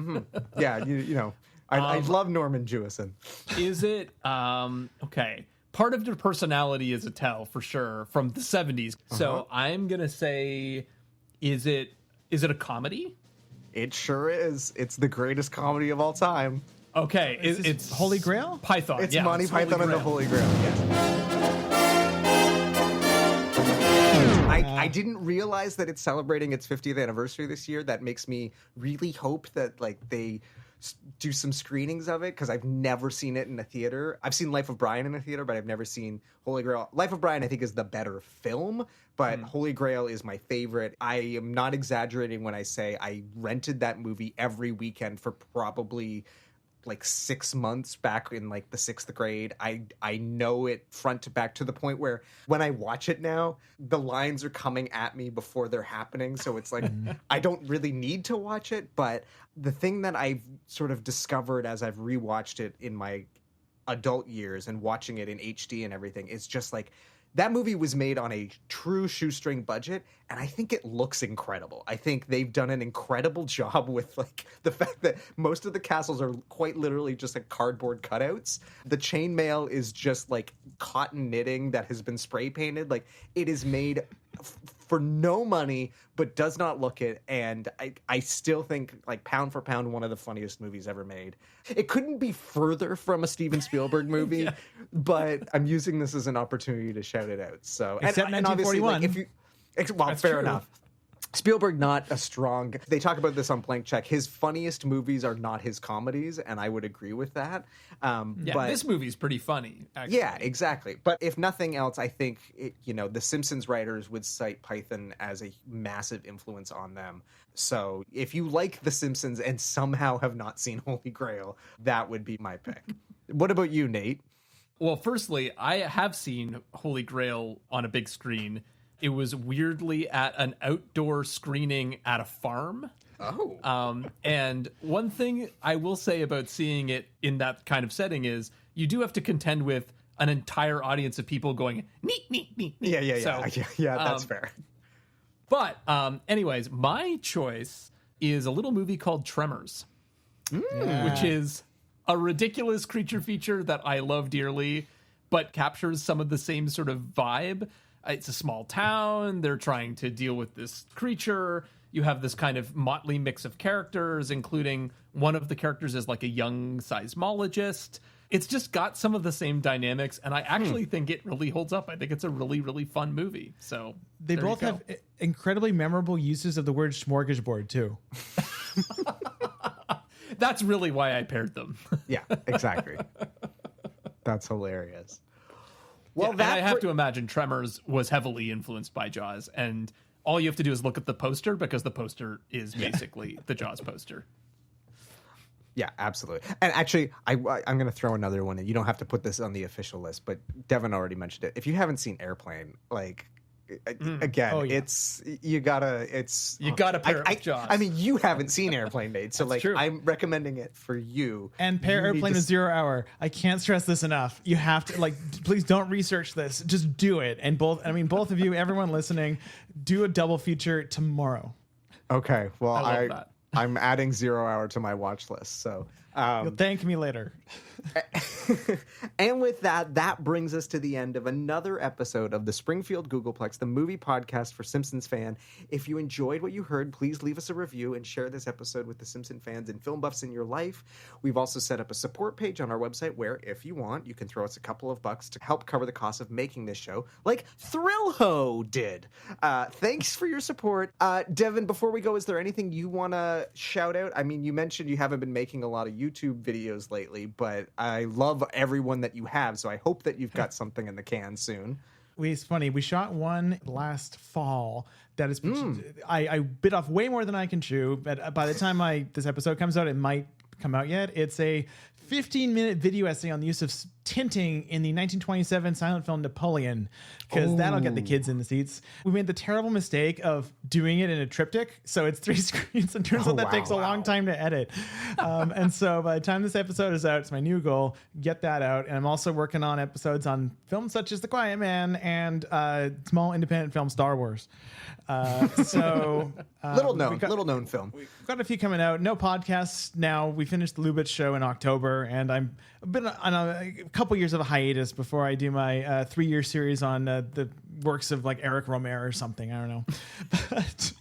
Yeah, I love Norman Jewison. Is it okay? Part of your personality is a tell for sure from the 70s. So I'm gonna say, is it a comedy? It sure is. It's the greatest comedy of all time. Okay, it's Holy Grail? Python. It's Monty Python and the Holy Grail. Yes. I didn't realize that it's celebrating its 50th anniversary this year. That makes me really hope that like they do some screenings of it, because I've never seen it in a theater. I've seen Life of Brian in a theater, but I've never seen Holy Grail. Life of Brian, I think, is the better film, but Holy Grail is my favorite. I am not exaggerating when I say I rented that movie every weekend for probably like 6 months back in like the 6th grade. I know it front to back to the point where when I watch it now, the lines are coming at me before they're happening. So it's like, I don't really need to watch it. But the thing that I've sort of discovered as I've rewatched it in my adult years and watching it in HD and everything, is just like, that movie was made on a true shoestring budget, and I think it looks incredible. I think they've done an incredible job with like the fact that most of the castles are quite literally just like cardboard cutouts. The chainmail is just like cotton knitting that has been spray painted. Like, it is made for no money, but does not look it. And I still think, like, pound for pound, one of the funniest movies ever made. It couldn't be further from a Steven Spielberg movie, but I'm using this as an opportunity to shout it out. So, except and obviously, 1941. Like, well, fair enough. Spielberg, not a strong... They talk about this on Blank Check. His funniest movies are not his comedies, and I would agree with that. But this movie's pretty funny, actually. Yeah, exactly. But if nothing else, I think, the Simpsons writers would cite Python as a massive influence on them. So if you like The Simpsons and somehow have not seen Holy Grail, that would be my pick. What about you, Nate? Well, firstly, I have seen Holy Grail on a big screen. It was weirdly at an outdoor screening at a farm. Oh. And one thing I will say about seeing it in that kind of setting is you do have to contend with an entire audience of people going, neat, neat, neat, neat. Yeah, that's fair. But anyways, my choice is a little movie called Tremors, which is a ridiculous creature feature that I love dearly, but captures some of the same sort of vibe. It's a small town. They're trying to deal with this creature. You have this kind of motley mix of characters, including one of the characters is like a young seismologist. It's just got some of the same dynamics, and I actually think it really holds up. I think it's a really, really fun movie. So they both have incredibly memorable uses of the word smorgasbord, too. That's really why I paired them. Yeah, exactly. That's hilarious. Well, I have to imagine Tremors was heavily influenced by Jaws, and all you have to do is look at the poster, because the poster is basically the Jaws poster. Yeah, absolutely. And actually, I'm going to throw another one in. You don't have to put this on the official list, but Devin already mentioned it. If you haven't seen Airplane, like, again, you gotta pair it with Jaws. I mean, you haven't seen Airplane, Nate, so like, true. I'm recommending it for you. And pair Airplane with 0 Hour. I can't stress this enough. You have to, like, please don't research this. Just do it. And both of you, everyone listening, do a double feature tomorrow. Okay. Well, I love that. I'm adding 0 Hour to my watch list. So you'll thank me later. And with that brings us to the end of another episode of the Springfield Googleplex, the movie podcast for Simpsons fan. If you enjoyed what you heard, please leave us a review and share this episode with the Simpson fans and film buffs in your life. We've also set up a support page on our website where, if you want, you can throw us a couple of bucks to help cover the cost of making this show, like Thrillho did. Thanks for your support. Devin, before we go, is there anything you want to shout out? I mean, you mentioned you haven't been making a lot of YouTube videos lately, but I love everyone that you have, so I hope that you've got something in the can soon. It's funny. We shot one last fall that is I bit off way more than I can chew, but by the time this episode comes out, it might come out yet. It's a 15-minute video essay on the use of tinting in the 1927 silent film Napoleon, because that'll get the kids in the seats. We made the terrible mistake of doing it in a triptych, so it's 3 screens, and turns out that takes a long time to edit. And so by the time this episode is out, it's my new goal, get that out. And I'm also working on episodes on films such as The Quiet Man and small independent film Star Wars. Little known film. We've got a few coming out. No podcasts now. We finished the Lubitsch show in October, and I've been on a couple years of a hiatus before I do my 3-year series on the works of like Eric Romer or something. I don't know. But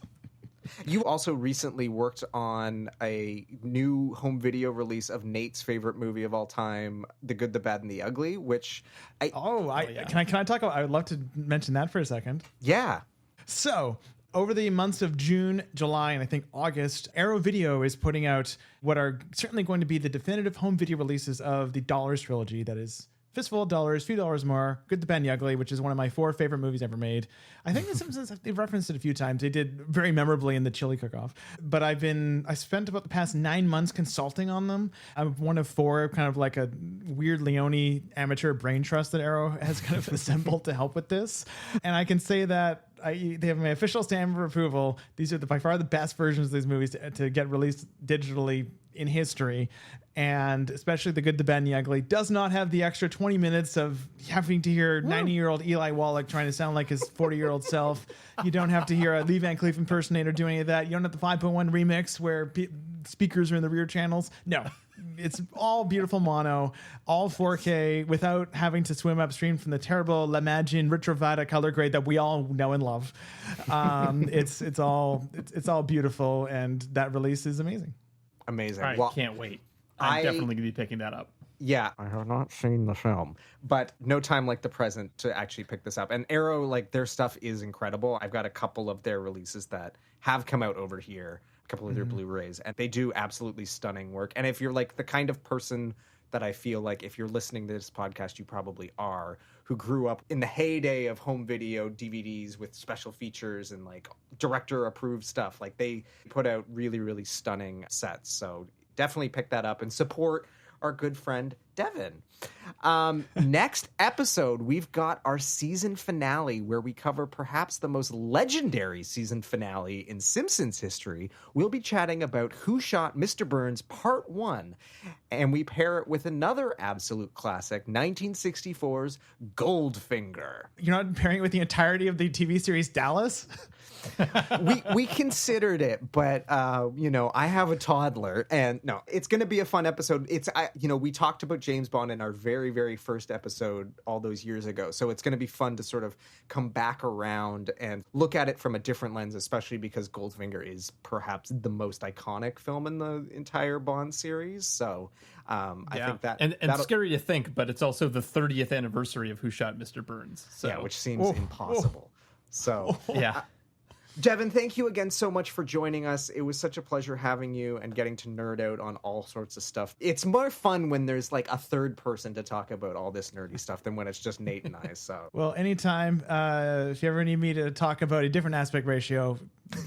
you also recently worked on a new home video release of Nate's favorite movie of all time, The Good, the Bad, and the Ugly, which can I talk about? I would love to mention that for a second. Yeah. So, over the months of June, July, and I think August, Arrow Video is putting out what are certainly going to be the definitive home video releases of the Dollars trilogy. That is Fistful of Dollars, Few Dollars More, Good, the Bad, and the Ugly, which is one of my 4 favorite movies ever made. I think The Simpsons, they've referenced it a few times. They did very memorably in the Chili Cook-Off. But I spent about the past 9 months consulting on them. I'm one of 4, kind of like a weird Leone amateur brain trust that Arrow has kind of assembled to help with this. And I can say that they have my official stamp of approval. These are by far the best versions of these movies to get released digitally in history. And especially The Good, the Bad, and the Ugly does not have the extra 20 minutes of having to hear 90-year-old Eli Wallach trying to sound like his 40-year-old self. You don't have to hear a Lee Van Cleef impersonator do any of that. You don't have the 5.1 remix where speakers are in the rear channels. No. It's all beautiful mono, all 4K, without having to swim upstream from the terrible L'Imagine Retrovada color grade that we all know and love. It's all beautiful, and that release is amazing. Amazing. I can't wait. I'm definitely going to be picking that up. Yeah, I have not seen the film, but no time like the present to actually pick this up. And Arrow, like, their stuff is incredible. I've got a couple of their releases that have come out over here, a couple of their Blu-rays, and they do absolutely stunning work. And if you're like the kind of person that I feel like if you're listening to this podcast, you probably are, who grew up in the heyday of home video DVDs with special features and like director approved stuff, like they put out really, really stunning sets. So definitely pick that up and support our good friend Devin. Next episode, we've got our season finale where we cover perhaps the most legendary season finale in Simpsons history. We'll be chatting about Who Shot Mr. Burns Part 1, and we pair it with another absolute classic, 1964's Goldfinger. You're not pairing it with the entirety of the TV series Dallas? we considered it, but I have a toddler, and no, it's going to be a fun episode. We talked about James Bond in our very, very first episode all those years ago. So it's going to be fun to sort of come back around and look at it from a different lens, especially because Goldfinger is perhaps the most iconic film in the entire Bond series. So I think that... And scary to think, but it's also the 30th anniversary of Who Shot Mr. Burns. So. Yeah, which seems impossible. So... Yeah. Devin, thank you again so much for joining us. It was such a pleasure having you and getting to nerd out on all sorts of stuff. It's more fun when there's like a third person to talk about all this nerdy stuff than when it's just Nate and I. So, well, anytime, if you ever need me to talk about a different aspect ratio,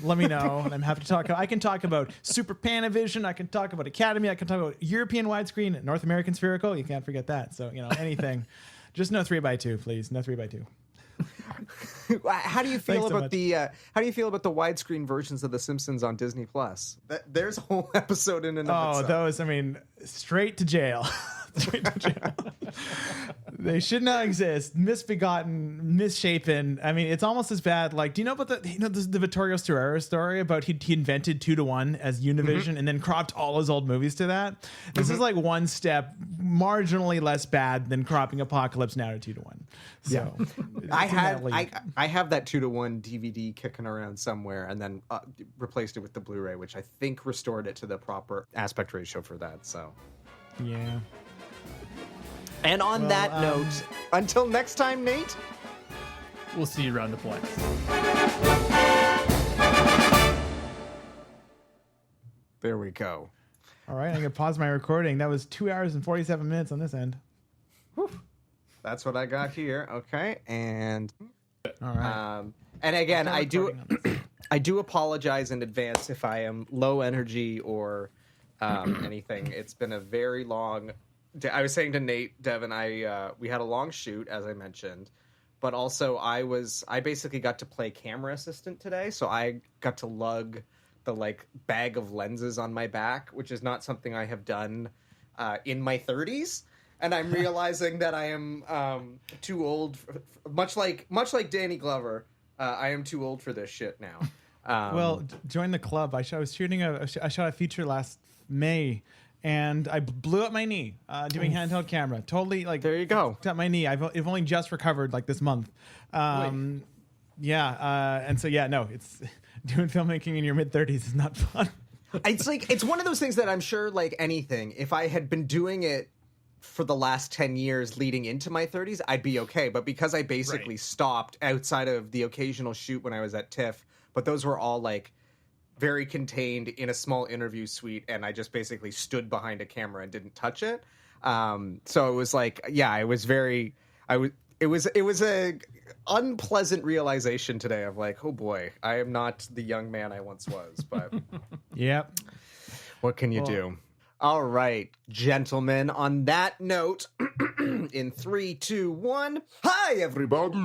let me know. And I'm happy to talk. I can talk about Super Panavision. I can talk about Academy. I can talk about European widescreen, North American spherical. You can't forget that. So, anything. Just no 3x2, please. No 3x2. How do you feel about the widescreen versions of The Simpsons on Disney Plus? There's a whole episode in and of itself. Those, straight to jail. Straight to jail. They should not exist. Misbegotten, misshapen. It's almost as bad. Like, do you know about the Vittorio Storaro story about he invented 2:1 as Univision and then cropped all his old movies to that? This is like one step marginally less bad than cropping Apocalypse Now to 2:1. So I have that 2:1 DVD kicking around somewhere, and then replaced it with the Blu-ray, which I think restored it to the proper aspect ratio for that. So yeah. And on that note, until next time, Nate, we'll see you around the place. There we go. All right, I'm going to pause my recording. That was 2 hours and 47 minutes on this end. Whew. That's what I got here. Okay. And all right. And again, I do apologize in advance if I am low energy or anything. It's been a very long I was saying to Nate, Devin, we had a long shoot, as I mentioned, but also I basically got to play camera assistant today, so I got to lug the bag of lenses on my back, which is not something I have done in my 30s, and I'm realizing that I am too old. Much like Danny Glover, I am too old for this shit now. Well, join the club. I was shooting I shot a feature last May. And I blew up my knee doing handheld camera. Totally, there you go. Up my knee. I've only just recovered this month. And so it's doing filmmaking in your mid-30s is not fun. It's one of those things that I'm sure, like anything, if I had been doing it for the last 10 years leading into my 30s, I'd be okay. But because I basically stopped outside of the occasional shoot when I was at TIFF, but those were all very contained in a small interview suite, and I just basically stood behind a camera and didn't touch it. So it was it was a unpleasant realization today of oh boy, I am not the young man I once was, but yep. What can you do? All right, gentlemen, on that note, in 3, 2, 1, hi everybody.